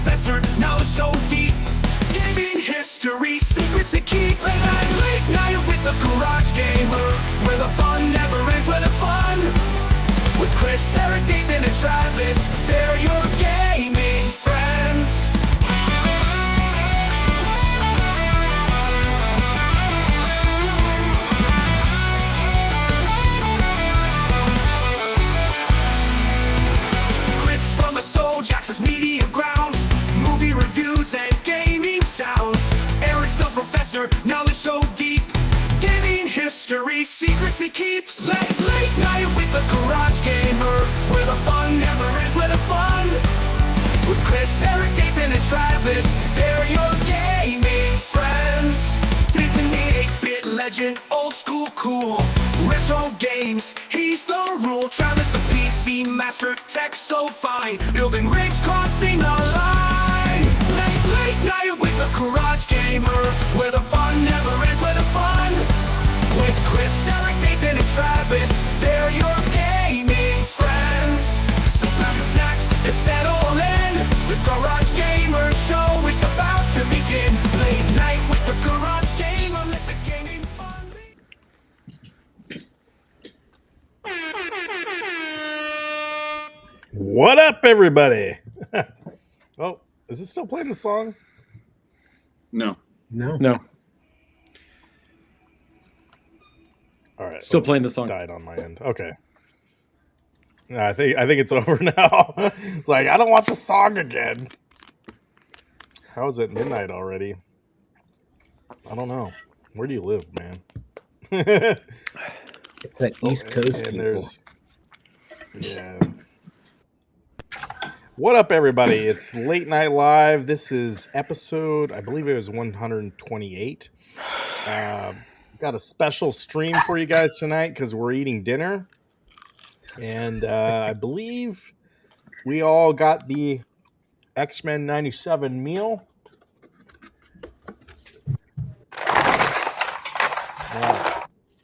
professor, knowledge so deep. Gaming history, secrets it keeps. Late night with the garage gamer, where the fun never ends, where the fun. With Chris, Eric, Nathan, and Travis, they're your gaming friends. Chris from the Soul Jackson's Media Grounds, movie reviews and gaming sounds. Eric the Professor, knowledge so deep. Gaming history, secrets he keeps. Late night with the garage gamer, where the fun never ends, where the fun. With Chris, Eric, Nathan, and Travis, they're your gaming friends. Nathan the 8-bit legend, old school cool. Retro games, he's the rule. Travis the PC master, tech so fine. Building rigs, crossing the line. Late night with the garage gamer, where the fun never ends, where the fun. With Chris, Eric, Nathan, and Travis, they're your gaming friends. So grab your snacks and settle in. The Garage Gamer Show is about to begin. Late night with the Garage Gamer, let the gaming fun begin. What up, everybody? Oh, is it still playing the song? No. All right, Still playing the song. Died on my end. Okay. No, I think it's over now. It's like, I don't want the song again. How is it midnight already? I don't know. Where do you live, man? It's that East Coast and people. there's yeah. What up, everybody? It's Late Night Live. This is episode, I believe it was 128. Got a special stream for you guys tonight because we're eating dinner. And I believe we all got the X-Men 97 meal.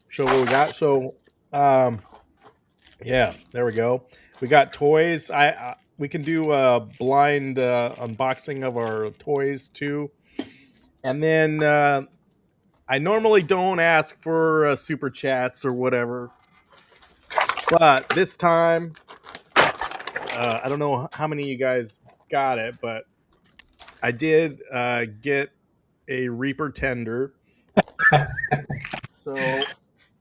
Show what we got. So, yeah, there we go. We got toys. We can do a blind unboxing of our toys too. And then I normally don't ask for super chats or whatever. But this time, I don't know how many of you guys got it, but I did get a Reaper tender. So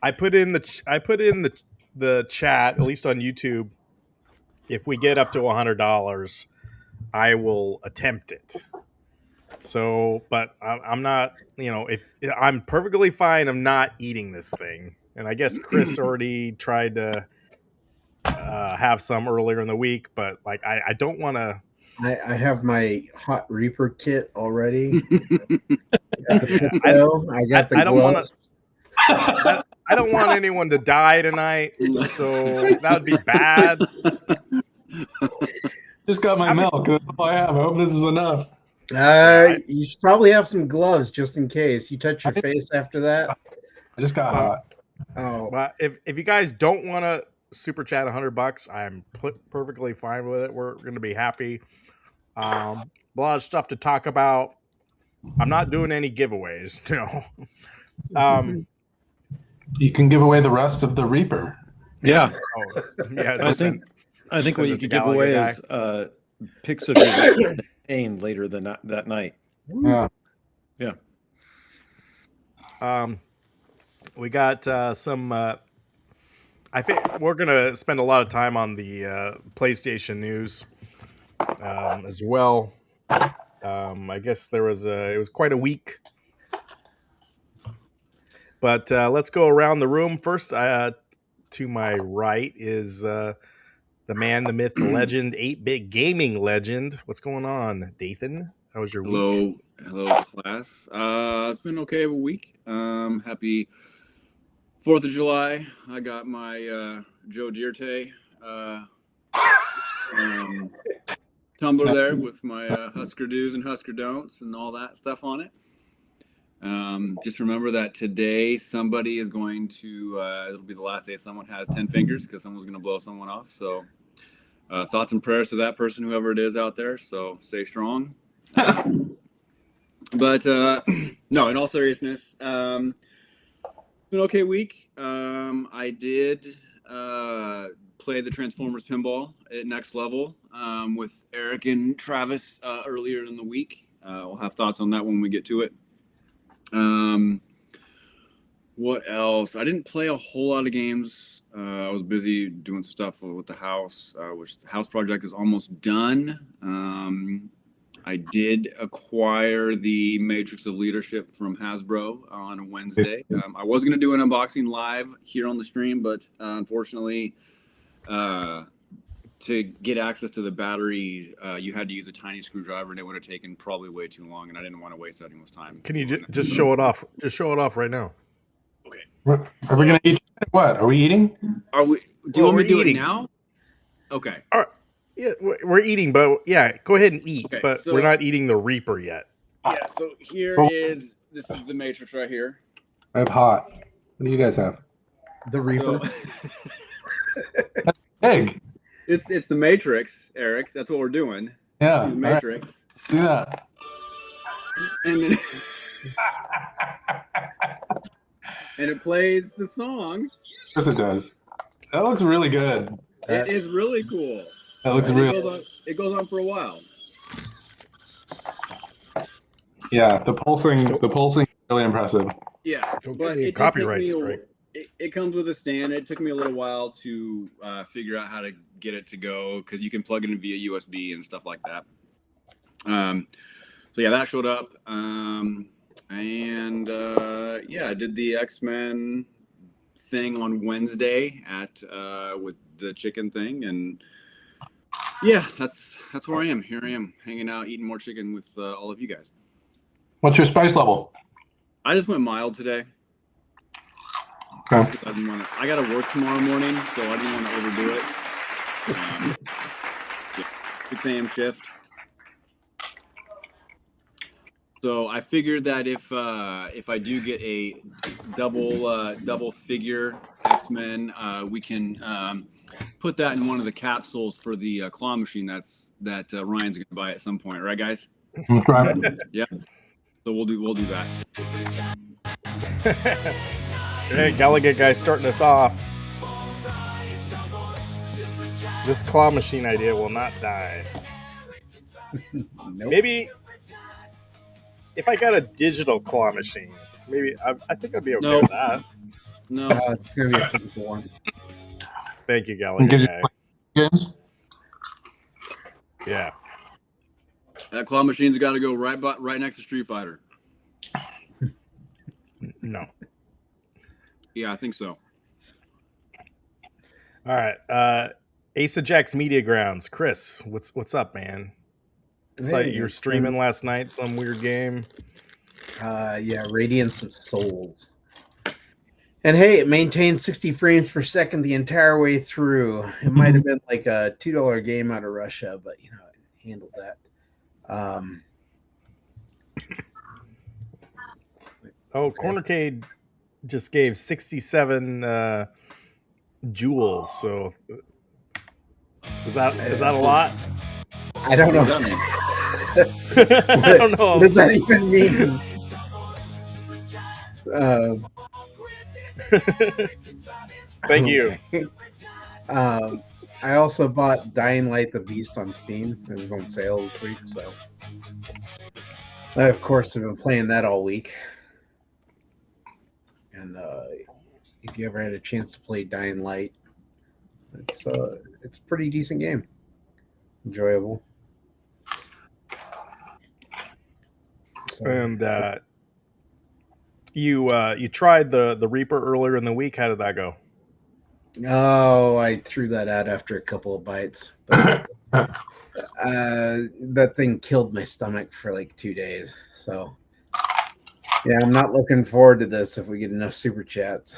I put in the chat, at least on YouTube. If we get up to $100, I will attempt it. So, but I'm not, if I'm perfectly fine, I'm not eating this thing. And I guess Chris already tried to have some earlier in the week, but like I don't want to. I have my Hot Reaper kit already. I got the gloves. I don't want anyone to die tonight, so that would be bad. Just got my milk. That's all I have. I hope this is enough. You should probably have some gloves just in case. You touch your face after that. I just got hot. Oh, well, if you guys don't want to super chat $100, I'm perfectly fine with it. We're going to be happy. A lot of stuff to talk about. I'm not doing any giveaways, You can give away the rest of the Reaper. Yeah. Yeah. I think what you could give away is pics of your pain later that night. Yeah. Yeah. We got some. I think we're gonna spend a lot of time on the PlayStation news as well. I guess it was quite a week. But let's go around the room. First, to my right is the man, the myth, the legend, 8-bit gaming legend. What's going on, Dathan? How was your week? Hello, class. It's been okay of a week. Happy 4th of July. I got my Joe Dierte tumbler there with my Husker do's and Husker don'ts and all that stuff on it. Just remember that today somebody is going to, it'll be the last day someone has 10 fingers because someone's going to blow someone off. So Thoughts and prayers to that person, whoever it is out there. So stay strong. But no, in all seriousness, it's been an okay week. I did play the Transformers pinball at next level with Eric and Travis earlier in the week. We'll have thoughts on that when we get to it. What else? I didn't play a whole lot of games. I was busy doing some stuff with the house, which the house project is almost done. I did acquire the Matrix of Leadership from Hasbro on a Wednesday. I was going to do an unboxing live here on the stream, but unfortunately, to get access to the battery, you had to use a tiny screwdriver, and it would have taken probably way too long, and I didn't want to waste anyone's time. Can you just show it off? Just show it off right now. Okay. Are we going to eat? What? Are we eating? Are we? Do you want me to do it now? Okay. All right. Yeah, we're eating, but yeah, go ahead and eat. Okay, but so- we're not eating the Reaper yet. Yeah. So here is this is the Matrix right here. I have hot. What do you guys have? The Reaper. So, Egg. it's the Matrix, Eric. That's what we're doing. Yeah. The all right. Matrix. Do that. And then and it plays the song. Of course it does. That looks really good. It is really cool. That looks And real. it goes on for a while. Yeah, the pulsing is really impressive. Yeah, Don't but get any it did copyright take me strike. it comes with a stand. It took me a little while to figure out how to get it to go because you can plug it in via USB and stuff like that. So yeah, that showed up, and yeah, I did the X-Men thing on Wednesday at with the chicken thing, and yeah, that's where I am. Here I am, hanging out, eating more chicken with all of you guys. What's your spice level? I just went mild today. Okay. I got to work tomorrow morning, so I didn't want to overdo it. Yeah, 6 a.m. shift. So I figured that if I do get a double figure X-Men, we can put that in one of the capsules for the claw machine that Ryan's gonna buy at some point, right, guys? Right. Yeah. So we'll do that. Hey, Gallagher guy's starting us off. This claw machine idea will not die. Nope. Maybe if I got a digital claw machine, maybe I think I'd be okay No. with that. No, It's gonna be a physical one. Thank you, And Gallagher gives you guy. games? Yeah. that claw machine's got to go right next to Street Fighter. No. Yeah, I think so. All right. Ace of Jacks Media Grounds. Chris, what's up, man? It's like you were streaming last night, some weird game. Yeah, Radiance of Souls. And hey, it maintained 60 frames per second the entire way through. It might have been like a $2 game out of Russia, but you know, it handled that. Cornercade just gave 67 jewels. So is that a lot? I don't know. What does that mean? I don't know. What does that even mean? Thank you. I also bought Dying Light the Beast on Steam. It was on sale this week, so I, of course, have been playing that all week. And if you ever had a chance to play Dying Light, it's a pretty decent game. Enjoyable. So, And you tried the Reaper earlier in the week. How did that go? oh, I threw that out after a couple of bites. But, that thing killed my stomach for like 2 days. So, yeah, I'm not looking forward to this if we get enough super chats.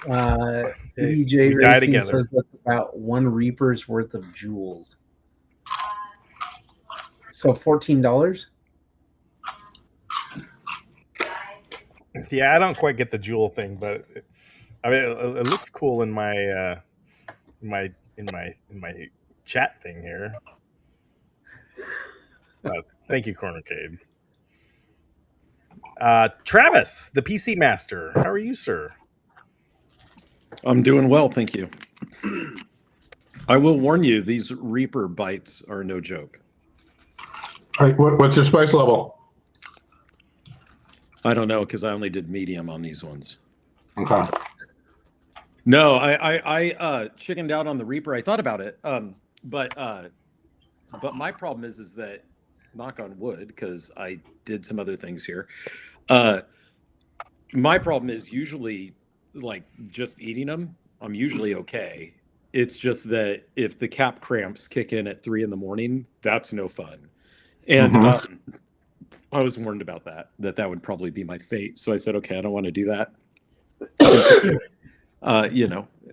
EJ we die Racing together. says that's about one Reaper's worth of jewels. So $14? Yeah, I don't quite get the jewel thing, but I mean, it looks cool in my in my chat thing here. Thank you, Cornercade. Travis, the PC Master. How are you, sir? I'm doing well, thank you. I will warn you, these Reaper bites are no joke. All right, what's your spice level? I don't know because I only did medium on these ones. Okay. No, I chickened out on the Reaper. I thought about it, but my problem is that, knock on wood, because I did some other things here. My problem is usually like just eating them. I'm usually okay. It's just that if the cap cramps kick in at 3 a.m, that's no fun. And I was warned about that would probably be my fate. So I said, okay, I don't want to do that.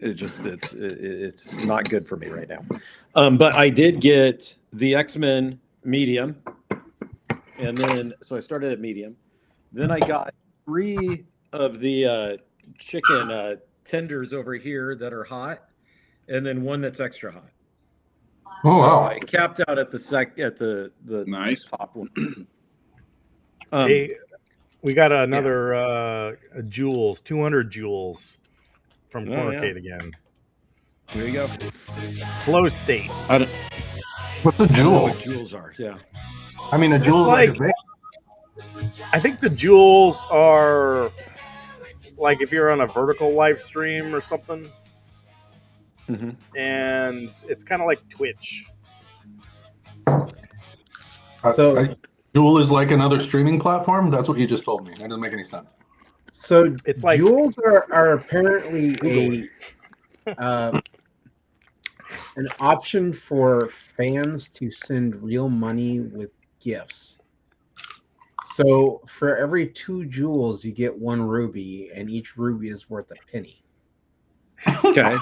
It's not good for me right now. But I did get the X-Men medium, and then so I started at medium. Then I got 3 of the chicken tenders over here that are hot, and then 1 that's extra hot. Oh, So wow. I capped out at the Nice. top one. Hey, we got another Joules, 200 Joules from Cornercade again. There you go. Flow state. What's a I don't know jewel? what jewels are. Yeah. I mean, a jewel's like a like- vape. I think the Joules are like if you're on a vertical live stream or something, and it's kind of like Twitch. So- Jewel is like another streaming platform? That's what you just told me. That doesn't make any sense. So It's like- jewels are apparently an option for fans to send real money with gifts. So for every 2 jewels, you get 1 ruby, and each ruby is worth a penny. Okay.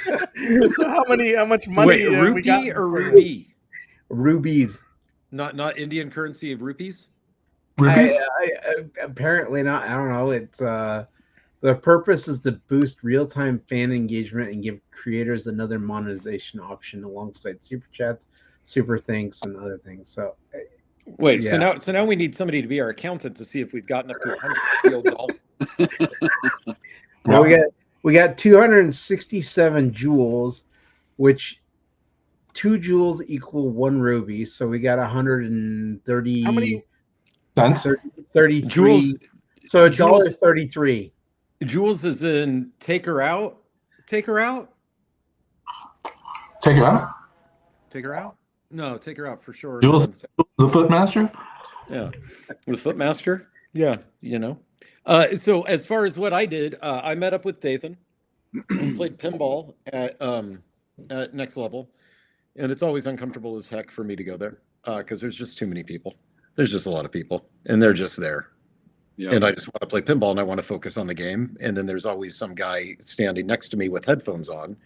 So how much money Wait, we got? rupee or rupee? Rubies. Not Indian currency of rupees? Rupees? Apparently not. I don't know. It's the purpose is to boost real-time fan engagement and give creators another monetization option alongside super chats, super thanks, and other things. So Wait, yeah. so now we need somebody to be our accountant to see if we've gotten up to 100 fields all. Well, we got 267 jewels, which 2 jewels equal 1 ruby. So we got 130. How many Cents? 33. Jewels. So Jewels- $1.33. Jewels is in take her out. Take her out. Take it out. Take her out. No, take her out for sure. Jules, the Footmaster? Yeah, the Footmaster. Yeah, you know. So as far as what I did, I met up with Dathan, played pinball at Next Level, and it's always uncomfortable as heck for me to go there because there's just too many people. There's just a lot of people, and they're just there. Yeah. And I just want to play pinball and I want to focus on the game. And then there's always some guy standing next to me with headphones on,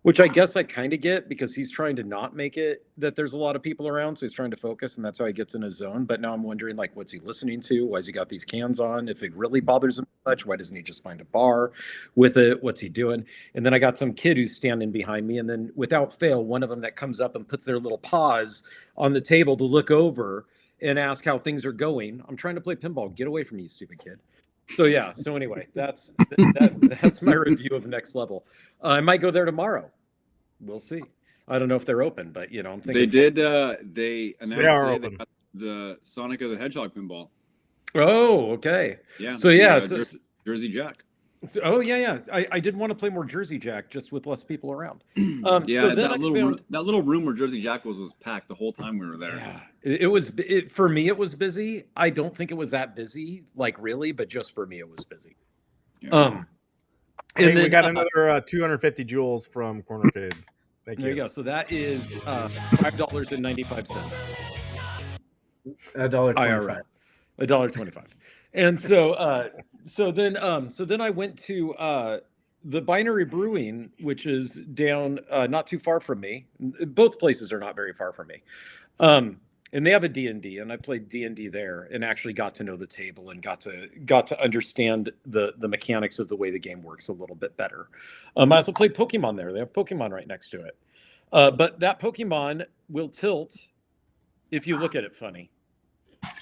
which I guess I kind of get because he's trying to not make it that there's a lot of people around. So he's trying to focus and that's how he gets in his zone. But now I'm wondering, like, what's he listening to? Why has he got these cans on? If it really bothers him much, why doesn't he just find a bar with it? What's he doing? And then I got some kid who's standing behind me. And then without fail, one of them that comes up and puts their little paws on the table to look over and ask how things are going. I'm trying to play pinball. Get away from me, you stupid kid. So yeah. So anyway, that's my review of Next Level. I might go there tomorrow. We'll see. I don't know if they're open, but you know, I'm thinking They did. They announced They are today open. they got the Sonic the Hedgehog pinball. Oh, okay. Yeah. So yeah. Jersey Jack. So, oh yeah. I did want to play more Jersey Jack, just with less people around. Yeah, So then that little room where Jersey Jack was packed the whole time we were there. Yeah, it was. For me, it was busy. I don't think it was that busy, like really, but just for me, it was busy. Yeah. Hey, And then we got another 250 joules from Cornercade. Thank there you go. So that is $5.95. $1.25. IRL. $1.25. And so then I went to the Binary Brewing, which is down not too far from me. Both places are not very far from me. and they have a D&D, and I played D&D there and actually got to know the table and got to understand the mechanics of the way the game works a little bit better. I also played Pokemon there. They have Pokemon right next to it. But that Pokemon will tilt if you look at it funny.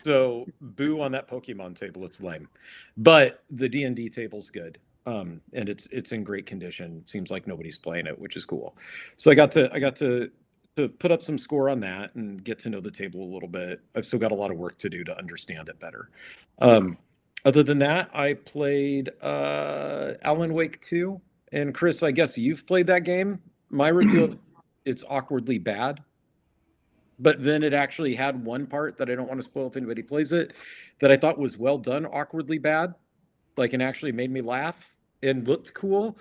So boo on that Pokemon table, it's lame. But the D&D table's good. And it's in great condition. Seems like nobody's playing it, which is cool. So I got to put up some score on that and get to know the table a little bit. I've still got a lot of work to do to understand it better. Other than that, I played Alan Wake 2. And Chris, I guess you've played that game. My review of it's awkwardly bad. But then it actually had one part that I don't want to spoil if anybody plays it, that I thought was well done, awkwardly bad. Like, and actually made me laugh and looked cool.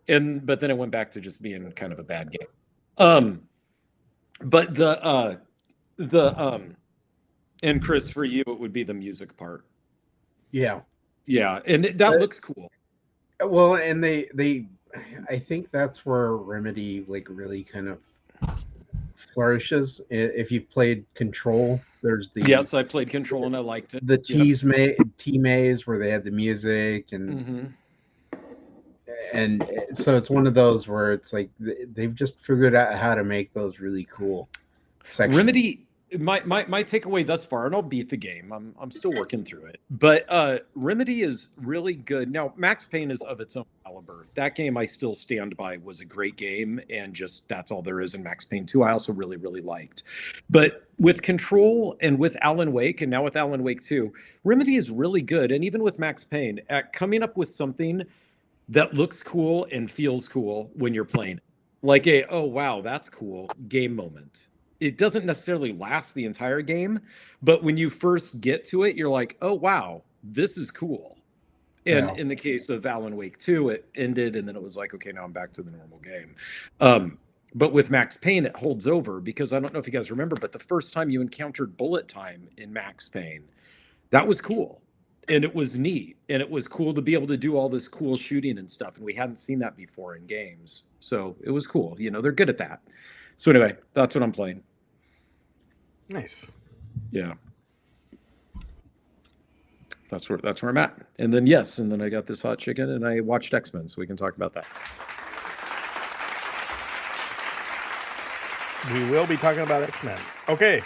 But then it went back to just being kind of a bad game. But and Chris, for you, it would be the music part. Yeah. Yeah, and that looks cool. Well, and they I think that's where Remedy like really kind of flourishes. If you played Control, there's the Yes, I played Control and I liked it. The T maze where they had the music and and so it's one of those where it's like they've just figured out how to make those really cool sections. Remedy, my takeaway thus far, and I'll beat the game. I'm still working through it, but Remedy is really good. Now, Max Payne is of its own caliber. That game I still stand by was a great game, and just that's all there is in Max Payne 2. I also really, really liked. But with Control and with Alan Wake, and now with Alan Wake 2, Remedy is really good, and even with Max Payne, at coming up with something that looks cool and feels cool when you're playing it. Like a, oh, wow, that's cool game moment. It doesn't necessarily last the entire game, but when you first get to it, you're like, oh, wow, this is cool. And in the case of Alan Wake 2, it ended, and then it was like, okay, now I'm back to the normal game. But with Max Payne, it holds over because I don't know if you guys remember, but the first time you encountered bullet time in Max Payne, that was cool. And it was neat. And it was cool to be able to do all this cool shooting and stuff. And we hadn't seen that before in games. So it was cool. You know, they're good at that. So anyway, that's what I'm playing. Nice. Yeah. That's where I'm at. And then and then I got this hot chicken and I watched X-Men, so we can talk about that. We will be talking about X-Men. Okay.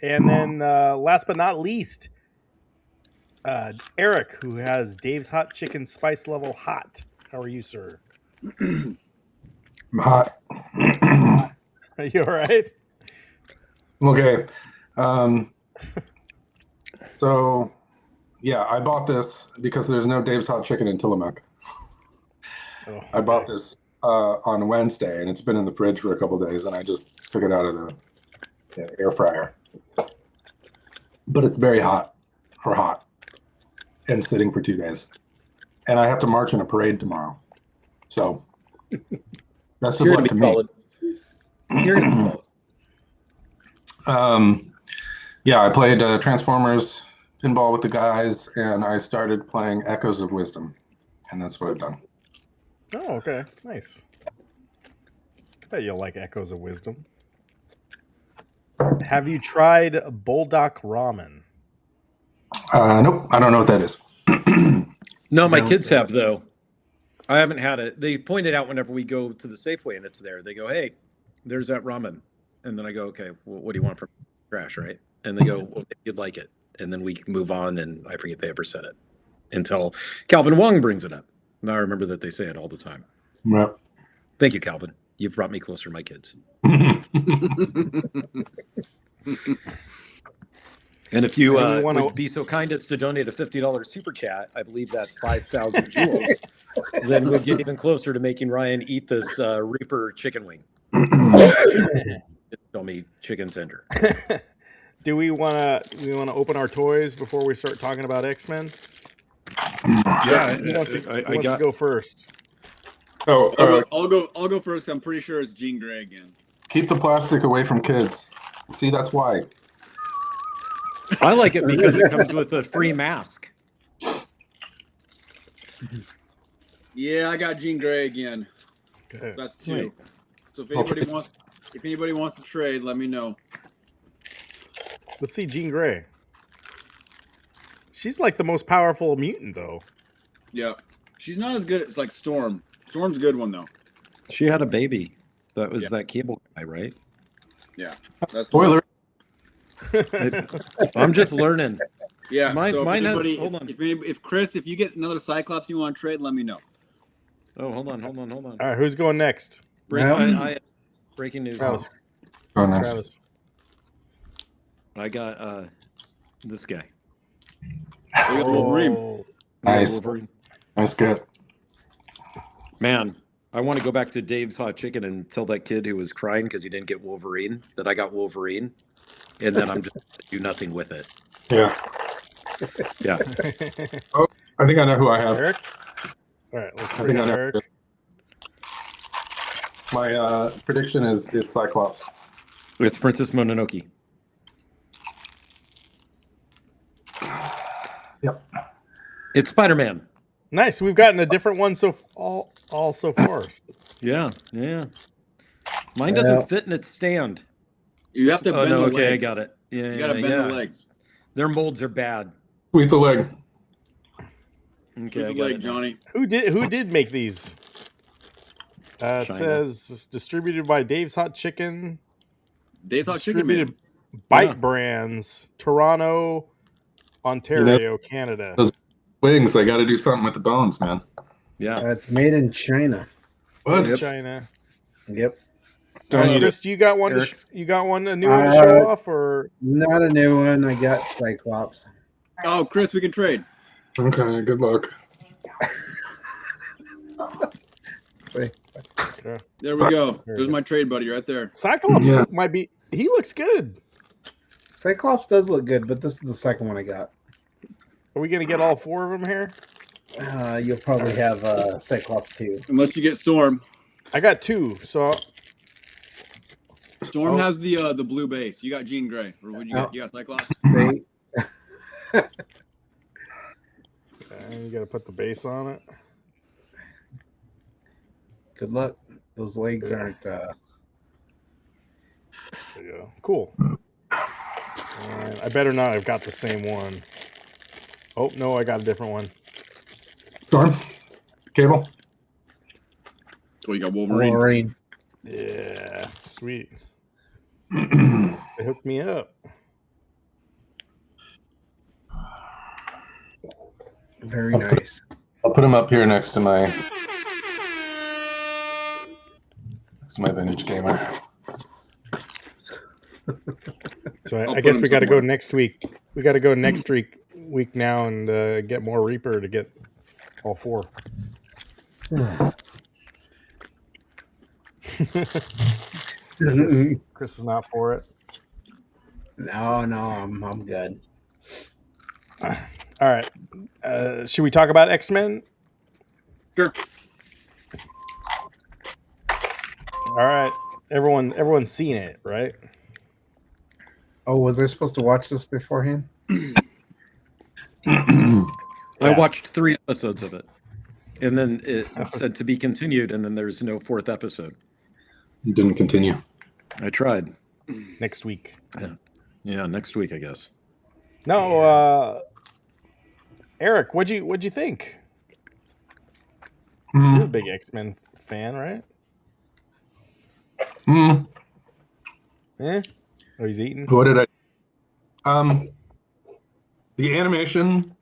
And then last but not least, Eric, who has Dave's Hot Chicken Spice Level Hot. How are you, sir? I'm hot. Are you all right? Okay. So, yeah, I bought this because there's no Dave's Hot Chicken in Tillamook. Oh, okay. I bought this on Wednesday, and it's been in the fridge for a couple of days, and I just took it out of the air fryer. But it's very hot for hot and sitting for 2 days. And I have to march in a parade tomorrow. So, best of luck to me. You're gonna be solid. Yeah, I played Transformers pinball with the guys, and I started playing Echoes of Wisdom, and that's what I've done. Oh, okay. Nice. I bet you'll like Echoes of Wisdom. Have you tried Bulldog Ramen? Nope, I don't know what that is. No, my kids have, though. I haven't had it. They point it out whenever we go to the Safeway and it's there. They go, hey, there's that ramen. And then I go, okay, well, what do you want from trash, right? And they go, well, you'd like it. And then we move on, and I forget they ever said it until Calvin Wong brings it up. Now I remember that they say it all the time. Yep. Thank you, Calvin. You've brought me closer to my kids. And if you would be so kind as to donate a $50 super chat, I believe that's 5,000 jewels, then we'll get even closer to making Ryan eat this Reaper chicken wing. Tell me chicken tender. Do we want to open our toys before we start talking about X-Men? Yeah, Who wants to go first? Oh, I'll go first. I'm pretty sure it's Jean Grey again. keep the plastic away from kids. See, that's why. I like it because it comes with a free mask. Yeah, I got Jean Grey again. Okay. That's two. So if anybody wants to trade, let me know. Let's see Jean Grey. She's like the most powerful mutant, though. Yeah. She's not as good as like Storm. Storm's a good one though. She had a baby. That was Yeah. that cable guy, right? Yeah. That's Spoiler. I'm just learning. Yeah. Mine- so if mine has- anybody, hold on. if Chris, if you get another Cyclops you want to trade, let me know. Oh, hold on. All right, who's going next? Breaking news. Travis. Oh, nice. Travis. I got this guy. We got Wolverine. Oh, Nice. Wolverine. Nice get. Man, I want to go back to Dave's Hot Chicken and tell that kid who was crying because he didn't get Wolverine that I got Wolverine, and then I'm just gonna do nothing with it. Yeah. Yeah. I think I know who I have. Eric. All right, let's I bring think I in know. Eric. My prediction is Cyclops. It's Princess Mononoke. Yep. It's Spider-Man. Nice. We've gotten a different one all so far. Yeah. Mine doesn't Yeah. fit in its stand. You have to Oh bend no, the okay, legs. I got it. Yeah, You gotta bend the legs. Their molds are bad. Sweep the leg. Okay, Sweep I the got leg, it now. Johnny. Who did make these? It China. says it's distributed by Dave's Hot Chicken. Dave's Hot Chicken made Distributed 'em. Bite Yeah. Brands, Toronto, Ontario, Canada. Those wings, they got to do something with the bones, man. Yeah. It's made in China. What? In China. Yep. Don't eat it. Chris, you got one? Eric's- You got one? A new one to show off, or Not a new one. I got Cyclops. Oh, Chris, we can trade. Okay, good luck. There we go. There's my trade buddy right there. Cyclops Yeah. might be? He looks good. Cyclops does look good, but this is the second one I got. Are we gonna get all four of them here? You'll probably have Cyclops too. Unless you get Storm. I got two, so Storm Oh. has the blue base. You got Jean Grey. Or what you got? Oh. You got Cyclops? They, you got to put the base on it. good luck. Those legs aren't. There you go. Cool. I better not have got the same one. Oh no, I got a different one. Storm? Cable? Oh, you got Wolverine. Wolverine. Yeah, sweet. They hooked me up. Very nice. I'll put him up here next to my vintage gamer. So I'll I put guess him we got to go somewhere. next week. We got to go next week now and get more Reaper to get all four. Chris is not for it. No, I'm good. All right. Should we talk about X-Men? Sure. All right. Everyone's seen it, right? Oh, was I supposed to watch this beforehand? I Yeah. watched 3 episodes of it, and then it said to be continued, and then there's no 4th episode. You didn't continue. I tried. Next week. Yeah, next week, I guess. No, Eric, what'd you think? You're a big X-Men fan, right? Eh? Oh, he's eating. What did I? The animation,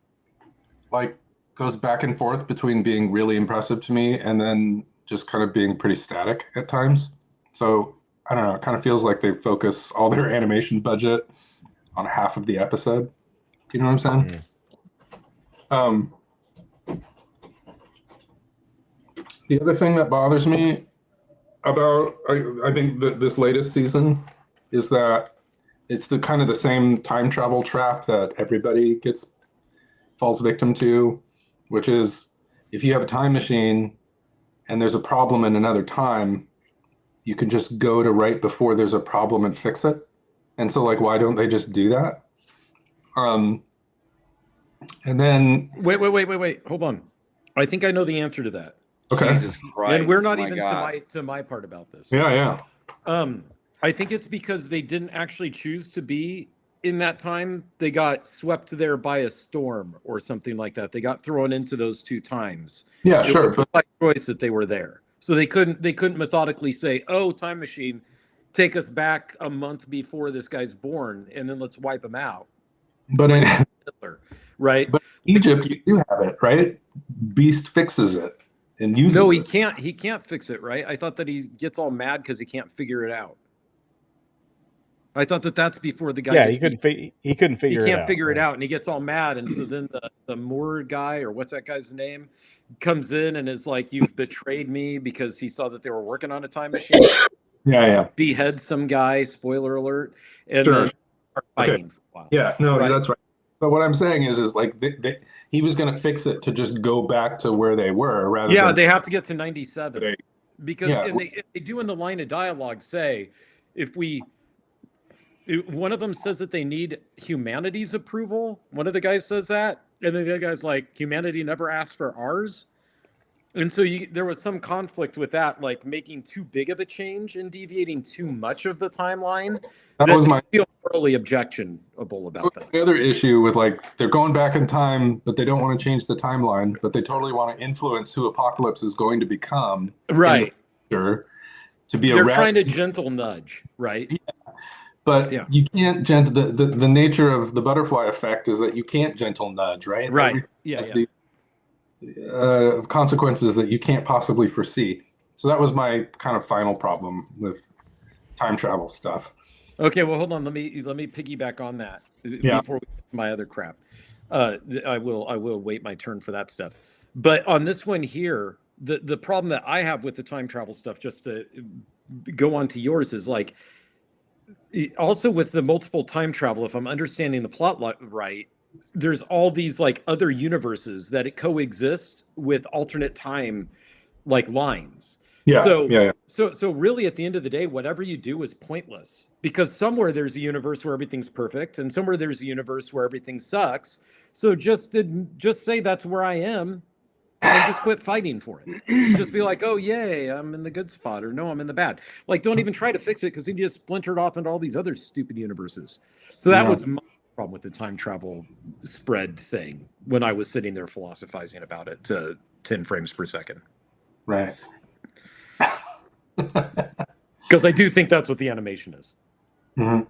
like, goes back and forth between being really impressive to me and then just kind of being pretty static at times. So I don't know. It kind of feels like they focus all their animation budget on half of the episode. You know what I'm saying? The other thing that bothers me about I think that this latest season is that it's the kind of the same time travel trap that everybody falls victim to, which is if you have a time machine and there's a problem in another time, you can just go to right before there's a problem and fix it. And so, like, why don't they just do that? And then Wait. Hold on. I think I know the answer to that. okay, Jesus Christ, And we're not my even God. to my part about this. yeah. I think it's because they didn't actually choose to be in that time they got swept there by a storm or something like that. They got thrown into those 2 times. Yeah, It sure, was by choice that they were there. So they couldn't methodically say, "Oh, time machine, take us back a month before this guy's born, and then let's wipe him out." but in Hitler, right? but in Egypt you do have it, right? Beast fixes it and uses No, he it. can't. He can't fix it, right? I thought that he gets all mad because he can't figure it out. I thought that that's before the guy. Yeah, gets he couldn't figure it out. He can't figure it out, and he gets all mad, and so then the Moore guy, or what's that guy's name, comes in and is like, "You've betrayed me," because he saw that they were working on a time machine. Yeah. Behead some guy. Spoiler alert. And Sure. then start fighting for a while. Yeah, no, Right. that's right. But what I'm saying is like he was going to fix it to just go back to where they were, rather Yeah, than they have to get to 97 They- because yeah. and they do in the line of dialogue say, one of them says that they need humanity's approval. One of the guys says that, and then the other guy's like, humanity never asked for ours. And so there was some conflict with that, like making too big of a change and deviating too much of the timeline. That was my I feel morally objectionable about that. the other issue with, like, they're going back in time, but they don't want to change the timeline, but they totally want to influence who Apocalypse is going to become. Right. In the future, to be They're a trying to gentle nudge, right? But Yeah. you can't the nature of the butterfly effect is that you can't gentle nudge, right? Right. Everything Yeah. has Yeah. the consequences that you can't possibly foresee. So that was my kind of final problem with time travel stuff. Okay, well, hold on. Let me piggyback on that before we get to my other crap. I will wait my turn for that stuff. But on this one here, the problem that I have with the time travel stuff, just to go on to yours, is like also with the multiple time travel. If I'm understanding the plot right, there's all these like other universes that it coexist with alternate time like lines. Yeah. So really at the end of the day, whatever you do is pointless, because somewhere there's a universe where everything's perfect and somewhere there's a universe where everything sucks. So just say that's where I am and just quit fighting for it. Just be like, "Oh, yay, I'm in the good spot," or "No, I'm in the bad." Like, don't even try to fix it, because then you just splintered off into all these other stupid universes. So that was my problem with the time travel spread thing when I was sitting there philosophizing about it to 10 frames per second. Right. Because I do think that's what the animation is. Mhm.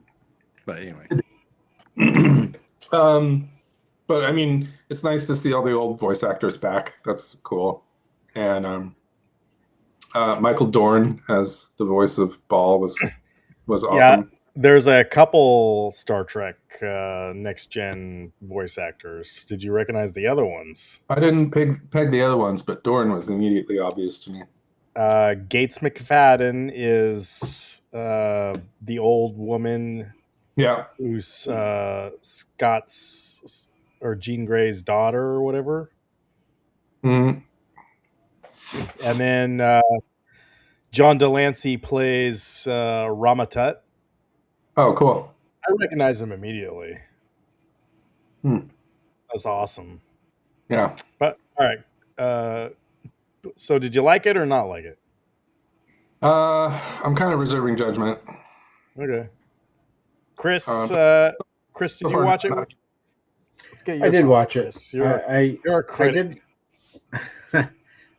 But anyway. But I mean, it's nice to see all the old voice actors back. That's cool. And Michael Dorn as the voice of Ball was awesome. Yeah, there's a couple Star Trek Next Gen voice actors. Did you recognize the other ones? I didn't peg the other ones, but Dorn was immediately obvious to me. Gates McFadden is the old woman. Yeah. Who's Scott's or Jean Grey's daughter or whatever. Mm-hmm. And then John Delancey plays Ramatut. Oh, cool. I recognize him immediately. That's awesome. Yeah. But all right. So did you like it or not like it? I'm kind of reserving judgment. Okay. Chris, did you watch it? Let's get your I did thoughts, watch Chris. it. You're a critic.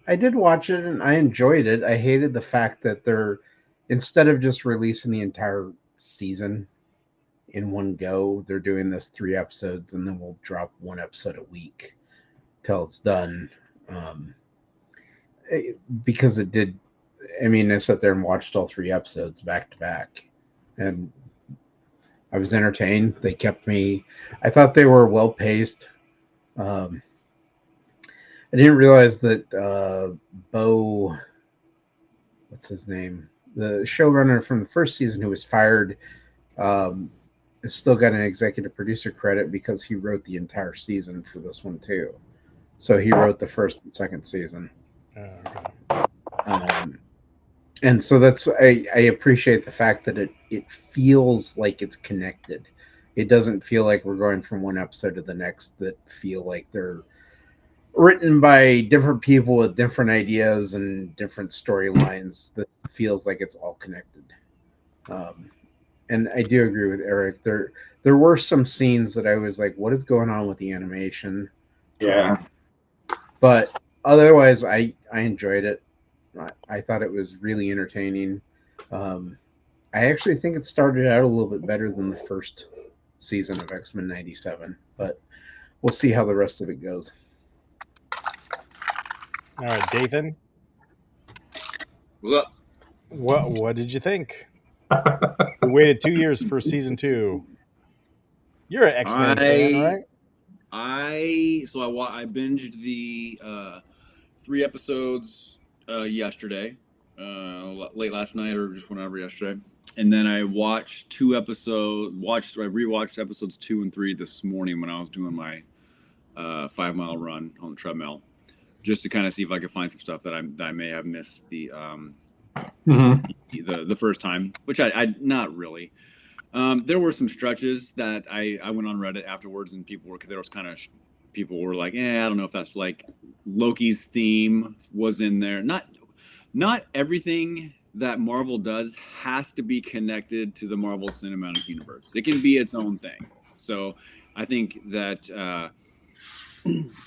I did watch it and I enjoyed it. I hated the fact that they're, instead of just releasing the entire season in one go, they're doing this 3 episodes and then we'll drop 1 episode a week till it's done. Because it did, I mean, I sat there and watched all 3 episodes back to back and I was entertained. They kept me, I thought they were well paced. I didn't realize that Bo, what's his name? The showrunner from the first season who was fired has still got an executive producer credit because he wrote the entire season for this one too. So he wrote the first and second season. And so that's, I appreciate the fact that it feels like it's connected. It doesn't feel like we're going from one episode to the next that feel like they're written by different people with different ideas and different storylines. That feels like it's all connected. And I do agree with Eric. there were some scenes that I was like, what is going on with the animation? Yeah. But otherwise, I enjoyed it. I thought it was really entertaining. I actually think it started out a little bit better than the first season of X-Men 97, but we'll see how the rest of it goes. All right, Dathan, What's up? what did you think? We waited 2 years for season 2. You're an X-Men fan, right? I binged the 3 episodes yesterday, late last night or just whenever yesterday, and then I rewatched episodes 2 and 3 this morning when I was doing my 5-mile run on the treadmill, just to kind of see if I could find some stuff that I may have missed the first time, which I not really. There were some stretches that I went on Reddit afterwards, and people were like, I don't know if that's like Loki's theme was in there. Not everything that Marvel does has to be connected to the Marvel Cinematic Universe. It can be its own thing. So I think that a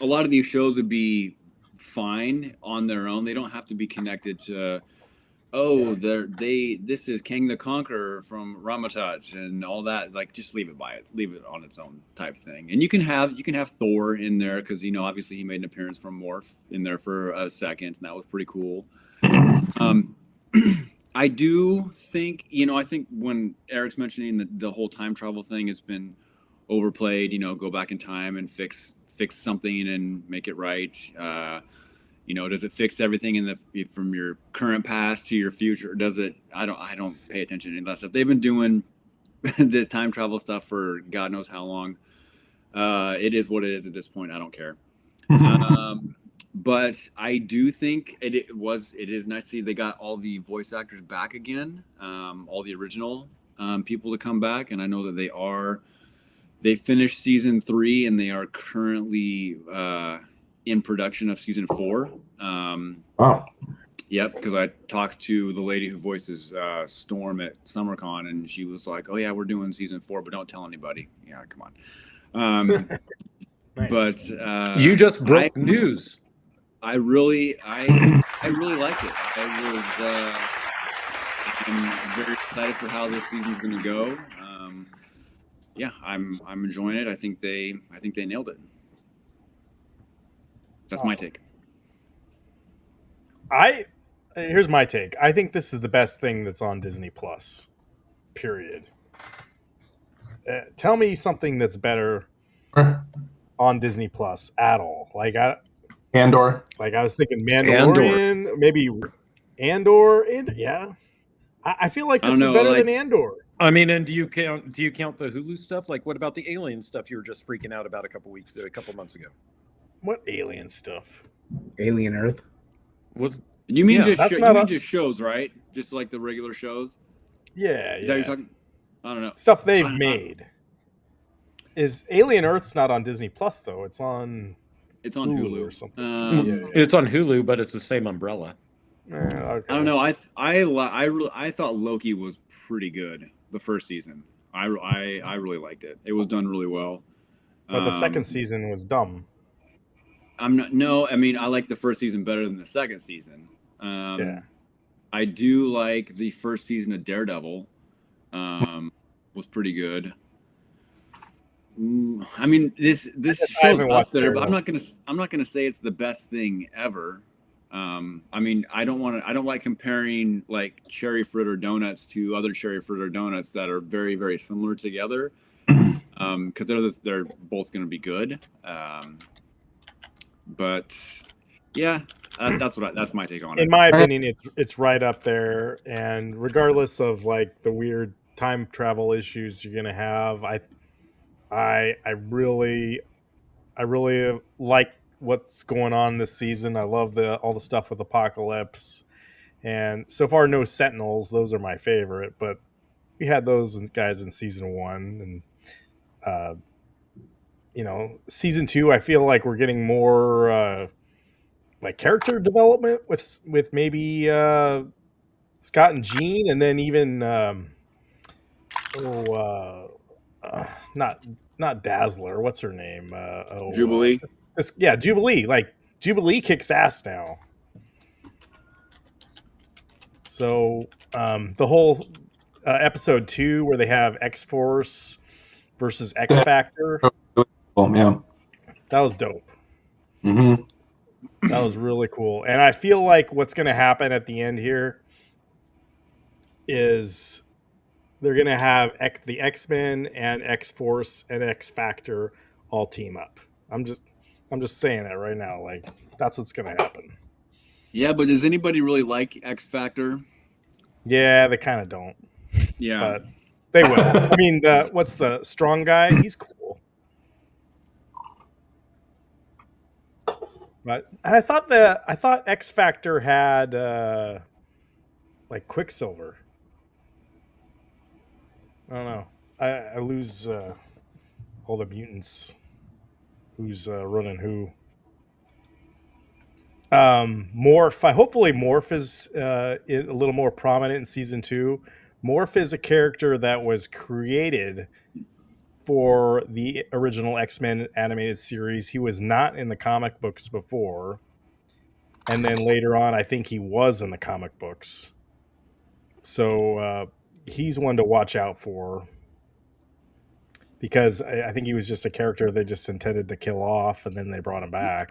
lot of these shows would be fine on their own. They don't have to be connected to, this is King the Conqueror from Ramatat and all that. Like, just leave it on its own type thing. And you can have Thor in there because obviously he made an appearance from Morph in there for a second, and that was pretty cool. I do think I think when Eric's mentioning the whole time travel thing, it's been overplayed. Go back in time and fix something and make it right. Does it fix everything from your current past to your future? Or does it? I don't pay attention to any of that stuff. They've been doing this time travel stuff for God knows how long. It is what it is at this point. I don't care. But I do think it is nice to see they got all the voice actors back again, all the original people to come back, and I know that they finished season 3 and they are currently in production of season 4. Wow. Yep, because I talked to the lady who voices Storm at SummerCon, and she was like, "Oh yeah, we're doing season 4, but don't tell anybody." Yeah, come on. Nice. But You just broke news. I really like it. I'm very excited for how this season's going to go. I'm enjoying it. I think they nailed it. That's my take. Here's my take. I think this is the best thing that's on Disney Plus. Period. Tell me something that's better on Disney Plus at all. Andor. I was thinking Mandalorian, maybe Andor. Yeah, I feel like this is better than Andor. I mean, and do you count the Hulu stuff? Like, what about the alien stuff you were just freaking out about a couple months ago? What alien stuff? Alien Earth. You mean just just shows, right? Just like the regular shows? Yeah. Is that what you're talking? I don't know. Stuff they've made. Is Alien Earth's not on Disney Plus though? It's on Hulu or something. It's on Hulu, but it's the same umbrella. Okay. I don't know. I thought Loki was pretty good the first season. I really liked it. It was done really well. But the second season was dumb. I mean, I like the first season better than the second season. I do like the first season of Daredevil. Was pretty good. I mean, this show's up there, but I'm not gonna say it's the best thing ever. I mean, I don't like comparing like cherry fritter donuts to other cherry fritter donuts that are very, very similar together. Because they're both going to be good. But yeah, that's my take on it. In my opinion, it's right up there. And regardless of like the weird time travel issues you're gonna have, I really like what's going on this season. I love all the stuff with Apocalypse, and so far no Sentinels. Those are my favorite, but we had those guys in season 1, and season 2. I feel like we're getting more like character development with maybe Scott and Jean, and then even not Dazzler. What's her name? Jubilee. Yeah, Jubilee. Like Jubilee kicks ass now. So the whole episode 2 where they have X Force versus X Factor, Yeah. that was dope. Mm-hmm. That was really cool. And I feel like what's going to happen at the end here is they're going to have the X-Men and X-Force and X-Factor all team up. I'm just saying that right now. Like, that's what's going to happen. Yeah, but does anybody really like X Factor? Yeah, they kind of don't. Yeah. But they will. I mean, what's the strong guy? He's cool. But and I thought X Factor had like Quicksilver. I don't know. I lose all the mutants. Who's running who? Morph. Hopefully, Morph is a little more prominent in season 2. Morph is a character that was created for the original X-Men animated series. He was not in the comic books before, and then later on, I think he was in the comic books. So he's one to watch out for. Because I think he was just a character they just intended to kill off, and then they brought him back.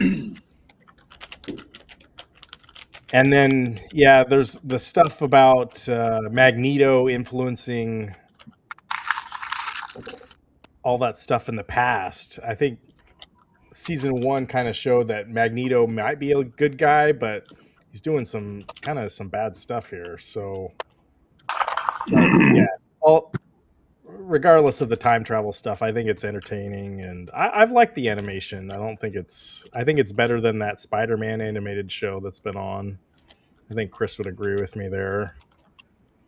And then, yeah, there's the stuff about Magneto influencing all that stuff in the past. I think season 1 kind of showed that Magneto might be a good guy, but he's doing some bad stuff here. So, yeah, regardless of the time travel stuff, I think it's entertaining, and I've liked the animation. I think it's better than that Spider-Man animated show that's been on. I think Chris would agree with me there.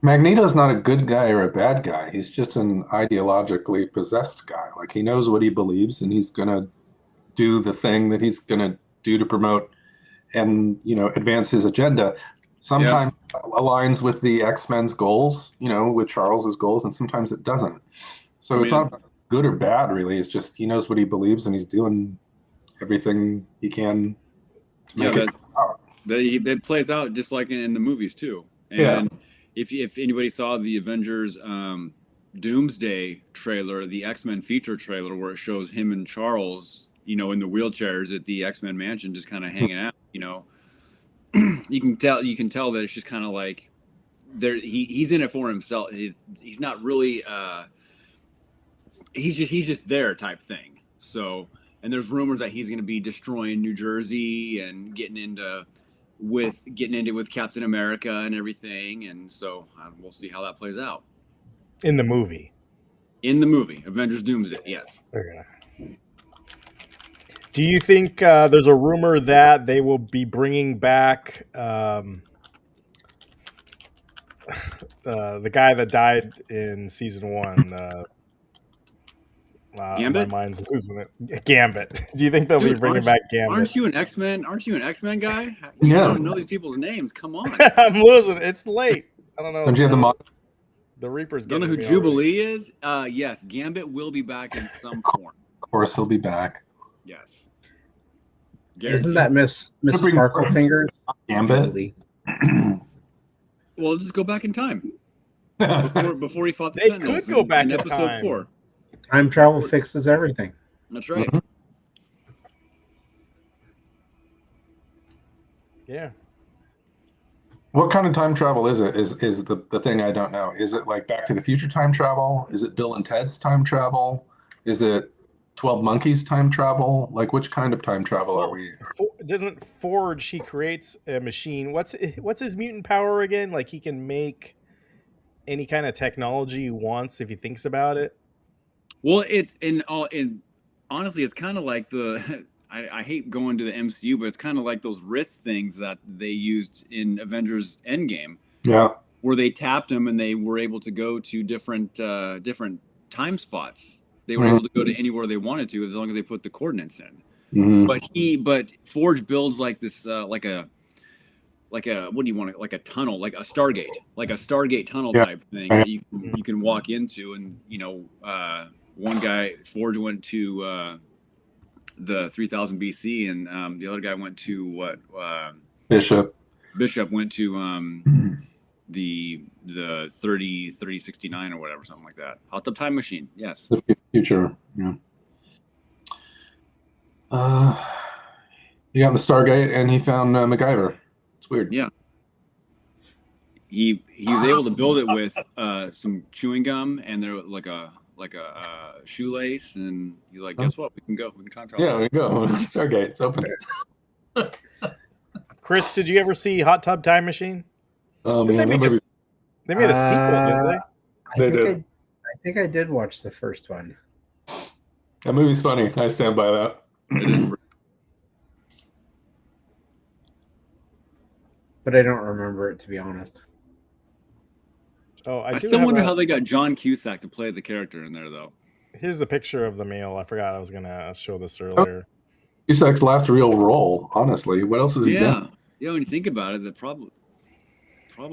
Magneto's not a good guy or a bad guy. He's just an ideologically possessed guy. Like, he knows what he believes, and he's gonna do the thing that he's gonna do to promote and advance his agenda. Sometimes aligns with the X-Men's goals, with Charles's goals, and sometimes it doesn't. So it's not good or bad, really. It's just he knows what he believes, and he's doing everything he can to make it come out. It plays out just like in the movies too. And if anybody saw the Avengers Doomsday trailer, the X-Men feature trailer, where it shows him and Charles, in the wheelchairs at the X-Men mansion, just kind of hanging out, you can tell that it's just kind of like he's in it for himself. He's not really he's just there type thing. So, and there's rumors that he's going to be destroying New Jersey and getting into with Captain America and everything. And so we'll see how that plays out in the movie. Avengers Doomsday. Yes. Okay. Do you think there's a rumor that they will be bringing back the guy that died in season 1? Gambit? My mind's losing it. Gambit. Do you think they'll be bringing back Gambit? Aren't you an X-Men guy? Yeah. You don't know these people's names. Come on. I'm losing. It's late. I don't know. Don't you have the Reaper's? Don't know who Jubilee is? Yes, Gambit will be back in some form. Of course, he'll be back. Yes. Isn't that Miss Sparkle Fingers? Gambit. Well, just go back in time before he fought the They Sentinels. could go back in in episode time. 4. Time travel fixes everything. That's right. Mhm. Yeah. What kind of time travel is it? Is the thing I don't know. Is it like Back to the Future time travel? Is it Bill and Ted's time travel? Is it 12 Monkeys time travel? Like, which kind of time travel are we? Doesn't Forge, he creates a machine. What's his mutant power again? Like, he can make any kind of technology he wants if he thinks about it. Well, it's honestly, it's kind of like I hate going to the MCU, but it's kind of like those wrist things that they used in Avengers Endgame. Yeah. Where they tapped them and they were able to go to different time spots. They were able to go to anywhere they wanted to as long as they put the coordinates in. Mm-hmm. But Forge builds like this like a what do you want, like a tunnel, like a Stargate tunnel type thing that you can walk into, and one guy, Forge, went to the 3000 BC, and the other guy went to what? Bishop. Bishop went to the 3069 or whatever, something like that. Hot Tub Time Machine. Yes. The future. Yeah. He got in the Stargate and he found MacGyver. It's weird. Yeah. He was able to build it with some chewing gum and there like a shoelace, and he's like, guess what? We can go. We can time travel. Yeah, we go. Stargate. It's open. Chris, did you ever see Hot Tub Time Machine? Oh They man, made a sequel, didn't they? I think I did watch the first one. That movie's funny. I stand by that. It is for, But I don't remember it, to be honest. Oh, I still wonder how they got John Cusack to play the character in there, though. Here's the picture of the meal. I forgot I was gonna show this earlier. Cusack's last real role, honestly. What else has he done? Yeah, when you think about it, that probably. I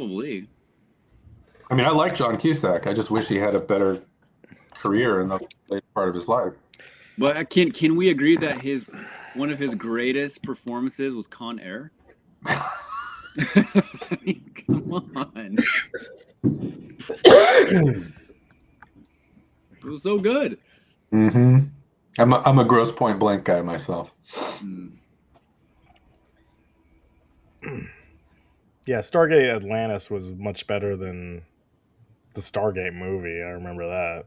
mean, I like John Cusack. I just wish he had a better career in the late part of his life. But can we agree that one of his greatest performances was Con Air? I mean, come on. It was so good. Mm-hmm. I'm a Grosse Point Blank guy myself. Yeah, Stargate Atlantis was much better than the Stargate movie. I remember that.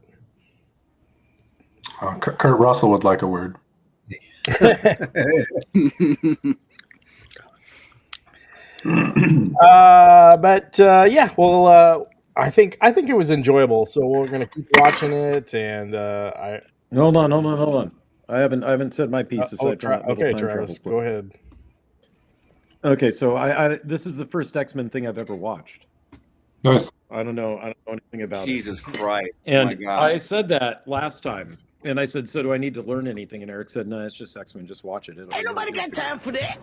Kurt Russell would like a word. Yeah, well, I think it was enjoyable. So we're gonna keep watching it, and Hold on. I haven't said my piece. Aside from that little okay, time Travis, travel go ahead. Okay, so I this is the first X-Men thing I've ever watched. Nice. I don't know anything about Jesus Christ. And my God. I said that last time, and I said, so do I need to learn anything? And Eric said, no, it's just X-Men. Just watch it. Ain't nobody got time for that.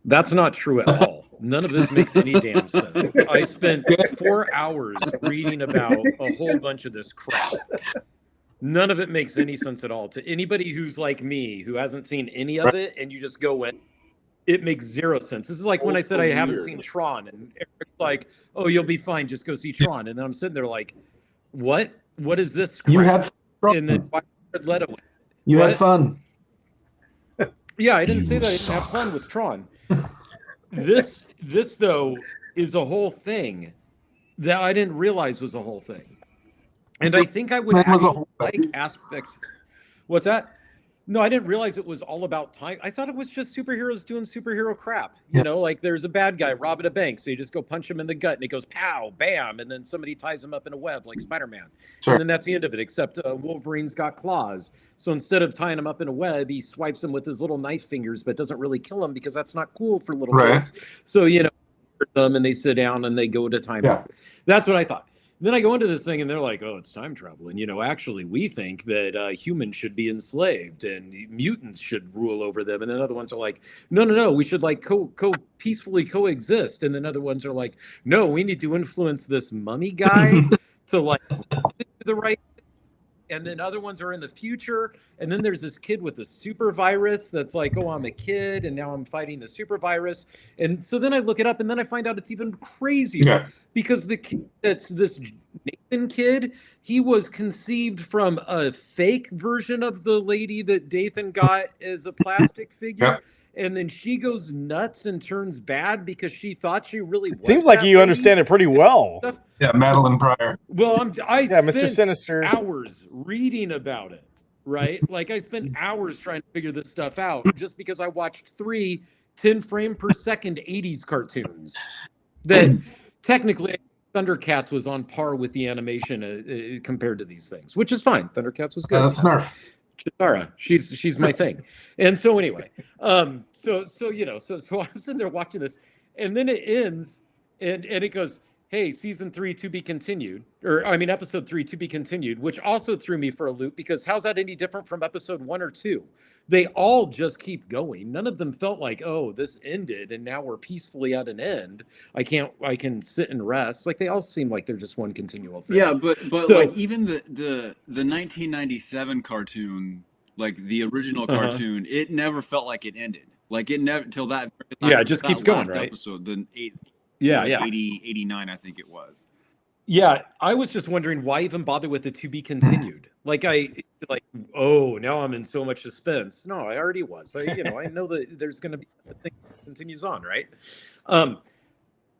That's not true at all. None of this makes any damn sense. I spent 4 hours reading about a whole bunch of this crap. None of it makes any sense at all. To anybody who's like me, who hasn't seen any of it, and you just go in, it makes zero sense. This is like when I said I haven't seen Tron, and Eric's like, oh, you'll be fine, just go see Tron. And then I'm sitting there like, what? What is this crap? You had fun. And then why did Leto win? You What? had fun. Yeah, I didn't say that I didn't have fun with Tron. This though is a whole thing that I didn't realize was a whole thing. And I think I would That was a actually whole like thing? aspects. What's that? No, I didn't realize it was all about time. I thought it was just superheroes doing superhero crap. You Yeah. know, like there's a bad guy robbing a bank, so you just go punch him in the gut, and it goes pow, bam, and then somebody ties him up in a web like Spider-Man. Sure. And then that's the end of it, except Wolverine's got claws. So instead of tying him up in a web, he swipes him with his little knife fingers, but doesn't really kill him because that's not cool for little Right. kids. So, you know, them and they sit down and they go to time. Yeah. That's what I thought. Then I go into this thing and they're like, oh, it's time travel. And, you know, actually, we think that humans should be enslaved and mutants should rule over them. And then other ones are like, no, we should like peacefully coexist. And then other ones are like, no, we need to influence this mummy guy to like do the right. And then other ones are in the future. And then there's this kid with the super virus that's like, oh, I'm a kid and now I'm fighting the super virus. And so then I look it up and then I find out it's even crazier. Yeah. Because the kid that's this Nathan kid, he was conceived from a fake version of the lady that Dathan got as a plastic figure. Yeah. And then she goes nuts and turns bad because she thought she really was. Seems like that you lady. understand it pretty well. Yeah, Madeline Pryor. Well, I Yeah, Mr. spent Sinister. hours reading about it, right? Like I spent hours trying to figure this stuff out just because I watched 3 10 frame per second 80s cartoons that technically Thundercats was on par with the animation compared to these things, which is fine. Thundercats was good. Snarf. Chitara, she's my thing. And so anyway, so I'm sitting there watching this, and then it ends, and it goes, hey, season 3 to be continued, or I mean, episode 3 to be continued, which also threw me for a loop because how's that any different from episode 1 or 2? They all just keep going. None of them felt like, oh, this ended and now we're peacefully at an end. I can sit and rest. Like they all seem like they're just one continual thing. Yeah, but So- like even the 1997 cartoon, like the original cartoon, it never felt like it ended. Like it never till that. Yeah, it just that keeps going, last right? episode, the Yeah, 89, I think it was. Yeah, I was just wondering why even bother with the to be continued. Oh, now I'm in so much suspense. No, I already was. I know that there's going to be a thing that continues on, right?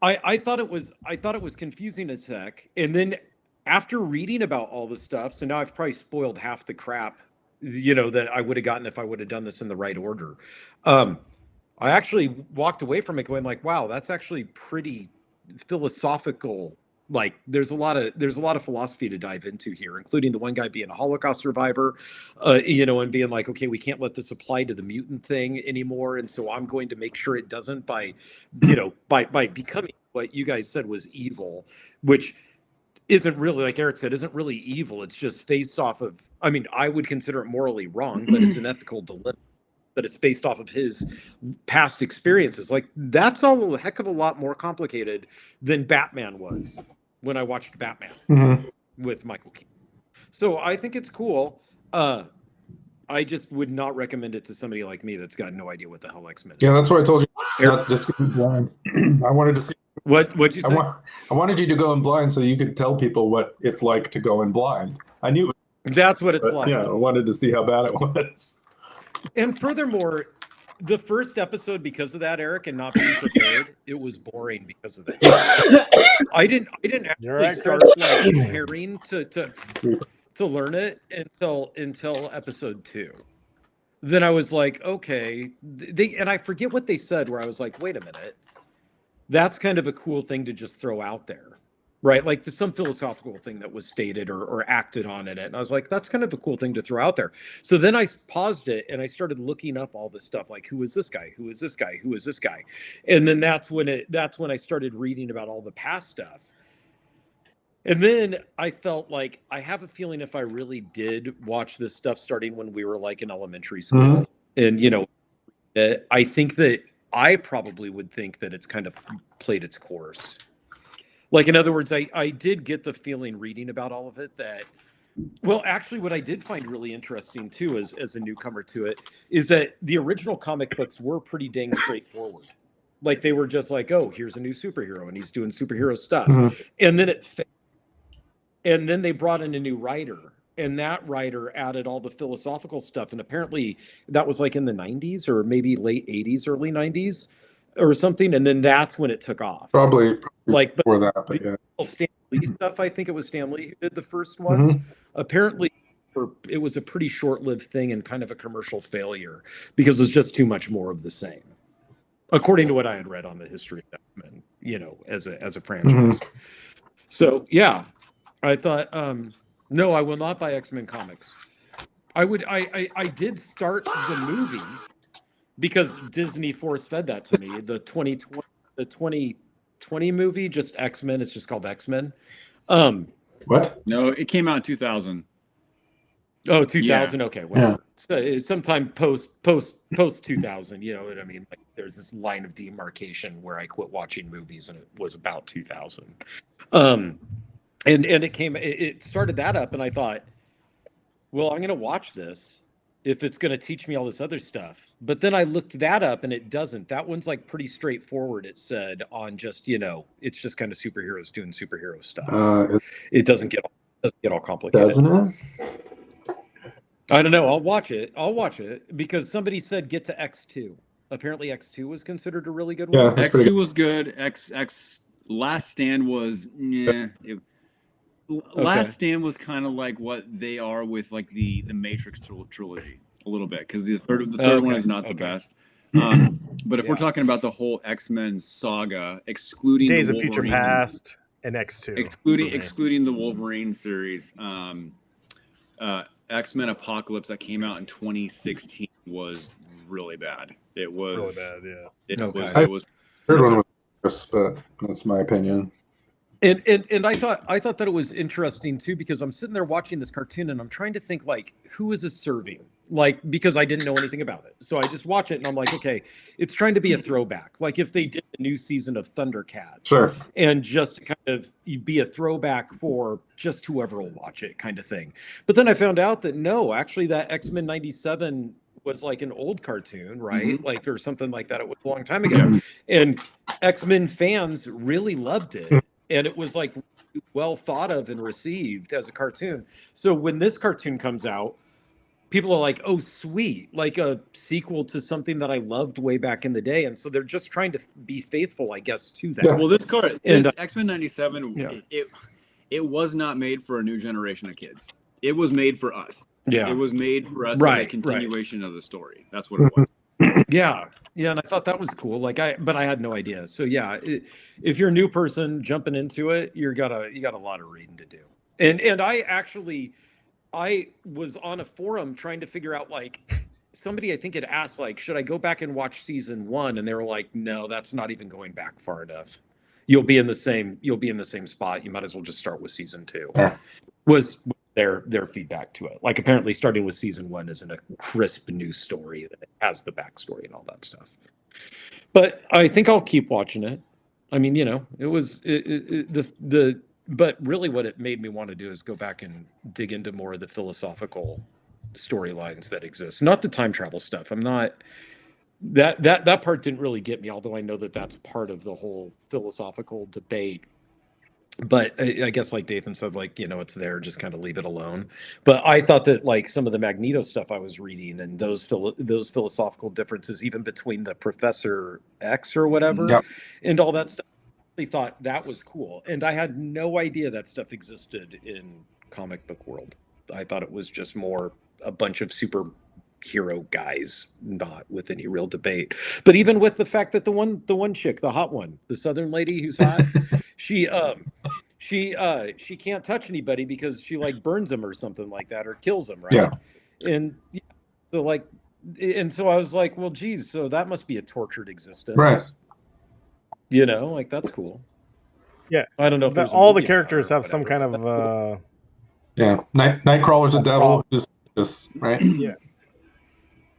I thought it was confusing as heck, and then after reading about all the stuff, so now I've probably spoiled half the crap, that I would have gotten if I would have done this in the right order. I actually walked away from it going like, wow, that's actually pretty philosophical. Like there's a lot of philosophy to dive into here, including the one guy being a Holocaust survivor, and being like, okay, we can't let this apply to the mutant thing anymore, and so I'm going to make sure it doesn't by becoming what you guys said was evil, which isn't really, like Eric said, isn't really evil. It's just based off of, I mean, I would consider it morally wrong, but it's an ethical dilemma. But it's based off of his past experiences. Like that's a heck of a lot more complicated than Batman was when I watched Batman with Michael Keaton. So I think it's cool. I just would not recommend it to somebody like me that's got no idea what the hell X-Men is. Yeah, that's why I told you not just to go blind. I wanted to see. What'd you say? I wanted you to go in blind so you could tell people what it's like to go in blind. I knew it, that's what it's but, like. yeah, I wanted to see how bad it was. And furthermore, the first episode, because of that, Eric, and not being prepared, it was boring because of that. I didn't actually right, start Chris. like preparing to learn it until episode 2. Then I was like, okay, and I forget what they said, where I was like, wait a minute, that's kind of a cool thing to just throw out there. Right, like there's some philosophical thing that was stated or acted on in it, and I was like, "That's kind of a cool thing to throw out there." So then I paused it and I started looking up all this stuff, like who is this guy, who is this guy, who is this guy, and then that's when I started reading about all the past stuff. And then I felt like I have a feeling if I really did watch this stuff starting when we were like in elementary school, and I think that I probably would think that it's kind of played its course. Like, in other words, I did get the feeling reading about all of it that, well, actually what I did find really interesting too, as a newcomer to it, is that the original comic books were pretty dang straightforward. Like they were just like, oh, here's a new superhero and he's doing superhero stuff. And then they brought in a new writer, and that writer added all the philosophical stuff. And apparently that was like in the 90s or maybe late 80s, early 90s. Or something, and then that's when it took off. Probably like before that, but yeah. Stan Lee stuff, I think it was Stan Lee who did the first ones. Apparently, it was a pretty short-lived thing and kind of a commercial failure because it was just too much more of the same, according to what I had read on the history of X-Men, as a franchise. So yeah, I thought, no, I will not buy X-Men comics. I did start the movie, because Disney force-fed that to me. The 2020 movie, just X-Men. It's just called X-Men. What? No, it came out in 2000. Oh, 2000. Yeah. Okay, whatever. So sometime post 2000. You know what I mean? Like there's this line of demarcation where I quit watching movies, and it was about 2000. And it started that up, and I thought, well, I'm going to watch this if it's going to teach me all this other stuff. But then I looked that up and it doesn't. That one's like pretty straightforward. It said on just, it's just kind of superheroes doing superhero stuff. It doesn't get all complicated. Doesn't it? I don't know. I'll watch it because somebody said get to X2. Apparently X2 was considered a really good one. Yeah, X2 was good. X Last Stand was Last Stand was kind of like what they are with like the Matrix trilogy a little bit, because the third one is not the best. But if we're talking about the whole X-Men saga, excluding Days the of Future Past and X2, excluding the Wolverine series, X-Men Apocalypse that came out in 2016 was really bad. It was really bad. Yeah. It was. Third one was worse, but that's my opinion. And I thought that it was interesting too, because I'm sitting there watching this cartoon and I'm trying to think, like, who is this serving? Like, because I didn't know anything about it. So I just watch it and I'm like, okay, it's trying to be a throwback. Like if they did a new season of Thundercats, Sure. and just to kind of be a throwback for just whoever will watch it kind of thing. But then I found out that no, actually that X-Men 97 was like an old cartoon, right? Like, or something like that. It was a long time ago. And X-Men fans really loved it. And it was like well thought of and received as a cartoon. So when this cartoon comes out, people are like, oh, sweet, like a sequel to something that I loved way back in the day. And so they're just trying to be faithful, I guess, to that. Well, this X-Men 97, Yeah. it was not made for a new generation of kids. It was made for us. Yeah. It was made for us as a Right, continuation of the story. That's what it was. Yeah. Yeah. And I thought that was cool. But I had no idea. So yeah, if you're a new person jumping into it, you got a lot of reading to do. And I was on a forum trying to figure out, like, somebody I think had asked, like, should I go back and watch season 1? And they were like, no, that's not even going back far enough. You'll be in the same spot. You might as well just start with season 2. Yeah. Was their feedback to it. Like, apparently starting with season 1 isn't a crisp new story that has the backstory and all that stuff. But I think I'll keep watching it. I mean, it was but really what it made me want to do is go back and dig into more of the philosophical storylines that exist, not the time travel stuff. I'm not that part didn't really get me, although I know that that's part of the whole philosophical debate. But I guess, like Dathan said, like, it's there, just kind of leave it alone. But I thought that, like, some of the Magneto stuff I was reading and those philosophical differences, even between the Professor X or whatever, Yep. and all that stuff, I thought that was cool. And I had no idea that stuff existed in comic book world. I thought it was just more a bunch of superhero guys, not with any real debate. But even with the fact that the one chick, the hot one, the Southern lady who's hot, she can't touch anybody because she, like, burns them or something like that, or kills them, right? Yeah. And so I was like, well, geez, so that must be a tortured existence, Right. Like, that's cool. Yeah. I don't know if all the characters have some kind of Yeah. Nightcrawler's a devil. Just right.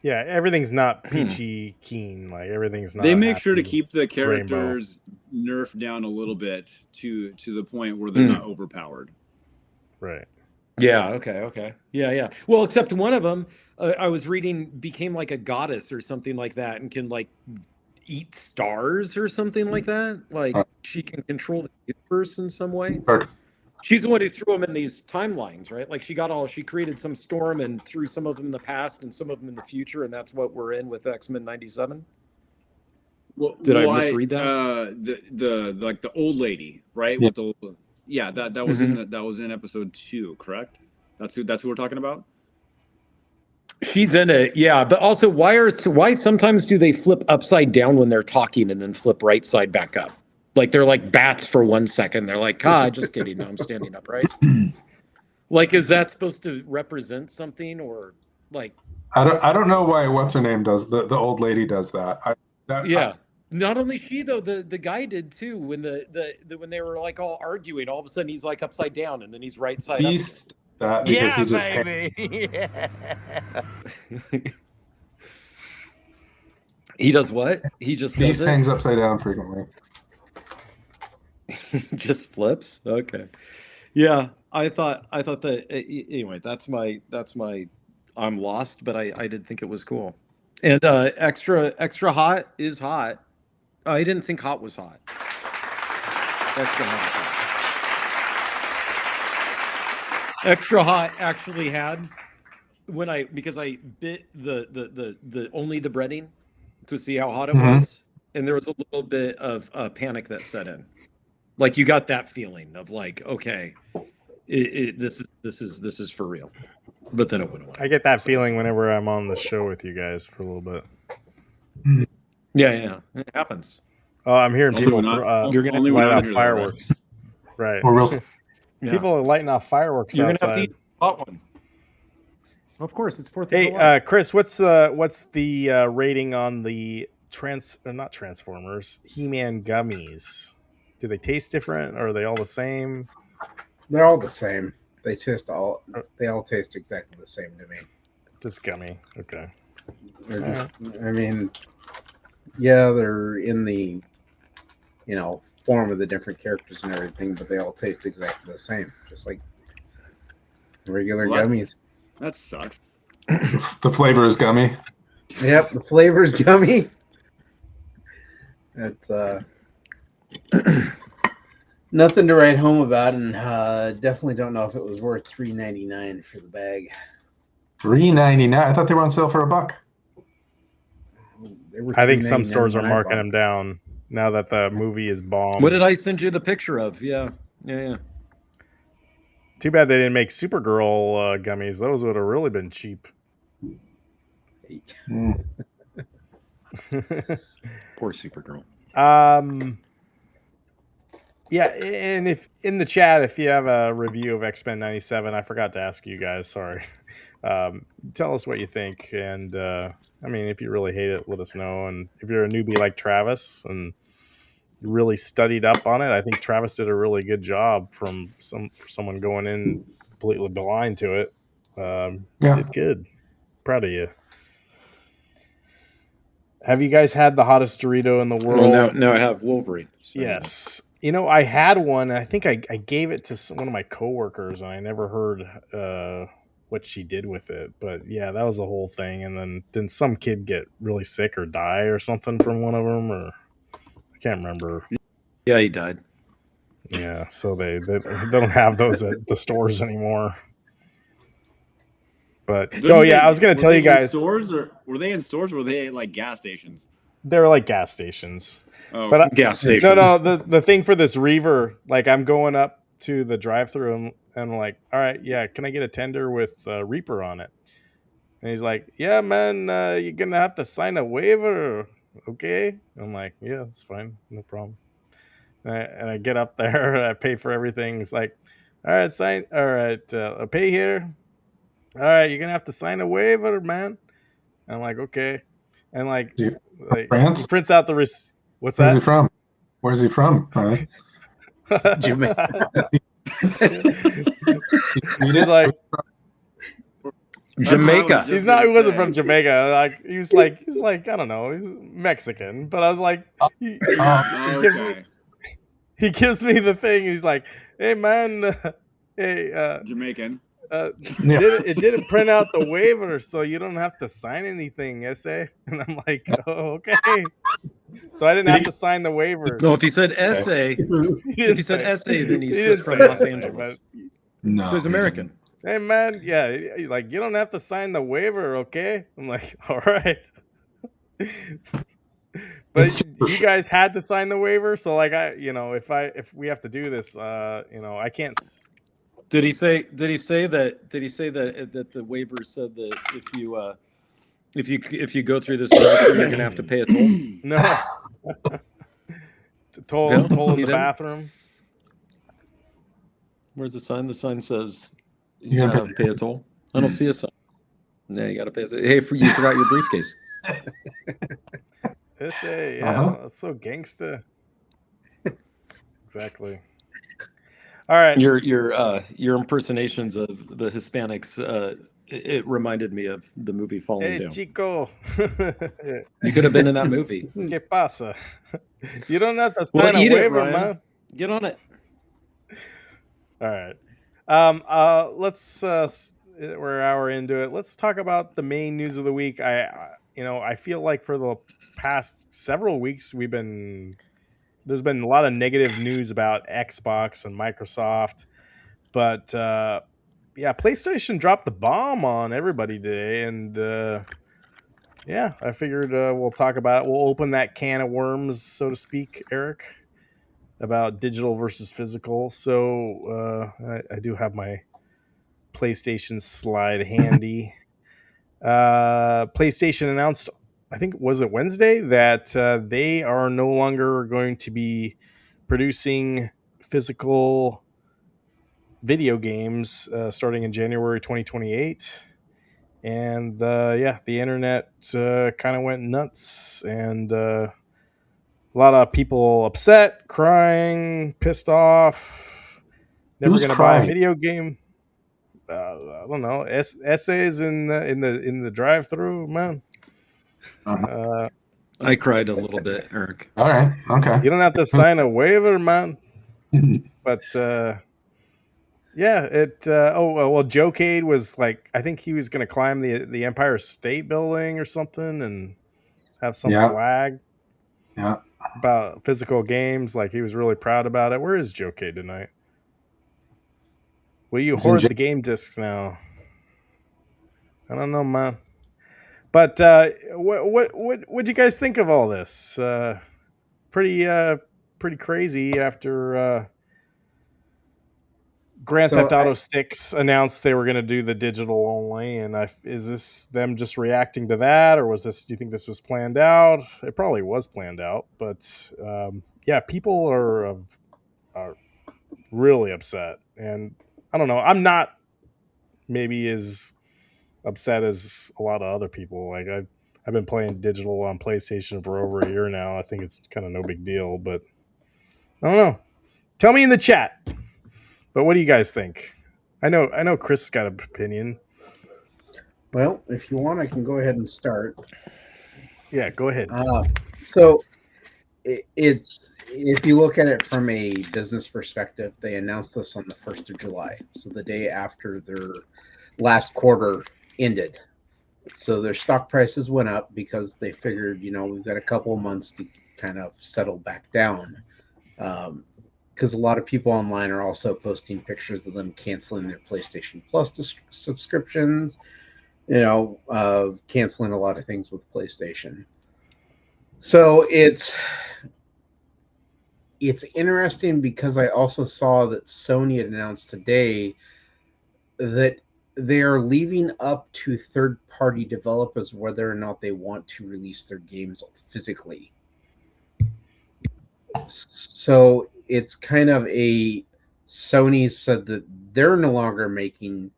Yeah, everything's not peachy keen. Like, everything's not. They make sure to happy keep the characters nerfed down a little bit to the point where they're not overpowered. Right. Yeah. Okay. Yeah. Well, except one of them, I was reading, became like a goddess or something like that, and can, like, eat stars or something like that. Like, she can control the universe in some way. Sure. She's the one who threw them in these timelines, right? Like, she created some storm and threw some of them in the past and some of them in the future, and that's what we're in with X-Men 97. Well, Did I misread that? The old lady, right? Yeah. That was that was in episode 2, correct? That's who we're talking about. She's in it, yeah. But also, why sometimes do they flip upside down when they're talking and then flip right side back up? Like, they're like bats for 1 second. They're like, just kidding. No, I'm standing up, right? Like, is that supposed to represent something, or like? I don't know why what's her name does the old lady does that. Not only she, though, the guy did too. When when they were, like, all arguing, all of a sudden he's, like, upside down and then he's right side Beast up. That because he just baby. He does what? He just Beast does it? hangs upside down frequently. Just flips. Okay. Yeah, I thought that anyway. That's my. I'm lost, but I did think it was cool. And extra hot is hot. I didn't think hot was hot. Extra hot. Is hot. Extra hot actually had because I bit the only the breading to see how hot it was, and there was a little bit of panic that set in. Like, you got that feeling of, like, okay, this is for real. But then it went away. I get that feeling whenever I'm on the show with you guys for a little bit. Yeah, it happens. Oh, I'm hearing people You're gonna light off fireworks. Right. Or real. People are lighting off fireworks You're outside. gonna have to eat a hot one. Of course, it's 4th of July. Hey, Chris, what's the rating on the not Transformers, He-Man gummies? do they taste different, or are they all the same? They're all the same. They Uh, all taste exactly the same to me. Just gummy. Okay. They're All just, right. I mean, yeah, they're in the, form of the different characters and everything, but they all taste exactly the same, just like regular Well, gummies. that sucks. The flavor is gummy. Yep, the flavor's gummy. It's nothing to write home about, and definitely don't know if it was worth $3.99 for the bag. $3.99. I thought they were on sale for $1. They were I think some $3.99 stores are when I marking bought them down now that the movie is bombed. What did I send you the picture of? Yeah. Too bad they didn't make Supergirl gummies. Those would have really been cheap. Mm. Poor Supergirl. Yeah, and if in the chat, if you have a review of X-Men 97, I forgot to ask you guys, sorry. Tell us what you think. And I mean, if you really hate it, let us know. And if you're a newbie like Travis and you really studied up on it, I think Travis did a really good job for someone going in completely blind to it. Yeah. Did good. Proud of you. Have you guys had the hottest Dorito in the world? Well, now I have Wolverine. So. Yes. I had one. I think I gave it to one of my coworkers, and I never heard what she did with it. But yeah, that was the whole thing. And then didn't some kid get really sick or die or something from one of them? Or I can't remember. Yeah, he died. Yeah, so they don't have those at the stores anymore. But I was gonna tell you guys. Stores or were they in stores? Or were they at like gas stations? They're like gas stations. Oh, But gas stations. No. The thing for this Reaver, like I'm going up to the drive-through and I'm like, all right, yeah, can I get a tender with Reaper on it? And he's like, yeah, man, you're gonna have to sign a waiver, okay? I'm like, yeah, that's fine, no problem. And I get up there, I pay for everything. It's like, all right, I'll pay here. All right, you're gonna have to sign a waiver, man. And I'm like, okay. And like France? he prints out the what's Where's that? he from? Where's he from? Right? Jamaica. He's like Jamaica. He wasn't from Jamaica. Like he's like I don't know, he's Mexican. But I was like, he gives me the thing. He's like, hey man, hey Jamaican. It didn't print out the waiver, so you don't have to sign anything, essay. And I'm like, oh, okay. So I didn't have to sign the waiver. No, if he said essay, then he's just from Los Angeles. No, so he's American. Hey man, yeah, like you don't have to sign the waiver, okay? I'm like, all right. But you guys had to sign the waiver, so like if we have to do this, I can't. Did he say that the waiver said that if you go through this drive-thru, you're gonna have to pay a toll? No. toll in the bathroom. Where's the sign? The sign says you gotta pay a toll. I don't see a sign. Yeah, you gotta pay a toll. Hey, you forgot your briefcase. That's so gangsta. Exactly. All right. Your impersonations of the Hispanics, it reminded me of the movie Falling Down. Chico. You could have been in that movie. ¿Qué pasa? You don't have to sign a waiver, man. Get on it. All right. Let's we're an hour into it. Let's talk about the main news of the week. I feel like for the past several weeks there's been a lot of negative news about Xbox and Microsoft, but PlayStation dropped the bomb on everybody today, and I figured we'll talk about it. We'll open that can of worms, so to speak, Eric, about digital versus physical. So I do have my PlayStation slide handy. PlayStation announced, I think, was it Wednesday, that they are no longer going to be producing physical video games starting in January 2028. And the internet kind of went nuts. And A lot of people upset, crying, pissed off, never Who's going to buy a crying? video game. I don't know. Essays in the drive-through, man. Uh-huh. I cried a little bit, Eric. All right. Okay. You don't have to sign a waiver, man. But yeah, it. Well, Joe Cade was like, I think he was going to climb the Empire State Building or something and have some Yeah. flag Yeah. about physical games. Like he was really proud about it. Where is Joe Cade tonight? Will you He's in hoard jail. the game discs now? I don't know, man. But what do you guys think of all this? Pretty crazy after Grand So Theft Auto I, 6 announced they were going to do the digital only, and is this them just reacting to that, or do you think this was planned out? It probably was planned out, but yeah, people are really upset, and I don't know. I'm not maybe as upset as a lot of other people. Like I've been playing digital on PlayStation for over a year now. I think it's kind of no big deal, but I don't know. Tell me in the chat. But what do you guys think? I know Chris got an opinion. well, if you want, I can go ahead and start. Yeah, go ahead. So it's if you look at it from a business perspective, they announced this on the 1st of July, so the day after their last quarter ended. So their stock prices went up because they figured, we've got a couple of months to kind of settle back down. Because a lot of people online are also posting pictures of them canceling their PlayStation Plus subscriptions, canceling a lot of things with PlayStation. So it's interesting because I also saw that Sony had announced today that they are leaving up to third-party developers whether or not they want to release their games physically. So it's kind of Sony said that they're no longer making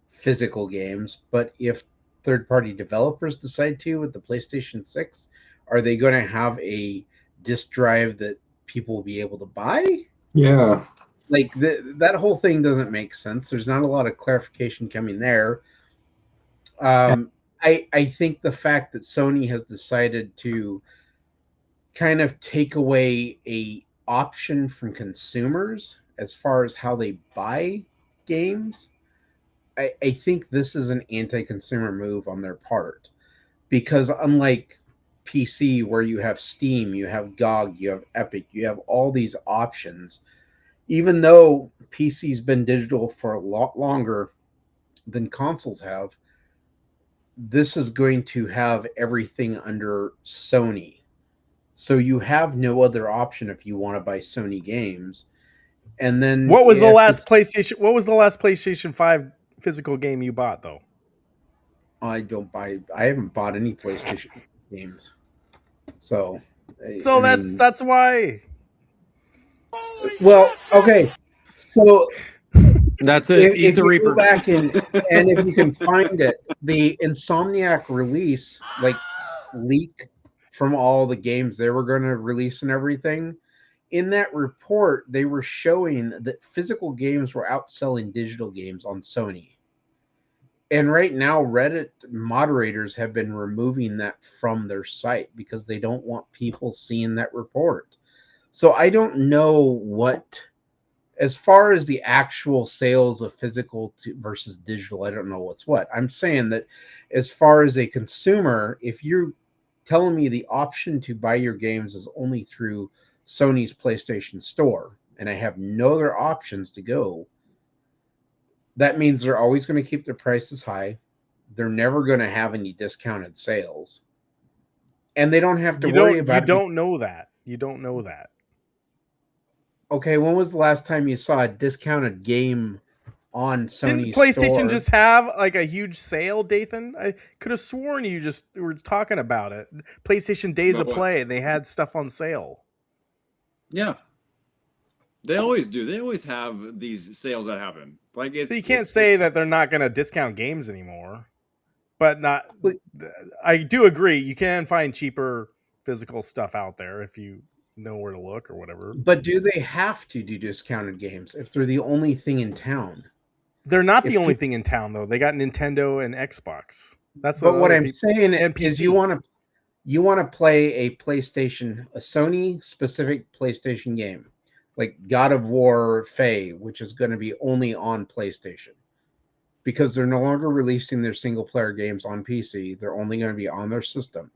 physical games, but if third-party developers decide to with the PlayStation 6, are they going to have a disk drive that people will be able to buy? Yeah. Like that whole thing doesn't make sense. There's not a lot of clarification coming there. I think the fact that Sony has decided to kind of take away a option from consumers as far as how they buy games, I think this is an anti-consumer move on their part, because unlike PC where you have Steam, you have GOG, you have Epic, you have all these options. Even though PC's been digital for a lot longer than consoles have, this is going to have everything under Sony. So you have no other option if you want to buy Sony games. And then What was the last PlayStation 5 physical game you bought though? I haven't bought any PlayStation games. So That's why. Well, okay. So That's it. Eat if the you Reaper. go back and if you can find it, the Insomniac release, like leak from all the games they were going to release and everything. In that report, they were showing that physical games were outselling digital games on Sony. And right now, Reddit moderators have been removing that from their site because they don't want people seeing that report. So I don't know what, as far as the actual sales of physical versus digital, I don't know what's what. I'm saying that as far as a consumer, if you're telling me the option to buy your games is only through Sony's PlayStation Store, and I have no other options to go, that means they're always going to keep their prices high. They're never going to have any discounted sales. And they don't have to worry about it. You don't know that. You don't know that. Okay, when was the last time you saw a discounted game on Sony's Didn't PlayStation store? just have like a huge sale, Dathan? I could have sworn you just were talking about it. PlayStation Days About of what? Play, and they had stuff on sale. Yeah. They always do. They always have these sales that happen. Like So you can't say that they're not going to discount games anymore. But I do agree, you can find cheaper physical stuff out there if you know where to look or whatever. But do they have to do discounted games if they're the only thing in town? They're not If the only peop- thing in town though. They got Nintendo and Xbox. That's But what other I'm saying and is, PC. you want to play a PlayStation, a Sony specific PlayStation game, like God of War Faye, which is going to be only on PlayStation, because they're no longer releasing their single player games on PC. They're only going to be on their system.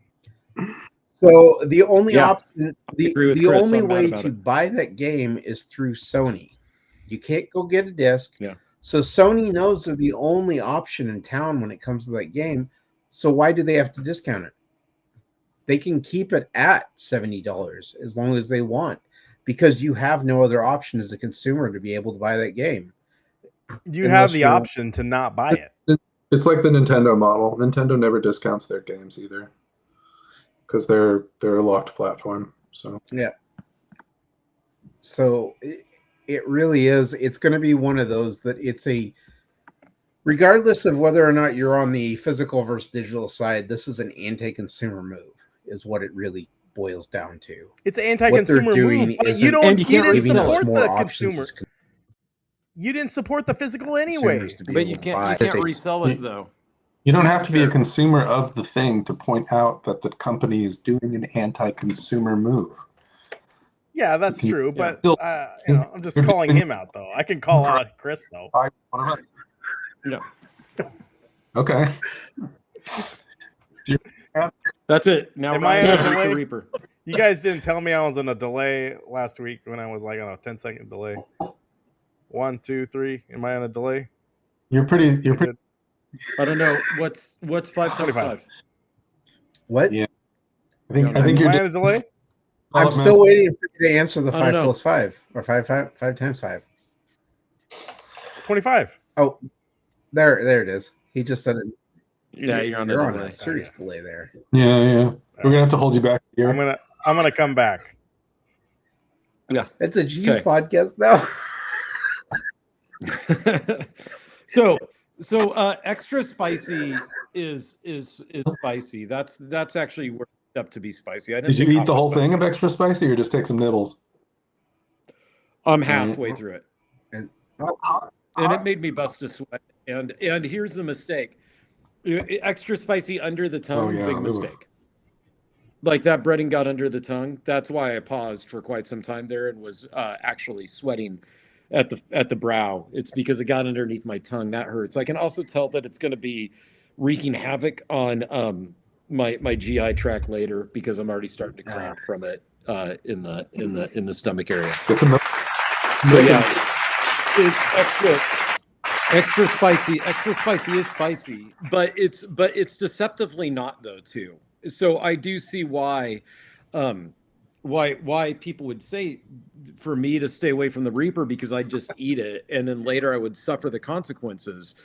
So the only Yeah, option, agree with the Chris. only I'm mad way about to it. buy that game is through Sony. You can't go get a disc. Yeah. So Sony knows they're the only option in town when it comes to that game. So why do they have to discount it? They can keep it at $70 as long as they want, because you have no other option as a consumer to be able to buy that game. You Unless have the you're- option to not buy it. It's like the Nintendo model. Nintendo never discounts their games either, because they're a locked platform. So Yeah. So it really is. It's going to be one of those that it's a, regardless of whether or not you're on the physical versus digital side, this is an anti-consumer move, is what it really boils down to. It's an anti-consumer What they're doing move, but isn't you don't. And you can't didn't giving us support more the options consumer. as You didn't support the physical anyway. consumers to be But able you to can't buy. resell it though. you don't have to be a consumer of the thing to point out that the company is doing an anti-consumer move. Yeah, that's You can- true. yeah. But Still- I'm just calling him out though. I can call out Chris though. Whatever. No. Okay. That's it. Now Am I Ryan's on a gonna beat delay? the Reaper. You guys didn't tell me I was on a delay last week when I was like on a 10-second delay. 1, 2, 3. Am I on a delay? You're pretty. You're I pretty. did. I don't know what's 5 times 25. 5. What? Yeah. I think Am you're. I on a delay? I'm still waiting for you to answer the I don't 5 know. plus 5 or 5 times 5. 25. Oh, there it is. He just said it. Yeah, you're on a You're on delay. a serious delay there. Yeah. We're gonna have to hold you back here. I'm gonna come back. It's a G's Okay. podcast now. so extra spicy is spicy. That's actually worked up to be spicy. I didn't Did you think eat hot the was whole thing spicy. of extra spicy, or just take some nibbles? I'm halfway through it, And- and it made me bust a sweat. And here's the mistake: extra spicy under the tongue, yeah, big ooh. mistake. Like that breading got under the tongue. That's why I paused for quite some time there and was actually sweating at the brow. It's because it got underneath my tongue. That hurts. I can also tell that it's going to be wreaking havoc on my GI tract later, because I'm already starting to cramp from it in the stomach area. Get some. So yeah, it's extra spicy. Extra spicy is spicy, but it's deceptively not though too. So I do see why people would say for me to stay away from the Reaper, because I just eat it and then later I would suffer the consequences.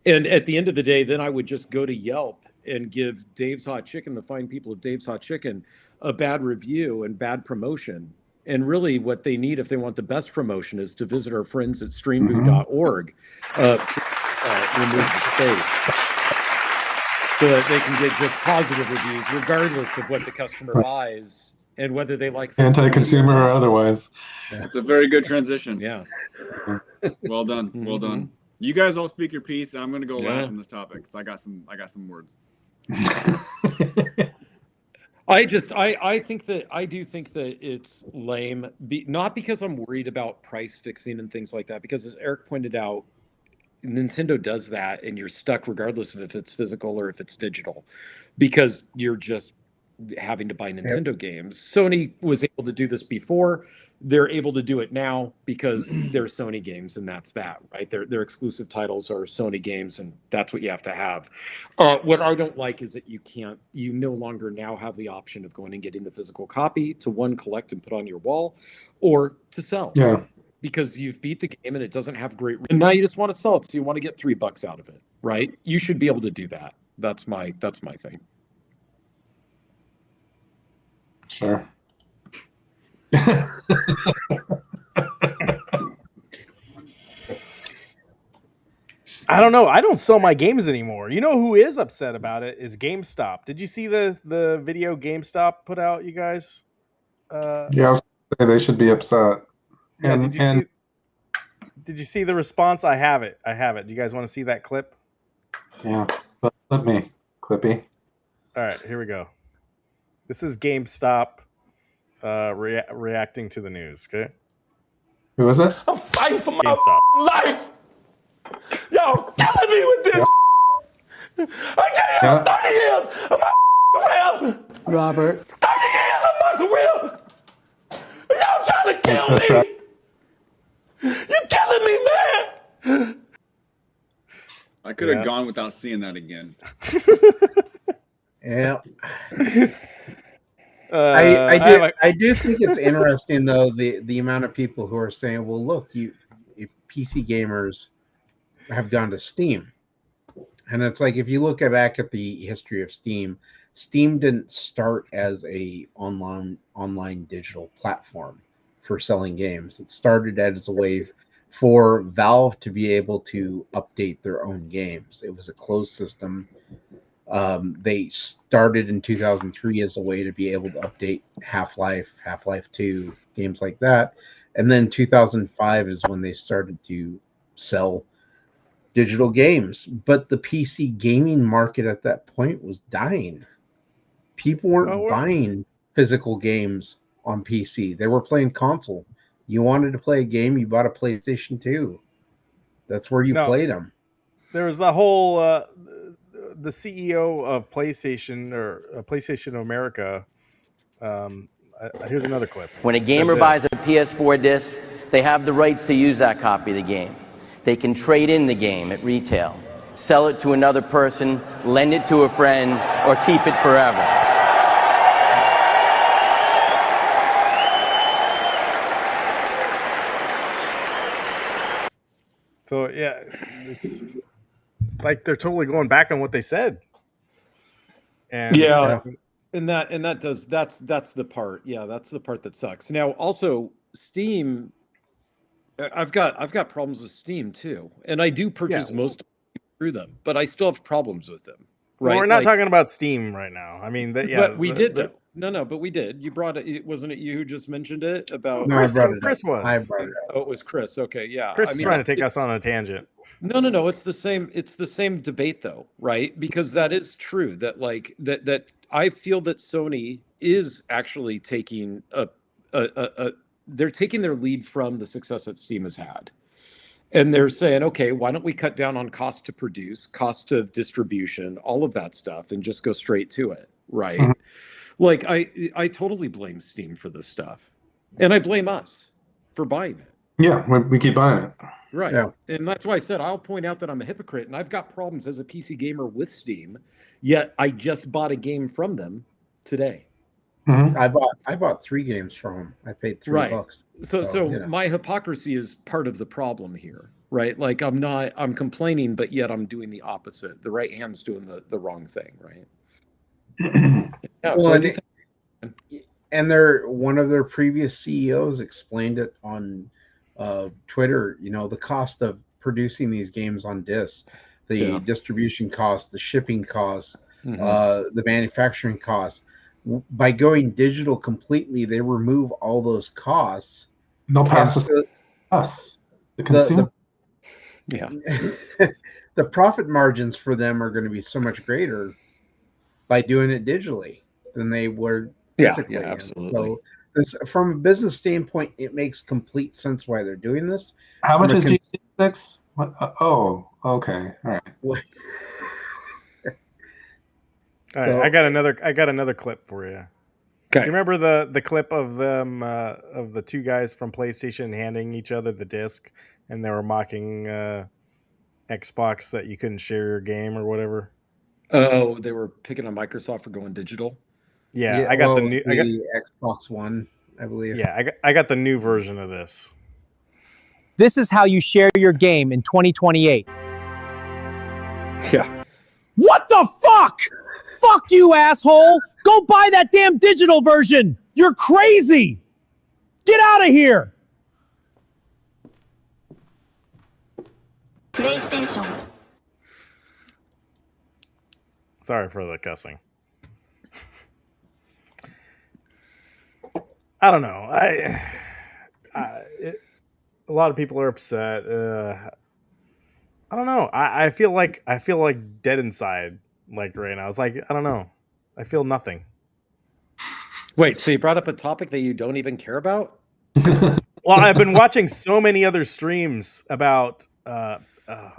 And at the end of the day, then I would just go to Yelp and give Dave's Hot Chicken, the fine people of Dave's Hot Chicken, a bad review and bad promotion. And really what they need, if they want the best promotion, is to visit our friends at streamboot.org, remove the space, so that they can get just positive reviews, regardless of what the customer buys and whether they like physical Anti-consumer media or not. otherwords. It's a very good transition. Yeah. Well done. Well Mhm. done. You guys all speak your piece. I'm gonna go Yeah. last on this topic because I got some words. I do think that it's lame, not because I'm worried about price fixing and things like that, because as Eric pointed out, Nintendo does that and you're stuck regardless of if it's physical or if it's digital, because you're just having to buy Nintendo games. Sony was able to do this before. They're able to do it now because they're Sony games, and that's that, right? Their exclusive titles are Sony games, and that's what you have to have. What I don't like is that you no longer now have the option of going and getting the physical copy to collect and put on your wall, or to sell. Yeah. Because you've beat the game and it doesn't have great, and now you just want to sell it, so you want to get $3 out of it, right? You should be able to do that. That's my thing. Sure. I don't know. I don't sell my games anymore. You know who is upset about it is GameStop. Did you see the video GameStop put out, you guys? Yeah, I was gonna say they should be upset. Yeah, And did you see the response? I have it. Do you guys want to see that clip? yeah, let me, Clippy. All right, here we go. This is GameStop reacting to the news, okay? Who is it? I'm fighting for my GameStop. life. Y'all killing me with this. I gave y'all 30 years of my career. Robert. 30 years of my career. Y'all trying to kill That's me. right. You're killing me, man. I could have Yeah. gone without seeing that again. Yeah. I I do think it's interesting though the amount of people who are saying, well, look, if PC gamers have gone to Steam, and it's like if you look back at the history of Steam didn't start as a online digital platform for selling games. It started as a way for Valve to be able to update their own games. It was a closed system. They started in 2003 as a way to be able to update Half-Life, Half-Life 2, games like that. And then 2005 is when they started to sell digital games. But the PC gaming market at that point was dying. People weren't buying physical games on PC. They were playing console. You wanted to play a game, you bought a PlayStation 2. That's where you played them. There was the whole the CEO of PlayStation or PlayStation America. Here's another clip. When a gamer buys a PS4 disc, they have the rights to use that copy of the game. They can trade in the game at retail, sell it to another person, lend it to a friend, or keep it forever. So yeah, it's like they're totally going back on what they said. And that's the part. Yeah, that's the part that sucks. Now, also Steam, I've got problems with Steam too, and I do purchase most through them, but I still have problems with them. Right? Well, we're not talking about Steam right now. I mean, but we did though. No, but we did. You brought it. Wasn't it you who just mentioned it about? No, Chris was. I brought it up. Oh, it was Chris. Okay, yeah. Chris is trying to take us on a tangent. No. It's the same. It's the same debate though, right? Because that is true. That like that I feel that Sony is actually taking they're taking their lead from the success that Steam has had. And they're saying, okay, why don't we cut down on cost to produce, cost of distribution, all of that stuff, and just go straight to it, right? Mm-hmm. Like, I totally blame Steam for this stuff. And I blame us for buying it. Yeah, we keep buying it. Right. Yeah. And that's why I said I'll point out that I'm a hypocrite, and I've got problems as a PC gamer with Steam, yet I just bought a game from them today. Mm-hmm. I bought 3 games from them. I paid $3. So you know. My hypocrisy is part of the problem here, right? Like I'm complaining, but yet I'm doing the opposite. The right hand's doing the wrong thing, right? Yeah, well, and one of their previous CEOs explained it on Twitter. You know, the cost of producing these games on disc, the distribution costs, the shipping costs, the manufacturing costs. By going digital completely, they remove all those costs. They'll pass us, the consumer. The profit margins for them are going to be so much greater by doing it digitally than they were physically. Yeah, absolutely. So from a business standpoint, it makes complete sense why they're doing this. How much is GTA 6? Oh, okay, all right. All right, I got another clip for you. Okay. Do you remember the clip of them of the 2 guys from PlayStation handing each other the disc, and they were mocking Xbox that you couldn't share your game or whatever? Oh, they were picking on Microsoft for going digital. Yeah, I got the Xbox One, I believe. Yeah, I got the new version of this. This is how you share your game in 2028. Yeah. What the fuck? Fuck you, asshole! Go buy that damn digital version! You're crazy! Get out of here! PlayStation Sorry for the cussing. I don't know. A lot of people are upset. I don't know. I feel like dead inside. Like right now, it's like I don't know. I feel nothing. Wait, so you brought up a topic that you don't even care about? Well, I've been watching so many other streams about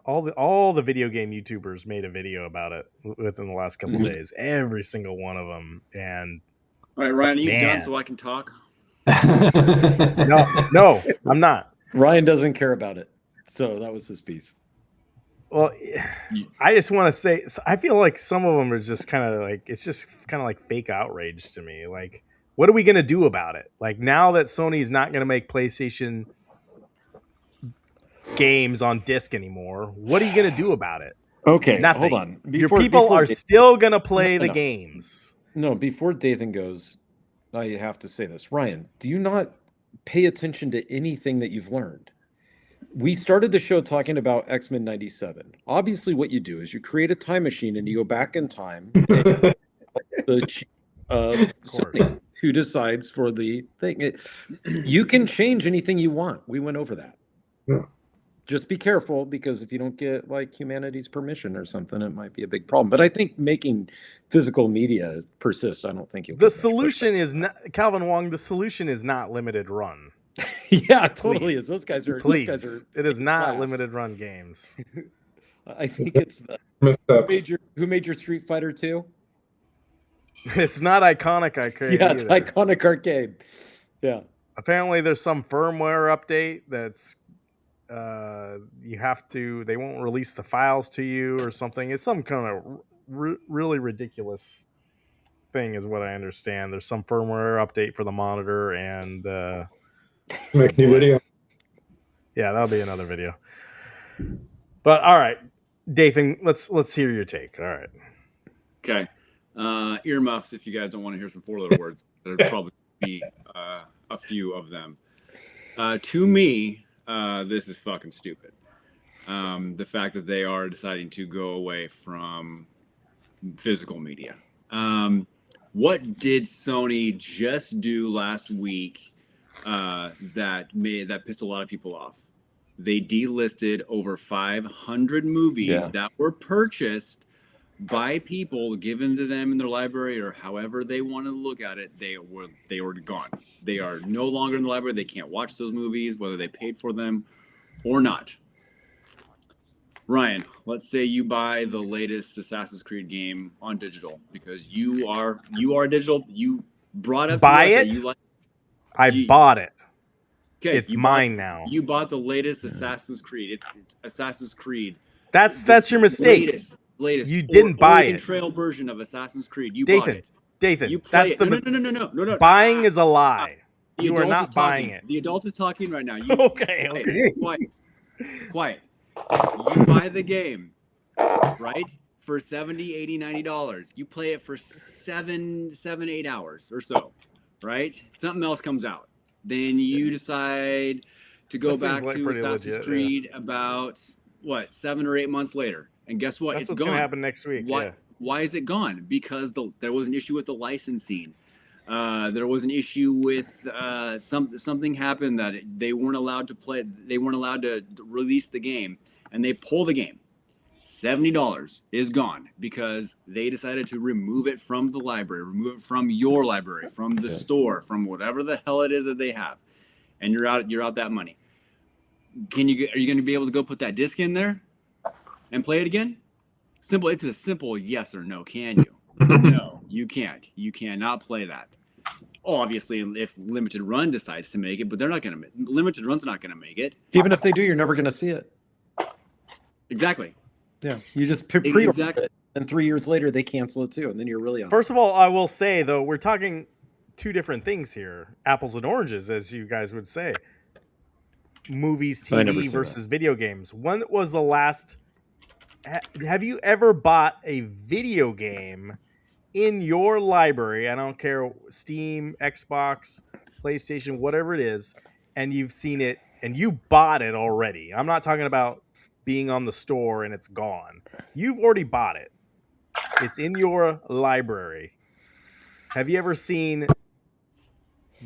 all the video game YouTubers made a video about it within the last couple days. Every single one of them. And all right, Ryan, are you Man. done so I can talk? no, I'm not. Ryan doesn't care about it. So that was his piece. Well, I just want to say, I feel like some of them are just kind of like, it's just kind of like fake outrage to me. Like, what are we going to do about it? Like, now that Sony's not going to make PlayStation games on disc anymore, what are you going to do about it? Okay, Nothing. hold on. Your people are still going to play the No. games. No, before Dathan goes, I have to say this. Ryan, do you not pay attention to anything that you've learned? We started the show talking about X-Men 97. Obviously, what you do is you create a time machine and you go back in time. And Sony, who decides for the thing. You can change anything you want. We went over that. Yeah. Just be careful, because if you don't get like humanity's permission or something, it might be a big problem. But I think making physical media persist, I don't think you'll. The solution is not, Calvin Wong. The solution is not limited run. Yeah, it totally is. Those guys are. Please, those guys are it is not class. limited run games. I think it's the who made your Street Fighter 2? It's not Iconic Arcade. Yeah, it's either. Iconic Arcade. Yeah. Apparently, there's some firmware update that's you have to. They won't release the files to you or something. It's some kind of really ridiculous thing, is what I understand. There's some firmware update for the monitor, and make a new video. Yeah, that'll be another video. But all right, Dathan, let's hear your take. All right. Okay. Earmuffs if you guys don't want to hear some four-letter words. There'll probably be a few of them. To me, this is fucking stupid. The fact that they are deciding to go away from physical media. What did Sony just do last week that pissed a lot of people off? They delisted over 500 movies that were purchased by people, given to them in their library, or however they want to look at it. They were gone. They are no longer in the library. They can't watch those movies, whether they paid for them or not. Ryan, let's say you buy the latest Assassin's Creed game on digital because you are digital. You brought up buy to us it. That you like. I bought it. Okay, it's mine now. You bought the latest Assassin's Creed. It's Assassin's Creed. That's your mistake. Latest. You didn't buy Oregon it. Trail version of Assassin's Creed. You Dathan, bought it. Dathan, You play that's it. No. Buying is a lie. The You are adult not is buying talking. it. The adult is talking right now. Okay. Quiet. You buy the game, right? For $70, $80, $90. You play it for 7, 8 hours or so, right? Something else comes out. Then you decide to go back to Assassin's Creed about, 7 or 8 months later. And guess what? That's it's what's gone. Gonna happen next week. Why is it gone? Because there was an issue with the licensing. There was an issue with something happened that they weren't allowed to play. They weren't allowed to release the game, and they pulled the game. $70 is gone because they decided to remove it from the library, remove it from your library, from the store, from whatever the hell it is that they have, and you're out that money. Are you going to be able to go put that disc in there and play it again? Simple. It's a simple yes or no. Can you? No, you can't. You cannot play that. Obviously, if Limited Run decides to make it, but they're not going to. Limited Run's not going to make it. Even if they do, you're never going to see it. Exactly. Yeah, you just pre-order it, and 3 years later they cancel it too, and then you're really on. First of all, I will say though, we're talking two different things here: apples and oranges, as you guys would say. Movies, TV versus video games. When was the last? Have you ever bought a video game in your library? I don't care, Steam, Xbox, PlayStation, whatever it is, and you've seen it and you bought it already. I'm not talking about being on the store and it's gone. You've already bought it. It's in your library. Have you ever seen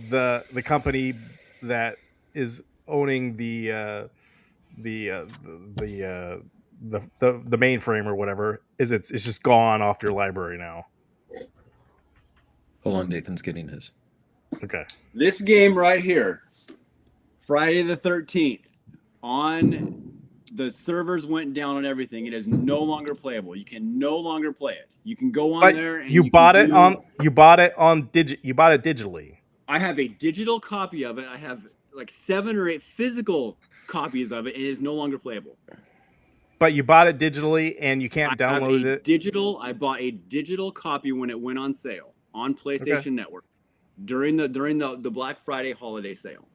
the company that is owning the mainframe or whatever? It's just gone off your library now. Hold on, Nathan's getting his. Okay. This game right here, Friday the 13th, on the servers went down on everything. It is no longer playable. You can no longer play it. You can go on But there and you bought it digitally. I have a digital copy of it. I have like 7 or 8 physical copies of it. It is no longer playable. But you bought it digitally and you can't download it. I bought a digital copy when it went on sale on PlayStation Network during the Black Friday holiday sale.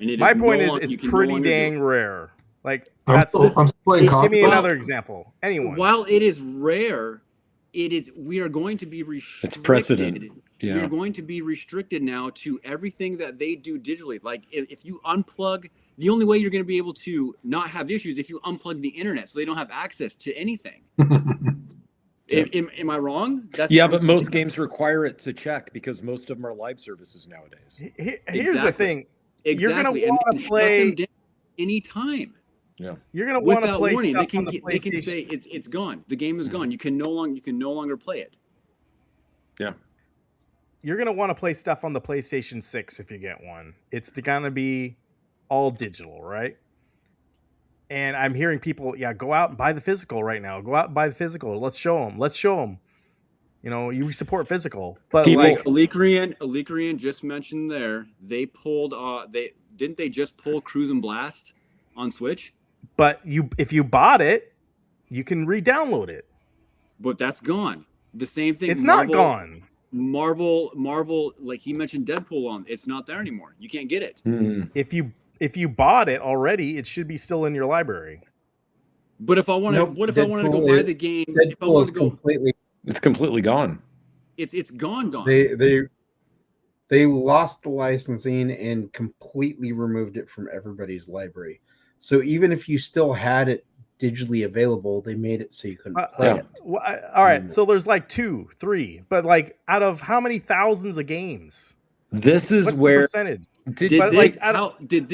And it My is point no is long- it's you can no pretty longer do dang it. rare. Like I'm that's still playing give me Conquer. another example. Anyone. While it is rare, we are going to be restricted. It's precedent. We Yeah. are going to be restricted now to everything that they do digitally. Like if you unplug, the only way you're going to be able to not have issues if you unplug the internet, so they don't have access to anything. Am I wrong? But most games require it to check because most of them are live services nowadays. Here's the thing. Exactly. You're going to want to play shut them down anytime. Yeah. You're going to want to Without play warning. stuff They on the can say it's gone. The game is gone. You can no longer play it. Yeah. You're going to want to play stuff on the PlayStation 6 if you get one. It's going to be all digital, right? And I'm hearing people, go out and buy the physical right now. Go out and buy the physical. Let's show them. You know, you support physical. But like Alikrian just mentioned there, they pulled they just pull Cruise and Blast on Switch? But if you bought it, you can re-download it. But that's gone. The same thing. It's not gone. Marvel, like he mentioned Deadpool on, it's not there anymore. You can't get it. If you bought it already, it should be still in your library. But if I want to, I wanted to go buy the game? If I wanted to go, it's completely gone. It's gone. They lost the licensing and completely removed it from everybody's library. So even if you still had it digitally available, they made it so you couldn't play it. All right, so there's like 2, 3, but like out of how many thousands of games? This is What's where the percentage? Did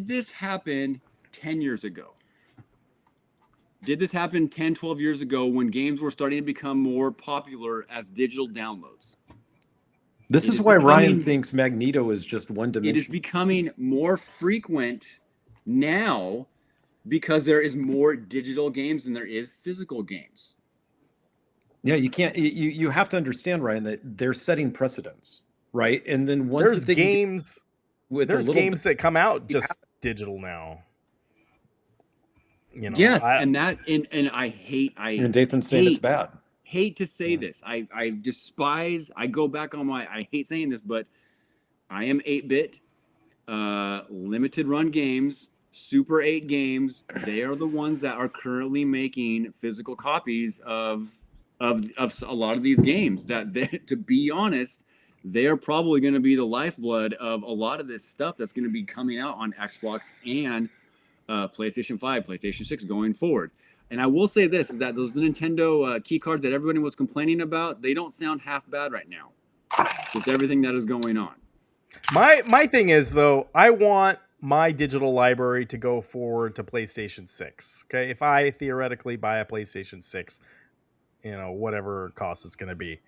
this happen 10 years ago? Did this happen 10, 12 years ago when games were starting to become more popular as digital downloads? This is why Ryan thinks Magneto is just one dimension. It is becoming more frequent now because there is more digital games than there is physical games. Yeah, you can't. You have to understand, Ryan, that they're setting precedents, right? And then once there's games that come out just digital now. You know, yes, and I hate. And Dathan's saying it's bad. Hate to say this. I despise. I go back on my. I hate saying this, but I am 8-bit. Limited run games, Super 8 games. They are the ones that are currently making physical copies of a lot of these games. To be honest, they are probably going to be the lifeblood of a lot of this stuff that's going to be coming out on Xbox and PlayStation 5, PlayStation 6 going forward. And I will say this, is that those Nintendo key cards that everybody was complaining about, they don't sound half bad right now. With everything that is going on. My thing is, though, I want my digital library to go forward to PlayStation 6. Okay, if I theoretically buy a PlayStation 6, whatever cost it's going to be.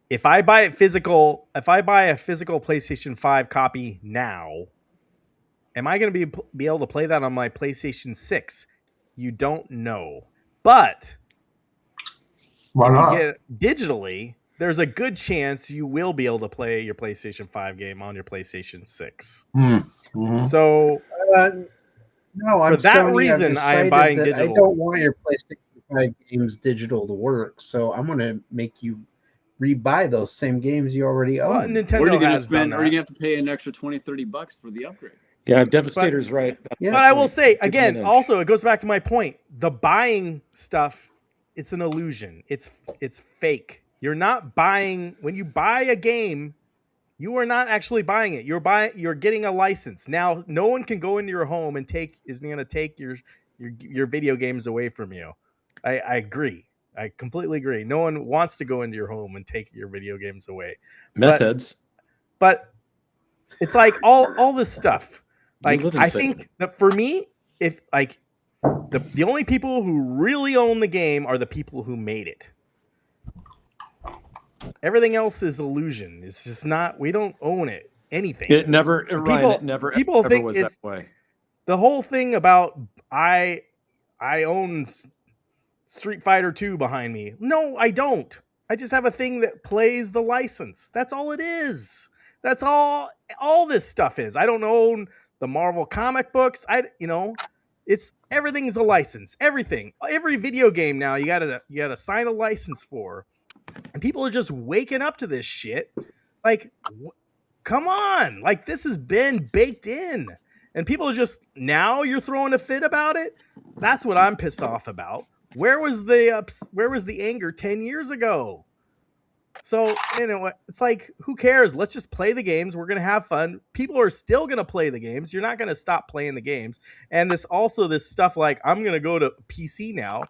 If I buy a physical PlayStation 5 copy now, am I going to be able to play that on my PlayStation 6? You don't know. But why not? You get it digitally, there's a good chance you will be able to play your PlayStation 5 game on your PlayStation 6. Mm-hmm. So, no, I'm for that reason, I am buying digital. I don't want your PlayStation 5 games digital to work, so I'm going to make you rebuy those same games you already own. Well, Nintendo Or are you going has done that. to have to pay an extra $20-$30 for the upgrade? Yeah, Devastator's right. But I will say, again, also, it goes back to my point. The buying stuff, it's an illusion. It's fake. You're not buying. When you buy a game, you are not actually buying it. You're getting a license. Now, no one can go into your home and is going to take your video games away from you. I agree. I completely agree. No one wants to go into your home and take your video games away. Meth heads. But it's like all this stuff. You Like live I insane. think that for me, if like the only people who really own the game are the people who made it. Everything else is illusion. It's just not. We don't own it. Anything. It never, Ryan. It never people ever think was it's that way. the whole thing about I own Street Fighter 2 behind me. No, I don't. I just have a thing that plays the license. That's all it is. That's all this stuff is. I don't own the Marvel comic books. It's everything's a license. Everything. Every video game now you gotta sign a license for. And people are just waking up to this shit. Like, come on. Like, this has been baked in. And people are just, now you're throwing a fit about it? That's what I'm pissed off about. Where was the anger 10 years ago? So, it's like, who cares? Let's just play the games. We're going to have fun. People are still going to play the games. You're not going to stop playing the games. And this stuff like, I'm going to go to PC now.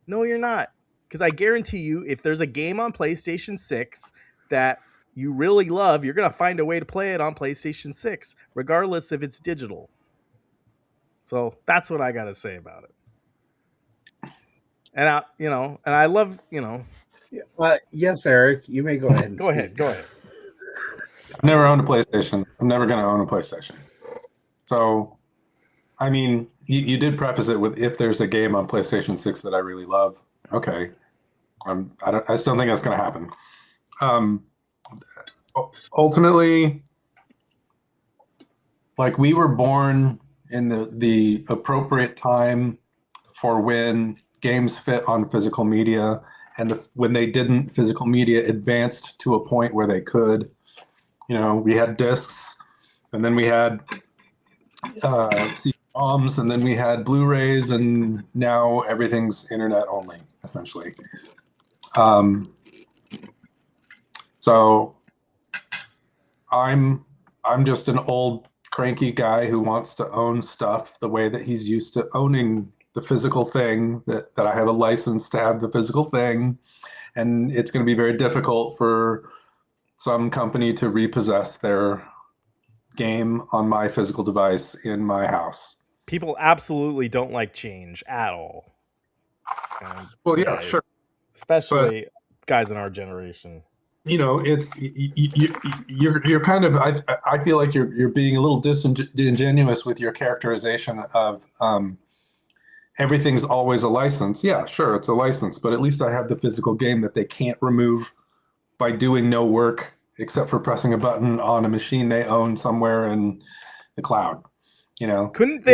No, you're not. Because I guarantee you, if there's a game on PlayStation 6 that you really love, you're going to find a way to play it on PlayStation 6, regardless if it's digital. So that's what I got to say about it. And I love, Yes, Eric, you may go ahead. And Go ahead. I've never owned a PlayStation. I'm never going to own a PlayStation. So, I mean, you did preface it with if there's a game on PlayStation 6 that I really love. Okay, I still think that's going to happen. Ultimately, like, we were born in the appropriate time for when games fit on physical media, and when they didn't, physical media advanced to a point where they could. We had discs, and then we had CD-ROMs, and then we had Blu-rays, and now everything's internet only, essentially. So I'm just an old cranky guy who wants to own stuff the way that he's used to owning the physical thing, that I have a license to have the physical thing. And it's going to be very difficult for some company to repossess their game on my physical device in my house. People absolutely don't like change at all. Well, yeah, sure. Especially guys in our generation. It's you're kind of, I feel like you're being a little disingenuous with your characterization of everything's always a license. Yeah, sure, it's a license, but at least I have the physical game that they can't remove by doing no work except for pressing a button on a machine they own somewhere in the cloud. Couldn't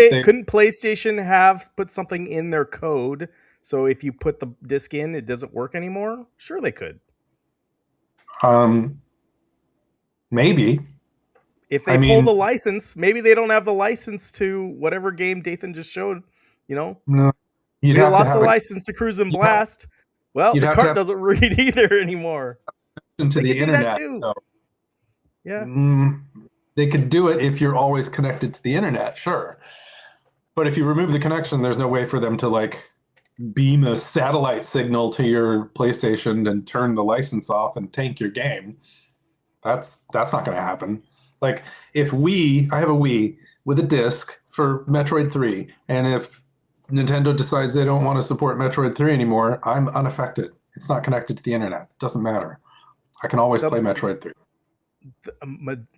PlayStation have put something in their code so if you put the disc in, it doesn't work anymore? Sure, they could. Maybe. If they pull the license, maybe they don't have the license to whatever game Dathan just showed. No, you lost the license to Cruise and Blast. Well, the cart doesn't read either anymore. Into the internet. So, yeah. They could do it if you're always connected to the internet, sure. But if you remove the connection, there's no way for them to beam a satellite signal to your PlayStation and turn the license off and tank your game. That's not going to happen. Like, if I have a Wii with a disc for Metroid 3, and if Nintendo decides they don't want to support Metroid 3 anymore, I'm unaffected. It's not connected to the internet. It doesn't matter. I can always play Metroid 3.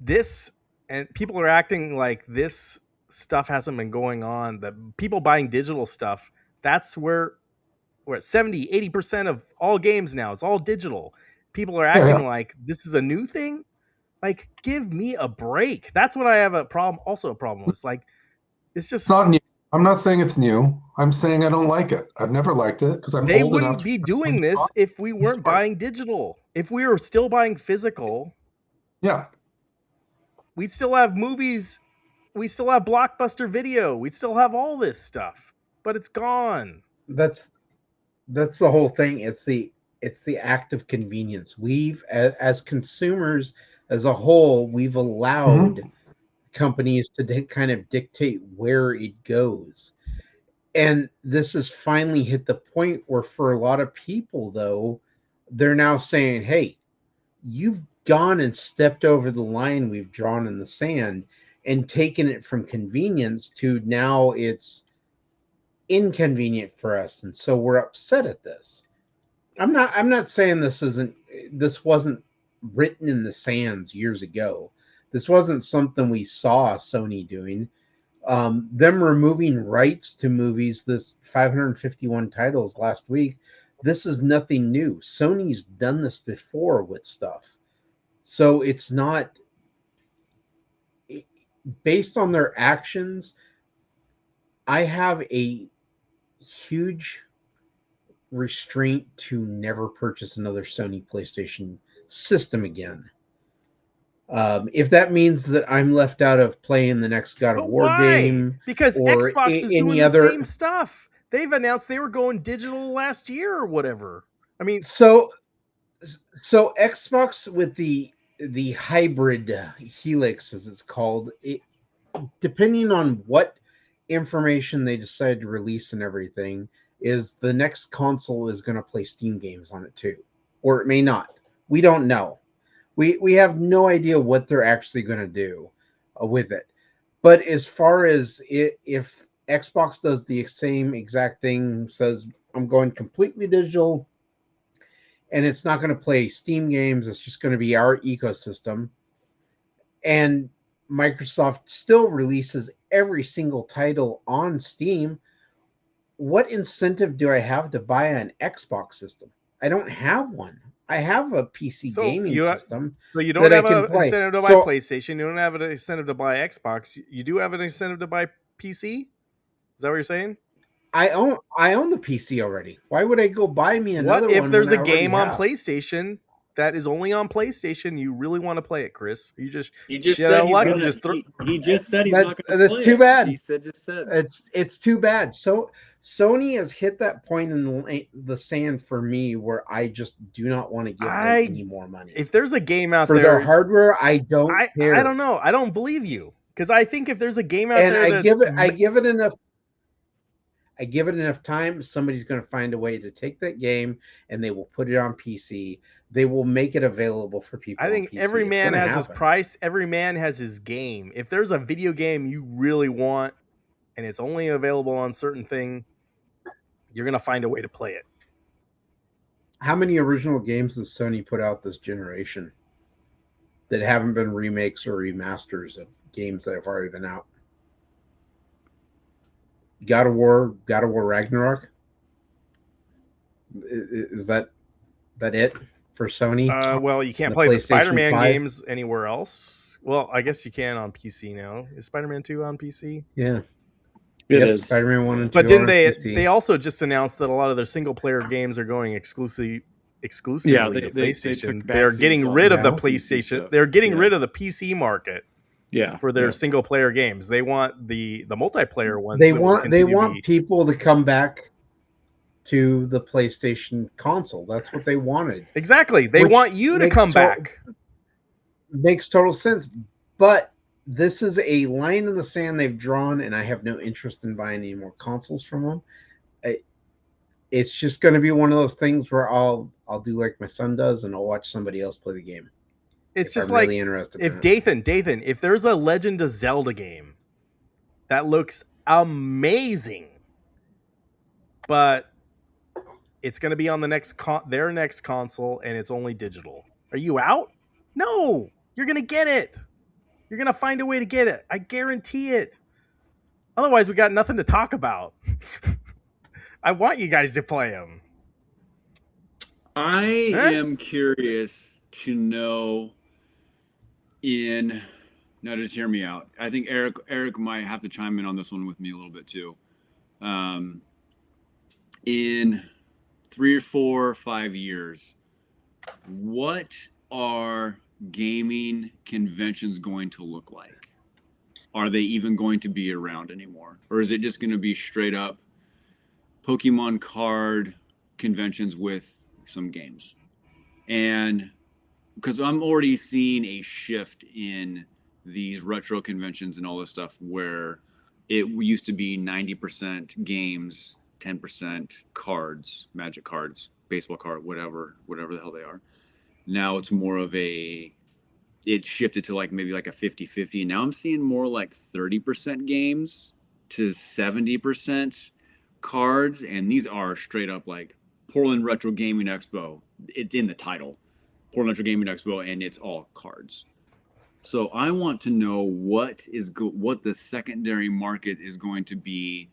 This, and people are acting like this stuff hasn't been going on. The people buying digital stuff, that's where we're at 70-80% of all games now. It's all digital. People are acting like this is a new thing. Like, give me a break. That's what I have a problem with. Like, it's just not new. I'm not saying it's new. I'm saying I don't like it. I've never liked it because I'm old enough. They wouldn't be doing this if we weren't buying digital. If we were still buying physical, yeah, we still have movies. We still have Blockbuster Video. We still have all this stuff, but it's gone. That's the whole thing. It's the act of convenience. We've, as consumers as a whole, we've allowed companies to kind of dictate where it goes. And this has finally hit the point where, for a lot of people, though, they're now saying, hey, you've gone and stepped over the line we've drawn in the sand and taken it from convenience to now it's inconvenient for us. And so we're upset at this. I'm not saying this wasn't written in the sands years ago. This wasn't something we saw Sony doing. Them removing rights to movies, this 551 titles last week, this is nothing new. Sony's done this before with stuff. So it's not based on their actions. I have a huge restraint to never purchase another Sony PlayStation system again. If that means that I'm left out of playing the next God of But War why? game, Because or Xbox is doing any the other, same stuff. They've announced they were going digital last year or whatever. I mean, so Xbox with the hybrid Helix, as it's called, depending on what information they decide to release and everything, is the next console is going to play Steam games on it too, or it may not. We don't know. We have no idea what they're actually going to do with it. But as far as if Xbox does the same exact thing, says I'm going completely digital, and it's not going to play Steam games, it's just going to be our ecosystem, and Microsoft still releases every single title on Steam, what incentive do I have to buy an Xbox system? I don't have one. I have a PC gaming system so you don't that I have can an play. incentive to buy So PlayStation. You don't have an incentive to buy Xbox. You do have an incentive to buy PC. Is that what you're saying? I own the PC already. Why would I go buy me another What if one there's when a I already game on have? PlayStation that is only on PlayStation? You really want to play it, Chris? You just He just shit said out of he's luck gonna. and just throw. He just said he's not gonna That's play too it. bad. He just said. It's too bad. So Sony has hit that point in the sand for me where I just do not want to give them any more money. If there's a game out for there, their hardware, I don't care. I don't know. I don't believe you, because I think if there's a game out And there I give it enough time, somebody's going to find a way to take that game and they will put it on PC. They will make it available for people. I think on PC. every It's man gonna has his happen. price. Every man has his game. If there's a video game you really want and it's only available on certain thing, you're gonna find a way to play it. How many original games has Sony put out this generation that haven't been remakes or remasters of games that have already been out? God of War Ragnarok. Is that it for Sony? Well, you can't The play the PlayStation Spider-Man 5? games anywhere else. Well, I guess you can on PC now. Is Spider-Man 2 on PC? Yeah, It is. Spider-Man 1 and 2. But didn't are on they? PC. They also just announced that a lot of their single-player games are going exclusively Yeah, to they PlayStation. took They're backsies getting on rid of the the PC PlayStation. stuff. They're getting Yeah. rid of the PC market Yeah, for their yeah. single-player games. They want the multiplayer ones. They that will want continue to be- people to come back to the PlayStation console. That's what they wanted. Exactly. They Which want you to makes come back. Makes total sense. But this is a line in the sand they've drawn, and I have no interest in buying any more consoles from them. It's just going to be one of those things where I'll do like my son does, and I'll watch somebody else play the game. It's if just I'm like really interested if in it. Dathan, if there's a Legend of Zelda game that looks amazing, but it's going to be on the their next console and it's only digital, are you out? No, you're going to get it. You're going to find a way to get it. I guarantee it. Otherwise, we got nothing to talk about. I want you guys to play them. I am curious to know. Now just hear me out. I think Eric might have to chime in on this one with me a little bit too. In 3 or 4 or 5 years, what are gaming conventions going to look like? Are they even going to be around anymore? Or is it just going to be straight up Pokemon card conventions with some games? And because I'm already seeing a shift in these retro conventions and all this stuff where it used to be 90% games, 10% cards, magic cards, baseball card, whatever the hell they are. Now it's more of it shifted to like maybe like a 50-50. Now I'm seeing more like 30% games to 70% cards, and these are straight up like Portland Retro Gaming Expo. It's in the title, Portland Retro Gaming Expo, and it's all cards. So I want to know what the secondary market is going to be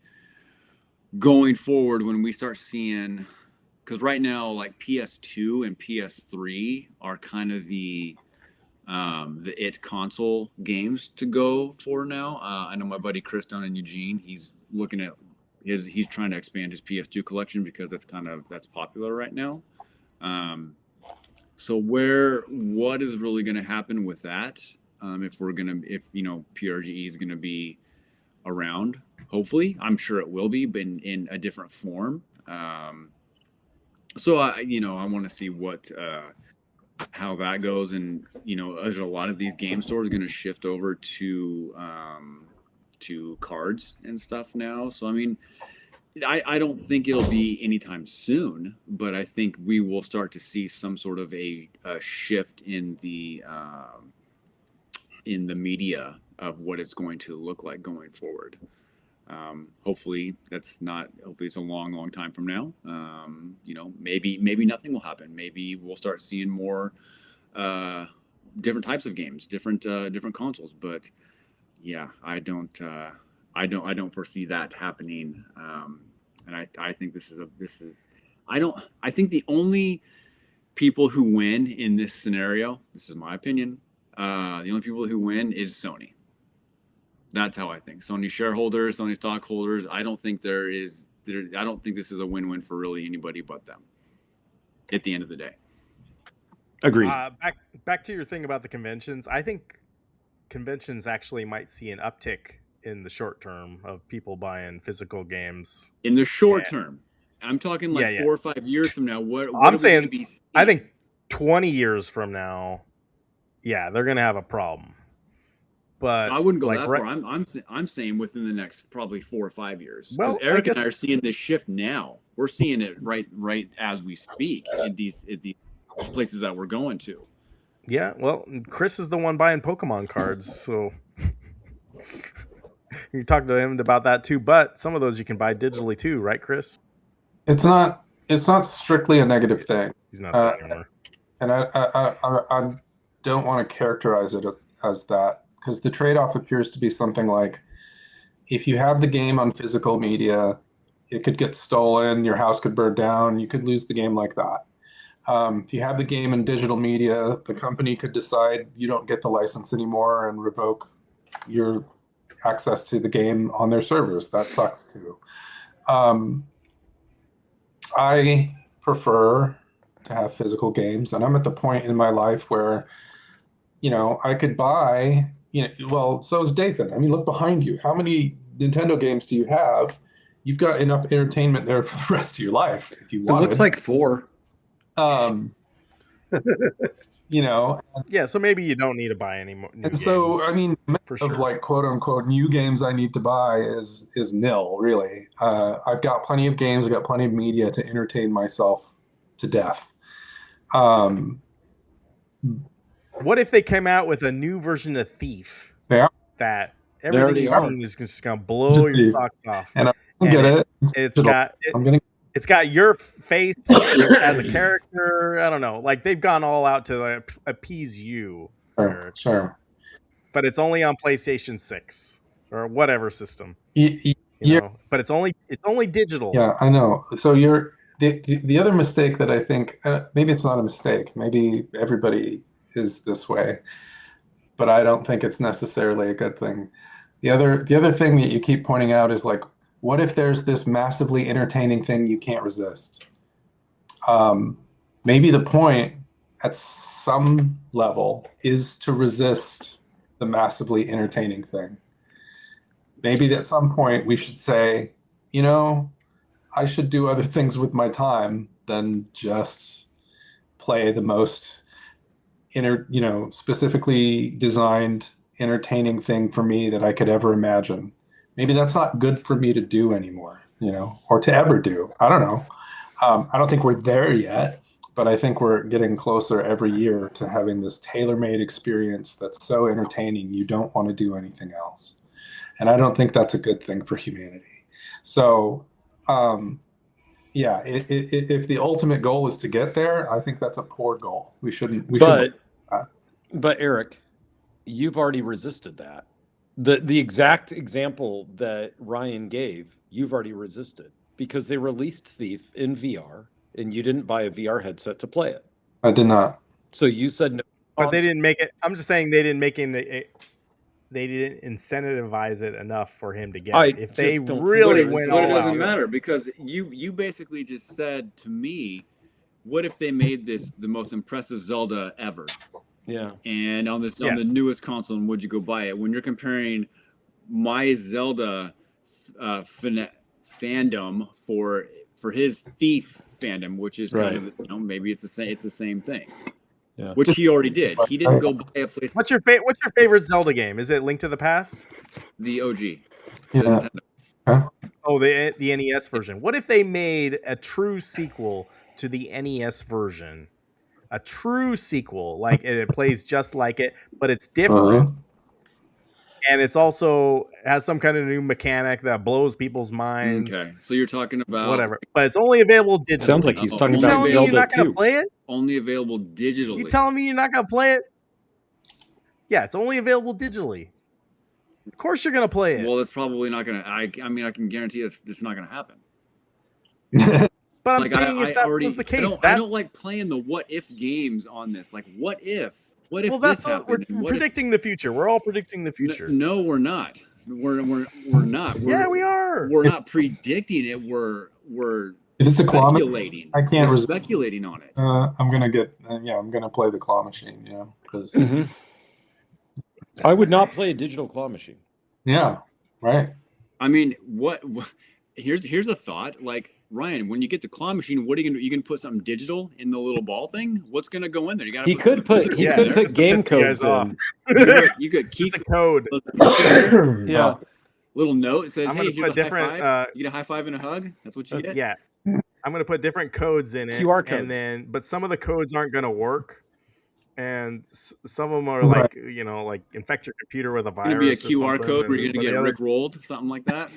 going forward when we start seeing, because right now like PS2 and PS3 are kind of the console games to go for now. I know my buddy Chris down in Eugene, he's looking at he's trying to expand his PS2 collection because that's popular right now. So what is really going to happen with that? If PRGE is going to be around, hopefully, I'm sure it will be, but in a different form. So I want to see how that goes, and there's a lot of these game stores going to shift over to cards and stuff now. So I mean, I don't think it'll be anytime soon, but I think we will start to see some sort of a shift in the media of what it's going to look like going forward. Hopefully it's a long time from now. Maybe nothing will happen. Maybe we'll start seeing more different types of games, different consoles. But yeah, I don't foresee that happening. And I think I think the only people who win in this scenario, this is my opinion, the only people who win is Sony. That's how I think. Sony shareholders, Sony stockholders. I don't think I don't think this is a win-win for really anybody but them. At the end of the day. Agreed. Back to your thing about the conventions. I think conventions actually might see an uptick in the short term of people buying physical games. In the short term, I'm talking like 4 or 5 years from now. What I'm saying, I think 20 years from now, yeah, they're gonna have a problem. But I wouldn't go that far. I'm saying within the next probably 4 or 5 years. Because Eric and I are seeing this shift now. We're seeing it right as we speak in these places that we're going to. Yeah, well, Chris is the one buying Pokemon cards, so you talked to him about that too. But some of those you can buy digitally too, right, Chris? It's not strictly a negative thing. He's not there anymore. And I don't want to characterize it as that, because the trade-off appears to be something like, if you have the game on physical media, it could get stolen, your house could burn down, you could lose the game like that. If you have the game in digital media, the company could decide you don't get the license anymore and revoke your access to the game on their servers. That sucks too. I prefer to have physical games, and I'm at the point in my life where, I could buy, well, so is Dathan. I mean, look behind you. How many Nintendo games do you have? You've got enough entertainment there for the rest of your life if you want. It looks like 4. Yeah, so maybe you don't need to buy any more new games. So I mean, for of like quote unquote new games I need to buy is nil, really. I've got plenty of games, I've got plenty of media to entertain myself to death. What if they came out with a new version of Thief? Yeah. That everything you've seen is just gonna blow your socks off. And I get it. It's got your face as a character. I don't know. Like, they've gone all out to appease you. Sure. But it's only on PlayStation 6 or whatever system. But it's only digital. Yeah, I know. So the other mistake that I think, maybe it's not a mistake. Maybe everybody is this way, but I don't think it's necessarily a good thing. The other thing that you keep pointing out is like, what if there's this massively entertaining thing you can't resist? Maybe the point at some level is to resist the massively entertaining thing. Maybe at some point we should say, I should do other things with my time than just play the most specifically designed entertaining thing for me that I could ever imagine. maybe that's not good for me to do anymore, or to ever do. I don't know. I don't think we're there yet, but I think we're getting closer every year to having this tailor-made experience that's so entertaining you don't want to do anything else. And I don't think that's a good thing for humanity. So, if the ultimate goal is to get there, I think that's a poor goal. We shouldn't. But Eric, you've already resisted that. The exact example that Ryan gave, you've already resisted because they released Thief in VR and you didn't buy a VR headset to play it. I did not. So you said no. But they didn't make it. I'm just saying they didn't make it. They didn't incentivize it enough for him to get it. If they really went all out, but it doesn't matter because you basically just said to me, what if they made this the most impressive Zelda ever? Yeah. And on the newest console, and would you go buy it? When you're comparing my Zelda fandom for his Thief fandom, which is kind of maybe it's the same thing. Yeah. Which he already did. He didn't go buy a PlayStation. What's your favorite Zelda game? Is it Link to the Past? The OG. Yeah. Oh, the NES version. What if they made a true sequel to the NES version? A true sequel, like it plays just like it, but it's different. And it's also has some kind of new mechanic that blows people's minds. Okay, so you're talking about whatever, but it's only available digitally. Sounds like he's talking about Zelda you're not gonna 2. play it? Only available digitally. You telling me you're not gonna play it? Yeah, it's only available digitally. Of course you're gonna play it. Well, it's probably not gonna. I mean, I can guarantee it's not gonna happen. But I'm saying if that was the case, I don't like playing the what if games on this. Like, what if? What if well, this happened? We're predicting the future. We're all predicting the future. No, we're not. We're not. Yeah, we are. We're not predicting it. We're if it's a claw speculating. I can't. We're speculating on it. I'm gonna get. I'm gonna play the claw machine. Because I would not play a digital claw machine. Yeah. Right. I mean, what here's a thought. Like, Ryan, when you get the claw machine, what are you gonna put something digital in the little ball thing? What's gonna go in there? You gotta. He could put game codes in. You could keep a code. Yeah. Little note says, I'm "Hey, gonna put different. You get a high five and a hug. That's what you get." Yeah, I'm gonna put different codes in it. QR codes. And then, but some of the codes aren't gonna work, and some of them are like like infect your computer with a virus. Gonna be a QR code where you're gonna get Rick rolled, something like that.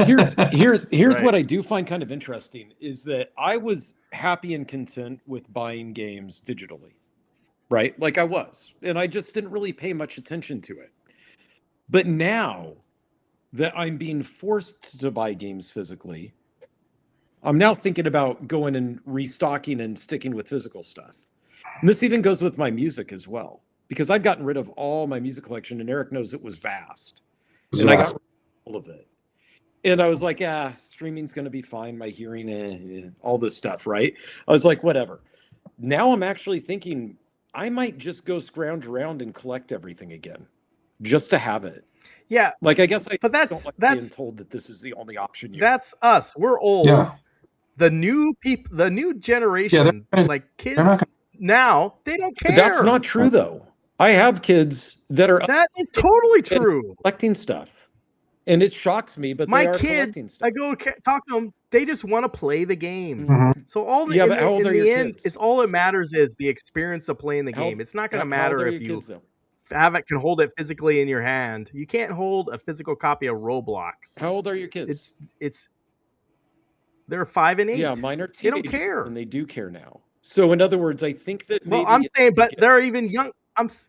Here's what I do find kind of interesting is that I was happy and content with buying games digitally, right? Like I was, and I just didn't really pay much attention to it. But now that I'm being forced to buy games physically, I'm now thinking about going and restocking and sticking with physical stuff. And this even goes with my music as well, because I'd gotten rid of all my music collection, and Eric knows it was vast. And I got rid of all of it. And I was like, streaming's going to be fine. My hearing, all this stuff, right? I was like, whatever. Now I'm actually thinking I might just go scrounge around and collect everything again, just to have it. Yeah, like I guess but don't like being told that this is the only option. That's us. We're old. Yeah. The new people, the new generation, like kids now, they don't care. That's not true though. I have kids that are. That is totally true. Collecting stuff, and it shocks me. But my they are kids, stuff. I go talk to them. They just want to play the game. Mm-hmm. So all the but how old are your end, kids? it's all that matters is the experience of playing the game. It's not going to matter if you can hold it physically in your hand. You can't hold a physical copy of Roblox. How old are your kids? They're 5 and 8. Yeah, mine are teenagers. They don't care, and they do care now. So in other words, I think that. Well, I'm saying, but they're even young.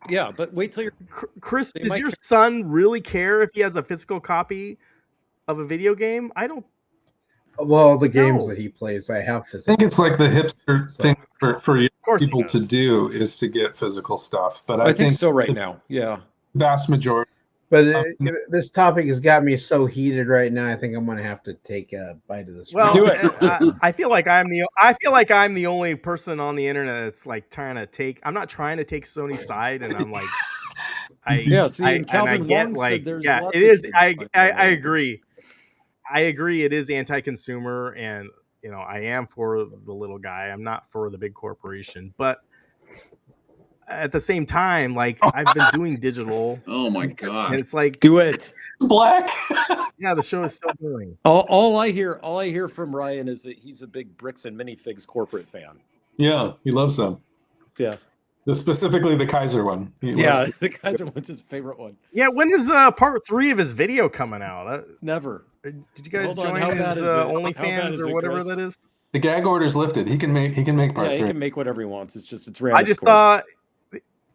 Yeah, but wait till you're. Chris, does your son really care if he has a physical copy of a video game? I don't. Well, the games that he plays, I have physical. I think it's like the hipster thing for people to do is to get physical stuff. But I think so right now. Yeah. Vast majority. But this topic has got me so heated right now. I think I'm going to have to take a bite of this. Well, do it. I feel like I'm the only person on the internet that's like trying to take. I'm not trying to take Sony's side, and I'm like, I agree. I agree. It is anti-consumer, and I am for the little guy. I'm not for the big corporation, but at the same time, like I've been doing digital, Oh my and god. it's like, Do it. Black. yeah, the show is still going. All I hear from Ryan is that he's a big Bricks and Minifigs corporate fan. Yeah, he loves them. Yeah. Specifically the Kaiser one. He Yeah, loves it. the Kaiser one's his favorite one. Yeah, when is part 3 of his video coming out? Never. Did you guys Hold on, join how his bad is it? How bad OnlyFans is or it, whatever Chris? that is? The gag order's lifted. He can make part Yeah, he 3. can make whatever he wants. It's just it's ran I its just course. thought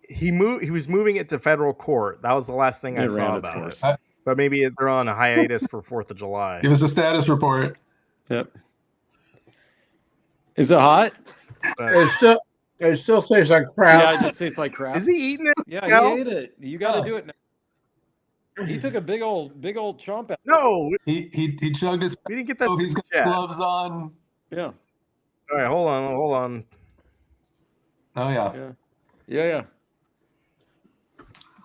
he was moving it to federal court. That was the last thing I It ran saw its about course. it. But maybe they're on a hiatus for 4th of July. Give us a status report. Yep. Is it hot? But It still tastes like Yeah, crap. it just tastes like crap. is he eating it? Yeah, now? he ate it. You got to do it now. He took a big old chomp out. No, He chugged his. we didn't get that. Oh, he's got yet. gloves on. Yeah. All right, hold on. Oh yeah. Yeah.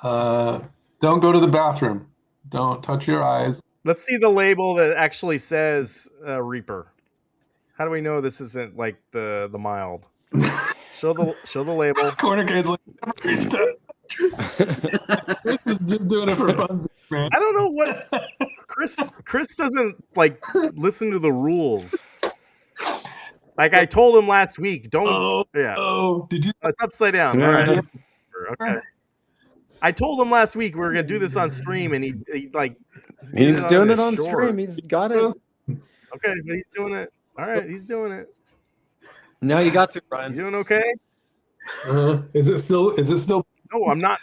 Don't go to the bathroom. Don't touch your eyes. Let's see the label that actually says Reaper. How do we know this isn't like the mild? Show the label. Corner kids like Chris is just doing it for fun, man. I don't know what Chris doesn't like listen to the rules. Like I told him last week, don't. Did you? It's upside down. All right. Okay. I told him last week we were gonna do this on stream, and he like. He's doing it on short. stream. He's got it. Okay, but he's doing it. All right, he's doing it. No, you got to, You Brian. doing okay? Is it still? No, I'm not.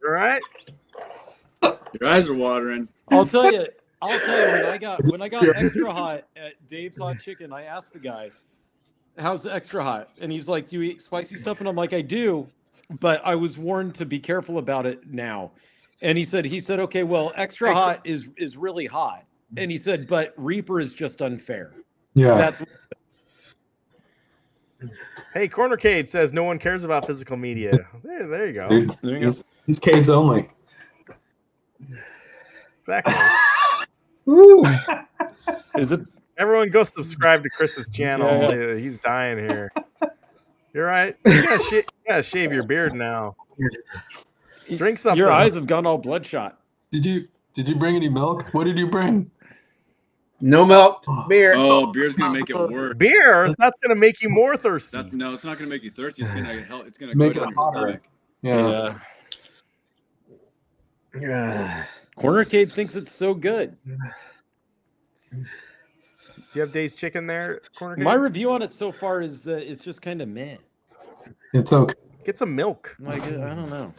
All right. Your eyes are watering. I'll tell you when I got extra hot at Dave's Hot Chicken, I asked the guy, "How's the extra hot?" And he's like, "You eat spicy stuff?" And I'm like, "I do, but I was warned to be careful about it now." And he said, "Okay, well, extra hot is really hot." And he said, "But Reaper is just unfair." Yeah. That's Hey, Cornercade says no one cares about physical media. There you go. Dude, There you go. he's Cades only. Exactly. Ooh. Is it? Everyone go subscribe to Chris's channel. Yeah. He's dying here. You're right. You gotta shave your beard now. Drink something. Your eyes have gone all bloodshot. Did you bring any milk? What did you bring? No milk, beer. Oh, beer's gonna make it worse. Beer? That's gonna make you more thirsty. No, it's not gonna make you thirsty. It's gonna help. It's gonna Make go it down your hotter. stomach. Yeah. Yeah. Cornercade thinks it's so good. Do you have Dave's chicken there, Cornercade? My review on it so far is that it's just kind of meh. It's okay. Get some milk. Like, I don't know.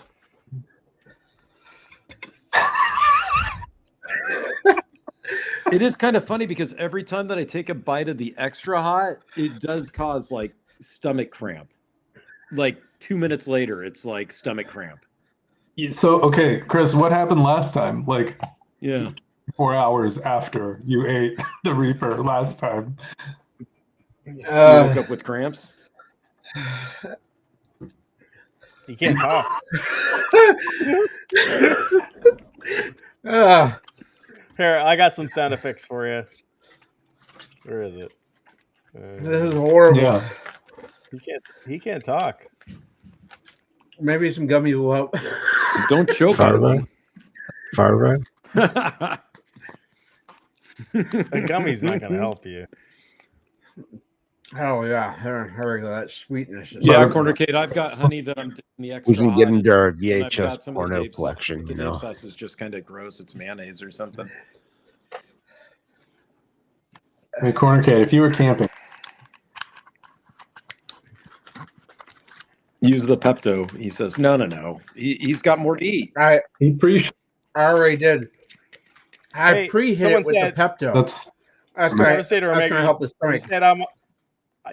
It is kind of funny because every time that I take a bite of the extra hot, it does cause like stomach cramp. Like 2 minutes later, it's like stomach cramp. So okay, Chris, what happened last time? Like Yeah. 4 hours after you ate the Reaper last time. You woke up with cramps. You can't talk. Here, I got some sound effects for you. Where is it? This is horrible. Yeah. He can't talk. Maybe some gummies will help. Don't choke on one. Farva. A gummy's not gonna help you. Oh yeah, there we go. That sweetness. Is Yeah, Cornercade, I've got honey that I'm dipping the extra We can get hot into our in, and I've got VHS some of porno Dave's- collection, the you Dave know. sauce is just kind of gross. It's mayonnaise or something. Hey, Cornercade, if you were camping, Use the Pepto. He says, no. He's got more to eat. I he pre-. already did. I Hey, pre-hit someone it with said- the Pepto. That's That's Devastator gonna Omega, help the He stomach. said,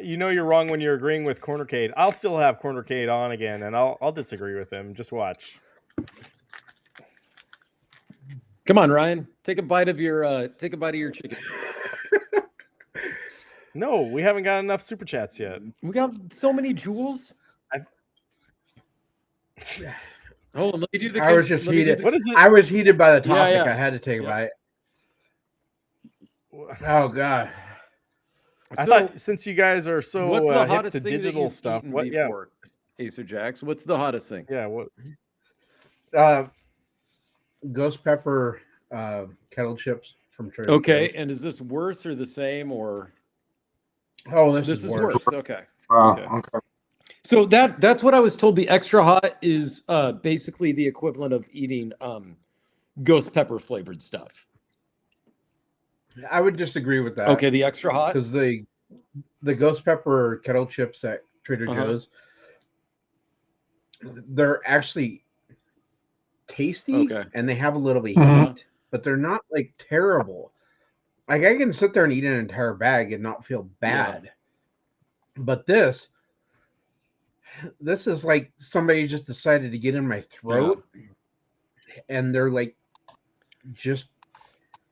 you know you're wrong when you're agreeing with Cornercade. I'll still have Cornercade on again, and I'll disagree with him. Just watch. Come on, Ryan. Take a bite of your chicken. No, we haven't got enough super chats yet. We got so many jewels. Hold on, let me do the. I was just heated. What is it? I was heated by the topic. Yeah. I had to take a Yeah. bite. Oh god. I So, thought since you guys are so what's the hip hottest to thing that digital you've stuff, eaten what? Yeah, before, Acer Jacks? What's the hottest thing? yeah. What? Ghost pepper kettle chips from Trader Okay, Joe's. and is this worse or the same, or Oh, this this is is worse. worse? Okay. Wow. Okay. Okay. So that's what I was told. The extra hot is basically the equivalent of eating ghost pepper flavored stuff. I would disagree with that. Okay, the extra hot. Because the ghost pepper kettle chips at Trader Joe's, they're actually tasty and they have a little bit of heat, but they're not like terrible. Like I can sit there and eat an entire bag and not feel bad. But this is like somebody just decided to get in my throat and they're like just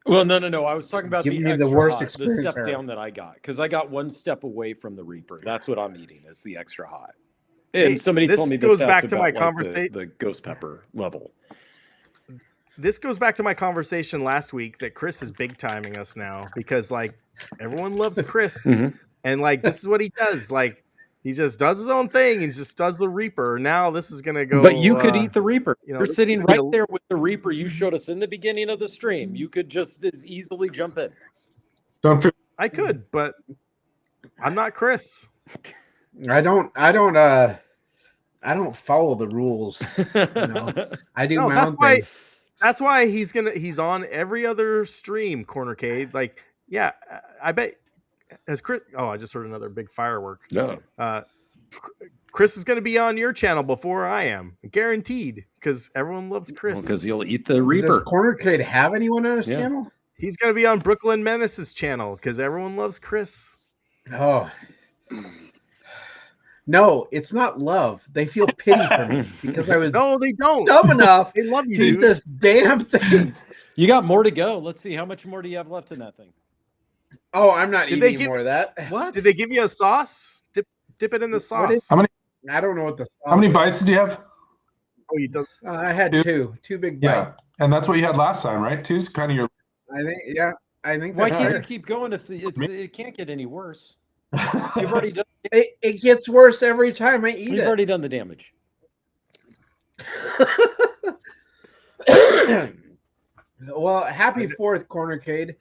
Well, no. I was talking about give the me extra the worst hot, the experience step ever. down that I got, because I got one step away from the Reaper. That's what I'm eating is the extra hot. And somebody this told me goes that back that's to my about like conversation. the ghost pepper level. This goes back to my conversation last week that Chris is big timing us now because like everyone loves Chris and like this is what he does. Like he just does his own thing and just does the Reaper. Now this is gonna go. But you could eat the Reaper. You know, You're this is sitting gonna be right there with the Reaper you showed us in the beginning of the stream. You could just as easily jump in. I could, but I'm not Chris. I don't follow the rules. You know? I do No, my that's own why. thing. That's why he's on every other stream. Cornercade, like, yeah, I bet as Chris. Oh, I just heard another big firework. No, Chris is going to be on your channel before I am, guaranteed, because everyone loves Chris. Because you'll eat the Reaper. Does Cornercade have anyone on his channel? He's going to be on Brooklyn Menace's channel because everyone loves Chris. Oh. No, it's not love. They feel pity for me because I was no, they don't. Dumb enough they love you, to eat this damn thing. You got more to go. Let's see. How much more do you have left in that thing? Oh, I'm not eating any more of that. What? Did they give you a sauce? Dip it in the sauce. How many? I don't know what the sauce How many is. bites did you have? Oh, you don't. I had two big bites. Yeah, and that's what you had last time, right? Two's kind of your. I think. Why that's can't fair. you keep going if it can't get any worse? You've already done. It gets worse every time I eat You've it. already done the damage. Well, happy 4th, Cornercade.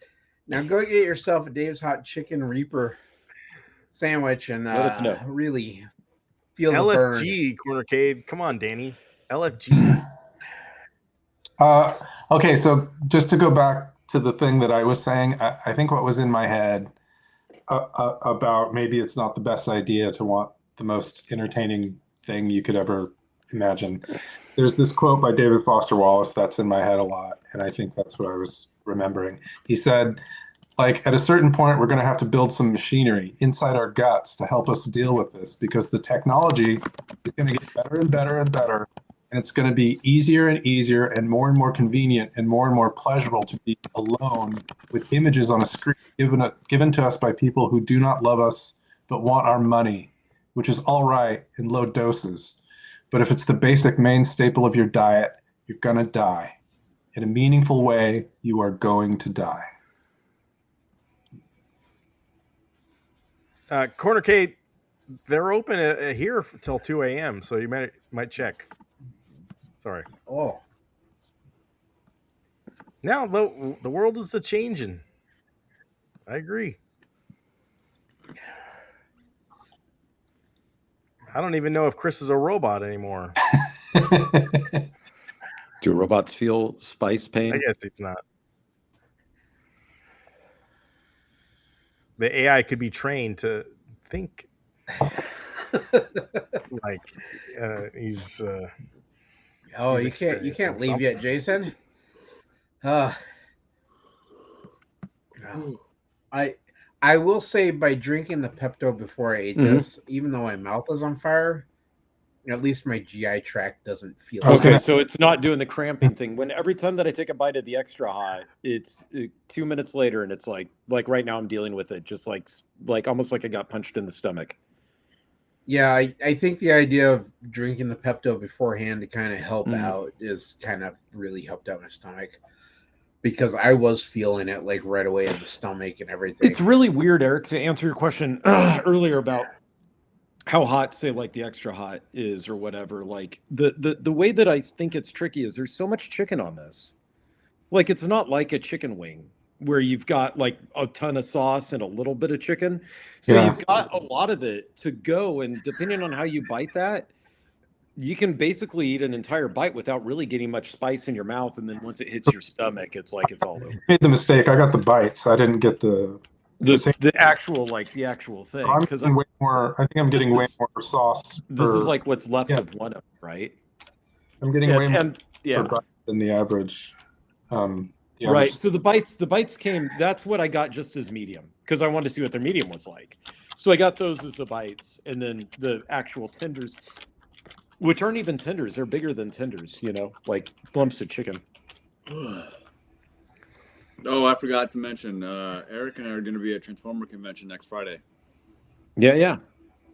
Now go get yourself a Dave's Hot Chicken Reaper sandwich and Let us know. really feel the burn. LFG Cornercade. Come on, Danny. LFG. Okay, so just to go back to the thing that I was saying, I think what was in my head about maybe it's not the best idea to want the most entertaining thing you could ever imagine. There's this quote by David Foster Wallace that's in my head a lot, and I think that's what I was remembering. He said, like, at a certain point, we're going to have to build some machinery inside our guts to help us deal with this because the technology is going to get better and better and better, and it's going to be easier and easier and more convenient and more pleasurable to be alone with images on a screen given to us by people who do not love us but want our money, which is all right in low doses. But if it's the basic main staple of your diet, you're going to die. In a meaningful way, you are going to die. Cornercade, they're open here till 2 a.m., so you might check. Sorry. Oh. Now the world is a-changing. I agree. I don't even know if Chris is a robot anymore. Do robots feel spice pain? I guess it's not. The AI could be trained to think like he's. Oh, he's you can't leave something. yet, Jason. I will say by drinking the Pepto before I ate this, even though my mouth is on fire, at least my GI tract doesn't feel. Okay, so it's not doing the cramping thing. When every time that I take a bite of the extra hot, it's 2 minutes later, and it's like right now I'm dealing with it, just like almost like I got punched in the stomach. Yeah, I think the idea of drinking the Pepto beforehand to kind of help out is kind of really helped out my stomach. because I was feeling it like right away in the stomach and everything. It's really weird, Eric, to answer your question earlier about how hot, say, like the extra hot is or whatever. Like the way that I think it's tricky is there's so much chicken on this. Like it's not like a chicken wing where you've got like a ton of sauce and a little bit of chicken. So Yeah. you've got a lot of it to go, and depending on how you bite that, you can basically eat an entire bite without really getting much spice in your mouth, and then once it hits your stomach, it's like it's all over. Made the mistake. I got the bites. I didn't get the actual thing. I'm Because getting way more. I think I'm getting way more sauce. this per- is like what's left yeah. of one of them, right? I'm getting way more yeah. per bite than the average. The Right. average- So the bites came. That's what I got just as medium because I wanted to see what their medium was like. So I got those as the bites, and then the actual tenders, which aren't even tenders. They're bigger than tenders. You know, like lumps of chicken. Oh, I forgot to mention, Eric and I are going to be at Transformer Convention next Friday. Yeah.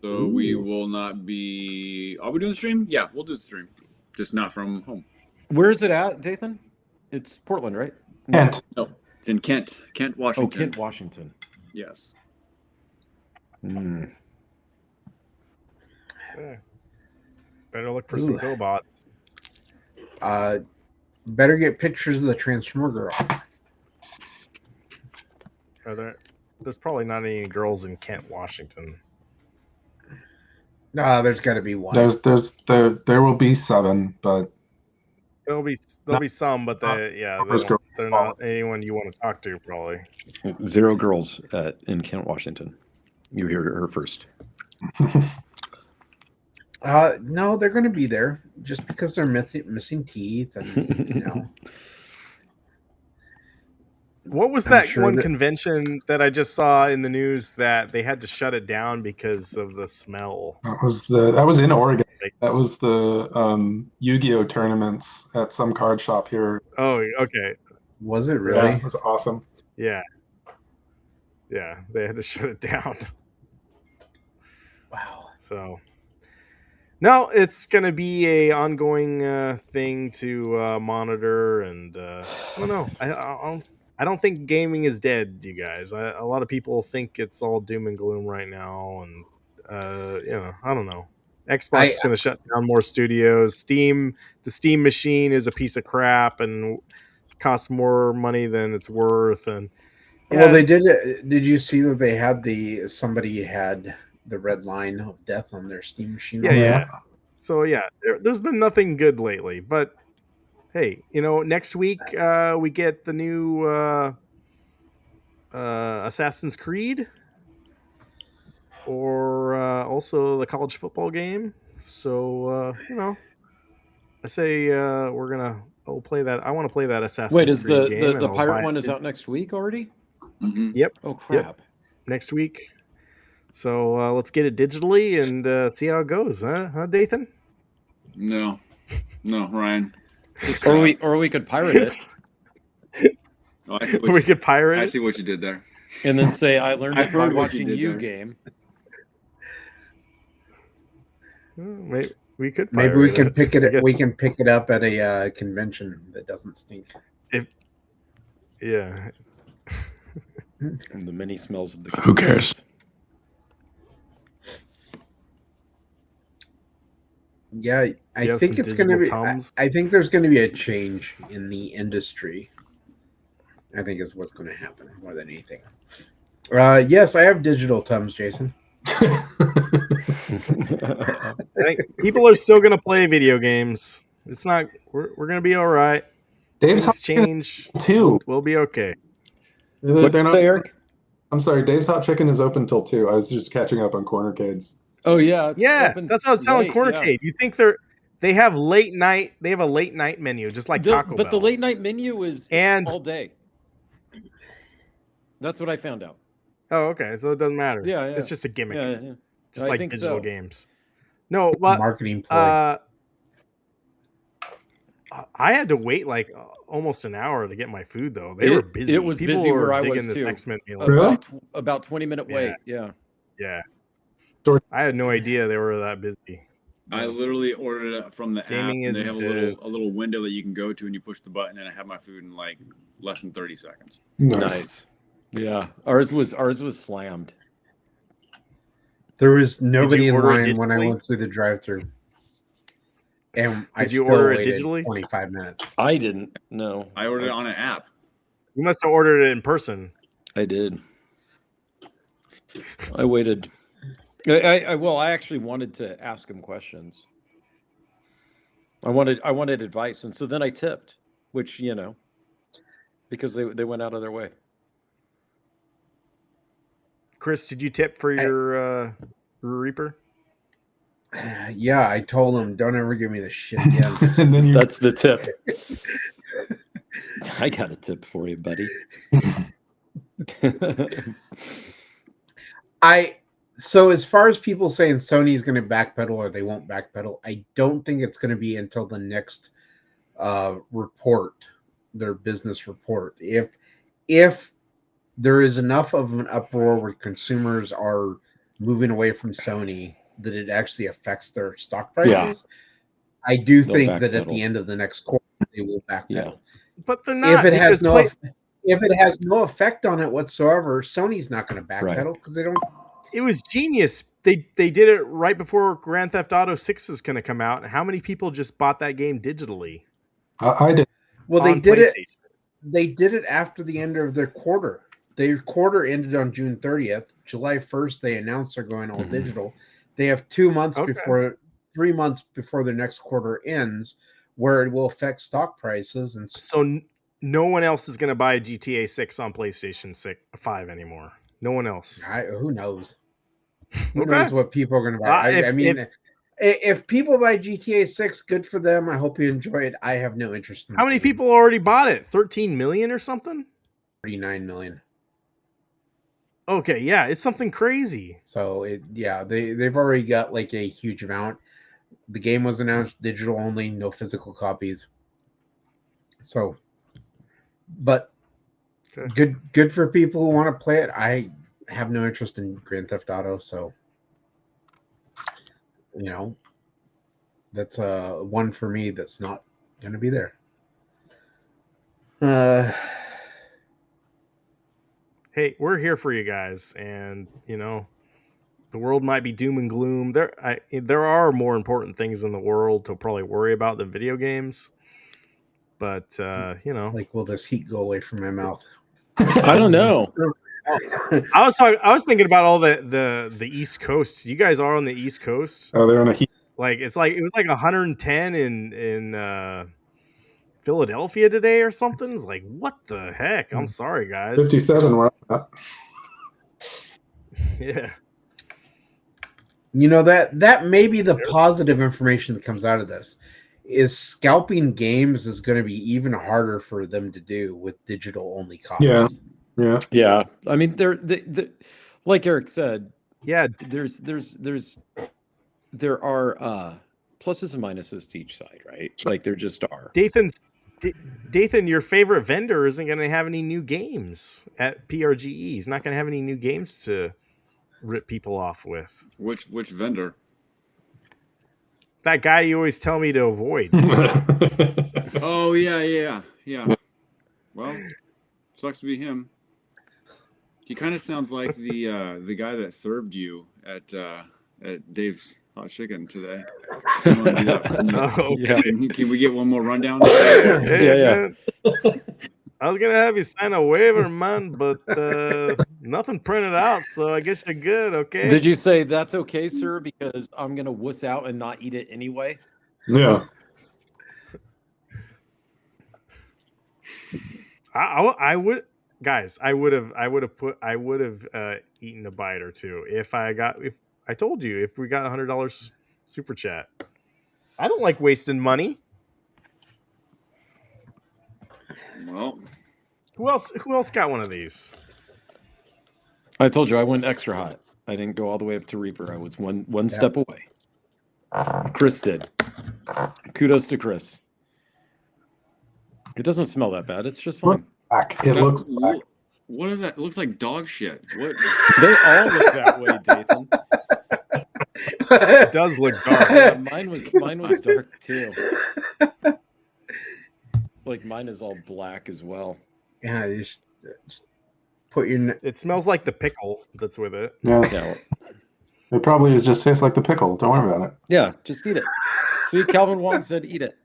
So we will not be. Are we doing the stream? Yeah, we'll do the stream, just not from home. Where is it at, Dathan? It's Portland, right? Kent. No, it's in Kent, Washington. Oh, Kent, Washington. Yes. Mm. Okay. Better look for some GoBots. Better get pictures of the Transformer girl. There's probably not any girls in Kent, Washington. There's got to be one. There will be 7, but There'll be some, but they're not anyone you want to talk to, probably. 0 girls in Kent, Washington. You hear her first. No, they're going to be there just because they're missing teeth, and What was I'm that sure one that- convention that I just saw in the news that they had to shut it down because of the smell? that was in Oregon. That was the Yu-Gi-Oh tournaments at some card shop here. Oh, okay. Was it really? Yeah, it was awesome. Yeah, they had to shut it down. Wow. So, no, it's going to be a ongoing thing to monitor, and I don't know. I don't think gaming is dead, you guys. A lot of people think it's all doom and gloom right now, and I don't know. Xbox is going to shut down more studios. The Steam machine is a piece of crap and costs more money than it's worth. And they did. Did you see that they had somebody had the red line of death on their Steam machine? Yeah. So there's been nothing good lately. But hey, next week we get the new Assassin's Creed, or also the college football game. So I say we'll play that. I want to play that Assassin's Wait, is Creed game. the pirate one is out next week already? Mm-hmm. Yep. Oh crap! Yep. Next week. So let's get it digitally and see how it goes, huh, Dathan? No, Ryan. Or we could pirate it. Oh, I see We could pirate I it. see what you did there. And then say, I learned I it by heard what you watching did you there. game. Maybe we could. Maybe we pirate can it. pick it. I guess- We can pick it up at a convention that doesn't stink. Yeah. And the many smells of the. Who cares? Yeah, I You have think some it's going to be. digital Tums? I think there's going to be a change in the industry. I think is what's going to happen more than anything. Yes, I have digital Tums, Jason. I think people are still going to play video games. It's not. We're going to be all right. Dave's Things Hot change. too. We'll be okay. They're not. Eric? I'm sorry. Dave's Hot Chicken is open till 2. I was just catching up on Cornercades. Oh yeah, it's Yeah, open that's how it's selling late, Cornercade. You think they have late night? They have a late night menu, just like Taco But Bell. the late night menu is And- all day. That's what I found out. Oh, okay. So it doesn't matter. Yeah, yeah. It's just a gimmick, Yeah. just I like think digital so. games. No, but Marketing play. I had to wait like almost an hour to get my food though. They were busy. It was People busy were where I digging was this too. X-Men meal. Really? About 20-minute wait. Yeah. Yeah. Sure. I had no idea they were that busy. I literally ordered it from the Gaming app, and is they have dead. a little window that you can go to, and you push the button, and I have my food in like less than 30 seconds. Nice. Yeah, ours was slammed. There was nobody in order it line when I digitally? went through the drive-through, and I Did you still order it waited digitally? 25 minutes. I didn't. No, I ordered it on an app. You must have ordered it in person. I did. I waited. I actually wanted to ask him questions. I wanted advice, and so then I tipped, which because they went out of their way. Chris, did you tip for your Reaper? Yeah, I told him, don't ever give me this shit again. And then That's the tip. I got a tip for you, buddy. So as far as people saying Sony's going to backpedal or they won't backpedal, I don't think it's going to be until the next report, their business report. If there is enough of an uproar where consumers are moving away from Sony that it actually affects their stock prices, I do They'll think that backpedal. at the end of the next quarter they will backpedal. Yeah. But they're not. If it has because if it has no effect on it whatsoever, Sony's not going to backpedal because they don't. it was genius. They did it right before Grand Theft Auto 6 is going to come out. How many people just bought that game digitally? I did. Well, they on did it. PlayStation? They did it after the end of their quarter. Their quarter ended on June 30th. July 1st, they announced they're going all digital. They have 2 months before, 3 months before their next quarter ends, where it will affect stock prices. And So no one else is going to buy a GTA 6 on PlayStation 5 anymore. No one else. Who knows? Who Okay. knows what people are going to buy? If people buy GTA 6, good for them. I hope you enjoy it. I have no interest in How many people already bought it? 13 million or something? 39 million. Okay, yeah, it's something crazy. So they've already got like a huge amount. The game was announced digital only, no physical copies. So, but good for people who want to play it. I have no interest in Grand Theft Auto, so that's one for me that's not going to be there. Hey, we're here for you guys, and the world might be doom and gloom. There are more important things in the world to probably worry about than video games. But like, will this heat go away from my mouth? I don't know. I was thinking about all the East Coast. You guys are on the East Coast. Oh, they're on a heat. It was like 110 in Philadelphia today or something. It's like, what the heck? I'm sorry, guys. 57. We're at. Yeah. That may be the positive information that comes out of this. Is scalping games is going to be even harder for them to do with digital only copies. Yeah. I mean, they're like Eric said. Yeah. There are pluses and minuses to each side, right? Like there just are. Dathan, your favorite vendor isn't going to have any new games at PRGE. He's not going to have any new games to rip people off with. Which vendor? That guy you always tell me to avoid. Oh yeah. Well, sucks to be him. He kind of sounds like the guy that served you at Dave's Hot Chicken today. Can we get one more rundown? Yeah. I was gonna have you sign a waiver, man, but nothing printed out, so I guess you're good. Okay. Did you say that's okay, sir? Because I'm gonna wuss out and not eat it anyway. Yeah. I would, guys. I would have eaten a bite or two if I told you if we got $100 super chat. I don't like wasting money. Well, who else got one of these? I told you I went extra hot. I didn't go all the way up to Reaper. I was one step away. Chris did. Kudos to Chris. It doesn't smell that bad. It's just fine. It looks black. What is that? It looks like dog shit. What? They all look that way, Dathan. It does look dark. Yeah, mine was dark too. Like mine is all black as well. Yeah, you just put your. It smells like the pickle that's with it. Yeah. Yeah, It probably just tastes like the pickle. Don't worry about it. yeah, just eat it. See, Calvin Wong said eat it.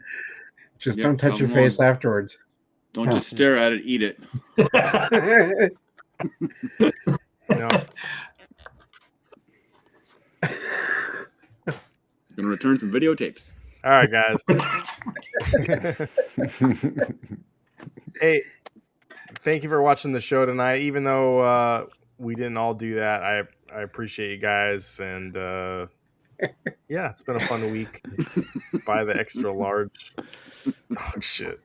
Just Yep, don't touch your Calvin face afterwards. Don't just stare at it, eat it. No. Gonna return some videotapes. All right, guys. Hey, thank you for watching the show tonight. Even though we didn't all do that, I appreciate you guys, and yeah, it's been a fun week. Buy the extra large dog shit.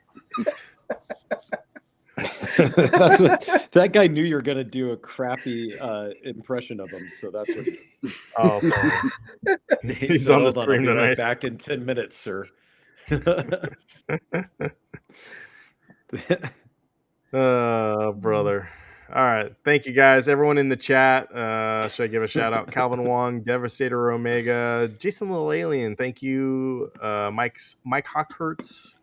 That's what that guy knew you were gonna do a crappy impression of him, so that's what. Oh, sorry. He He's said, on the "Hold on, I'll stream be right tonight. back in 10 minutes, sir." Oh, brother. All right. Thank you, guys. Everyone in the chat. Should I give a shout out? Calvin Wong, Devastator Omega, Jason Little Alien. Thank you. Mike Hawkhurts,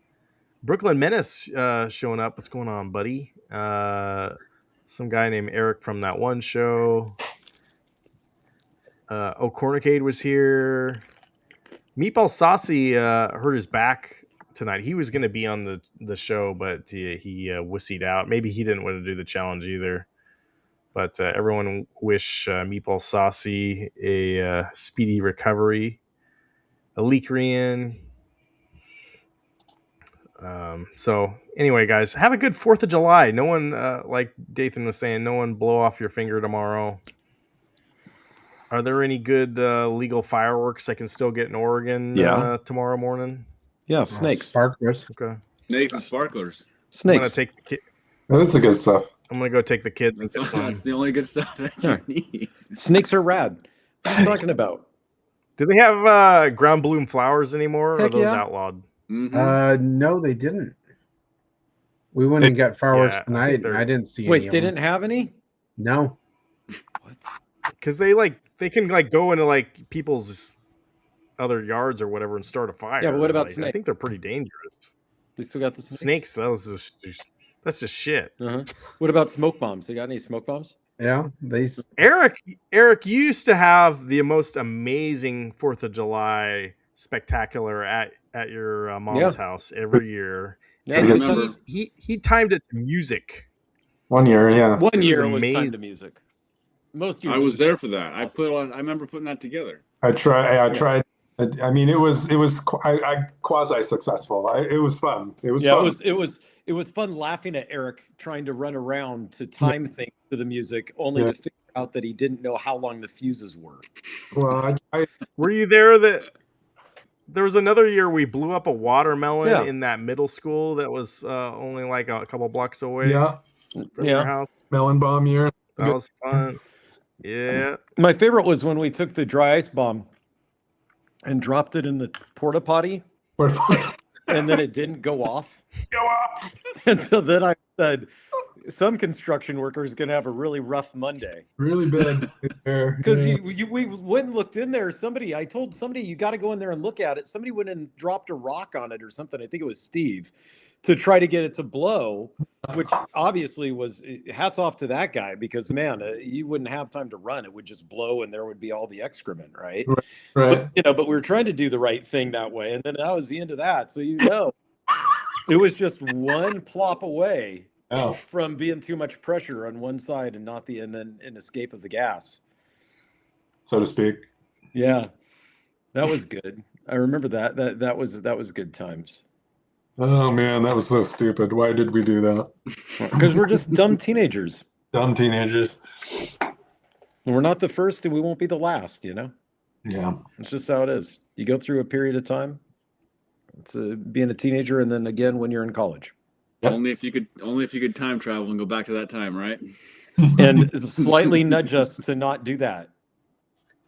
Brooklyn Menace showing up. What's going on, buddy? Some guy named Eric from that one show. O'Cornicade was here. Meatball Saucy hurt his back tonight. He was going to be on the show, but he wussied out. Maybe he didn't want to do the challenge either. But everyone wish Meatball Saucy a speedy recovery. Alikrian. So anyway, guys, have a good 4th of July. No one, like Dathan was saying, no one blow off your finger tomorrow. Are there any good legal fireworks I can still get in Oregon tomorrow morning? Yeah, snakes. Sparklers. Okay. Snakes and sparklers. I'm gonna Snakes. take the kid. That is the good stuff. I'm gonna go take the kids. and That's, get some. that's the only good stuff that you need. Snakes are rad. What are you talking about? Do they have ground bloom flowers anymore? Or are Heck those yeah. outlawed? Mhm. No, they didn't. We went and got fireworks Yeah, I think tonight, and they're- I didn't see any. Wait, of they them. didn't have any? No. What? Because they can like go into like people's other yards or whatever and start a fire. Yeah, but what about like, I snakes? think they're pretty dangerous. They still got the snakes. Snakes, that's just shit. Uh-huh. What about smoke bombs? They got any smoke bombs? Yeah, they. Eric, you used to have the most amazing 4th of July spectacular at your mom's house every year. Yeah, And I remember. he timed it to music. 1 year, yeah. One year was it was time amazing. to music. Most years I it was there for that. I Awesome. I remember putting that together. I tried. I mean, it was quasi successful. It was fun. It was fun. It was fun laughing at Eric trying to run around to time things to the music, only to figure out that he didn't know how long the fuses were. Well, Were you there? There was another year we blew up a watermelon Yeah. in that middle school that was only like a couple blocks away yeah, from your house. melon bomb year. That was fun. Yeah. My favorite was when we took the dry ice bomb and dropped it in the porta potty, Go and then it didn't go off. off. And so then I said, some construction worker is going to have a really rough Monday. Really bad there. Because we went and looked in there. I told somebody, you got to go in there and look at it. Somebody went and dropped a rock on it or something. I think it was Steve, to try to get it to blow, which obviously was hats off to that guy, because man, you wouldn't have time to run. It would just blow and there would be all the excrement, right? Right. But we were trying to do the right thing that way. And then that was the end of that. So, it was just one plop away Oh, from being too much pressure on one side and and then an escape of the gas. so to speak. Yeah, that was good. I remember that was good times. Oh man, that was so stupid. Why did we do that? Because we're just dumb teenagers. Dumb teenagers. And we're not the first and we won't be the last, Yeah. It's just how it is. You go through a period of time. It's being a teenager, and then again when you're in college. Yep. Only if you could time travel and go back to that time, right? And slightly nudge us to not do that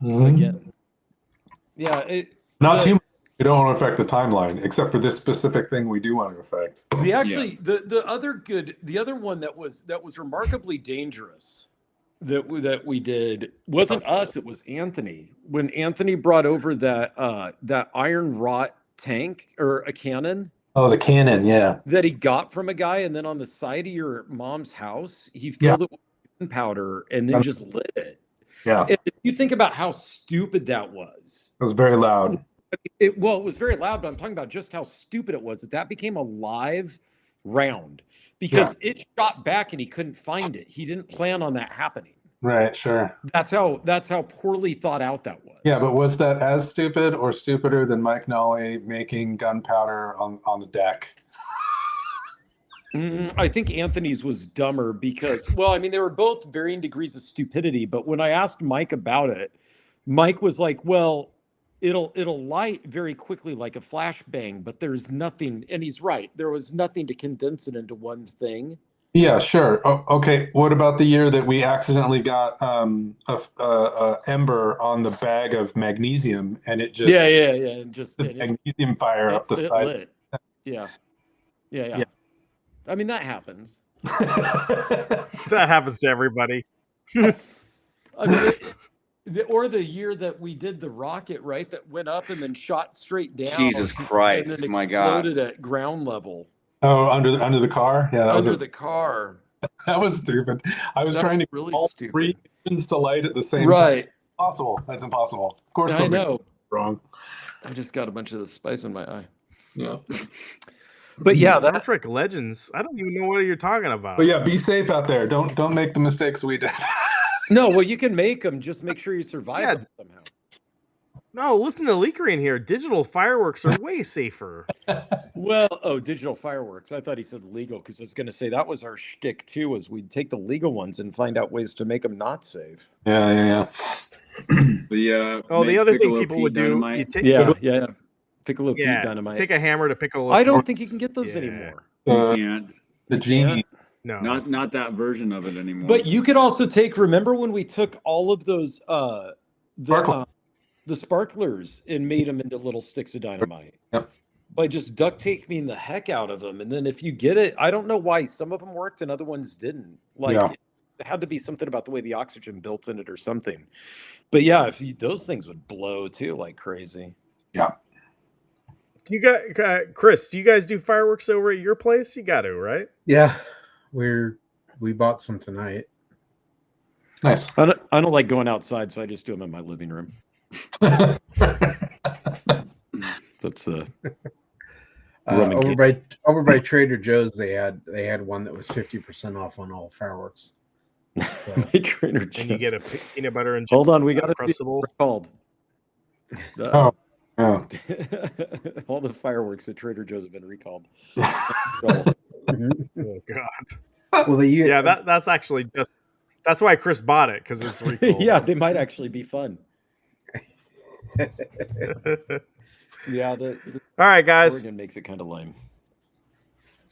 Mhm. again. Yeah, Not too much. We don't want to affect the timeline, except for this specific thing we do want to affect. the other one that was remarkably dangerous that we did wasn't us, it was Anthony. When Anthony brought over that iron wrought tank or a cannon Oh, the cannon, yeah. that he got from a guy, and then on the side of your mom's house, he Yeah. filled it with gunpowder and then just lit it. Yeah. And if you think about how stupid that was. It was very loud. It was very loud, but I'm talking about just how stupid it was that became a live round because it shot back and he couldn't find it. He didn't plan on that happening. Right, sure. That's how poorly thought out that was. Yeah, but was that as stupid or stupider than Mike Nolly making gunpowder on the deck? I think Anthony's was dumber because, well, I mean, they were both varying degrees of stupidity. But when I asked Mike about it, Mike was like, "Well, it'll light very quickly like a flashbang, but there's nothing." And he's right. There was nothing to condense it into one thing. Yeah, sure. Okay. What about the year that we accidentally got a ember on the bag of magnesium and it just and just the magnesium fire up the side? Lit. Yeah. I mean, that happens. That happens to everybody. I mean, or the year that we did the rocket, right? That went up and then shot straight down. Jesus Christ, and then my God. exploded at ground level. Oh, under the car? Yeah, that Under the car. That was stupid. I was trying to really get all stupid. 3 engines to light at the same time. Right. Impossible. That's impossible. Of course, I something know. wrong. I just got a bunch of the spice in my eye. Yeah. But yeah, Star Trek Legends. I don't even know what you're talking about. But yeah, be safe out there. Don't make the mistakes we did. No, well, you can make them. Just make sure you survive them somehow. No, listen to Leakery in here. Digital fireworks are way safer. Well, digital fireworks. I thought he said legal because I was going to say that was our shtick too. Was we'd take the legal ones and find out ways to make them not safe. Yeah. The other thing people would do, you take Piccolo Pete dynamite. Take a hammer to Piccolo. I don't think you can get those anymore. You can't. The genie. No, not that version of it anymore. But you could also take. Remember when we took all of those the sparklers and made them into little sticks of dynamite? Yep. By just duct taping the heck out of them, and then if you get it, I don't know why some of them worked and other ones didn't. It had to be something about the way the oxygen built in it or something. But yeah, those things would blow too like crazy. Yeah. Do you got Chris? Do you guys do fireworks over at your place? You got to, right? Yeah, we bought some tonight. Nice. I don't like going outside, so I just do them in my living room. That's over by Trader Joe's. They had one that was 50% off on all fireworks. So. Trader Joe's. And you get a peanut butter and hold on, we got Crustable. Called. Oh. All the fireworks at Trader Joe's have been recalled. Oh God. Well, that's actually just. That's why Chris bought it because it's recalled. Yeah, they might actually be fun. Yeah. All right, guys. Oregon makes it kind of lame.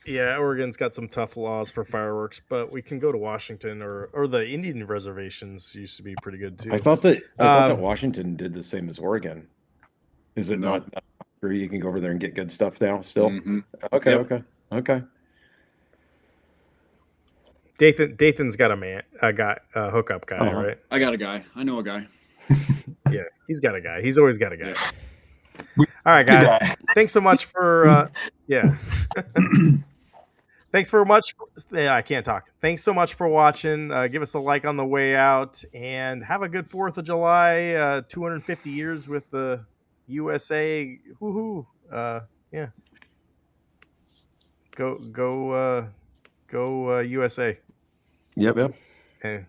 Yeah, Oregon's got some tough laws for fireworks, but we can go to Washington or the Indian reservations used to be pretty good too. I thought that Washington did the same as Oregon. Is it not true? You can go over there and get good stuff now still? Mm-hmm. Okay. Dathan's got a hookup guy, right? I got a guy. I know a guy. Yeah, he's got a guy. He's always got a guy. Yeah. All right, guys. Thanks so much for Thanks for much. I can't talk. Thanks so much for watching. Give us a like on the way out, and have a good 4th of July. 250 years with the USA. Woohoo! Yeah. Go USA. Yep. And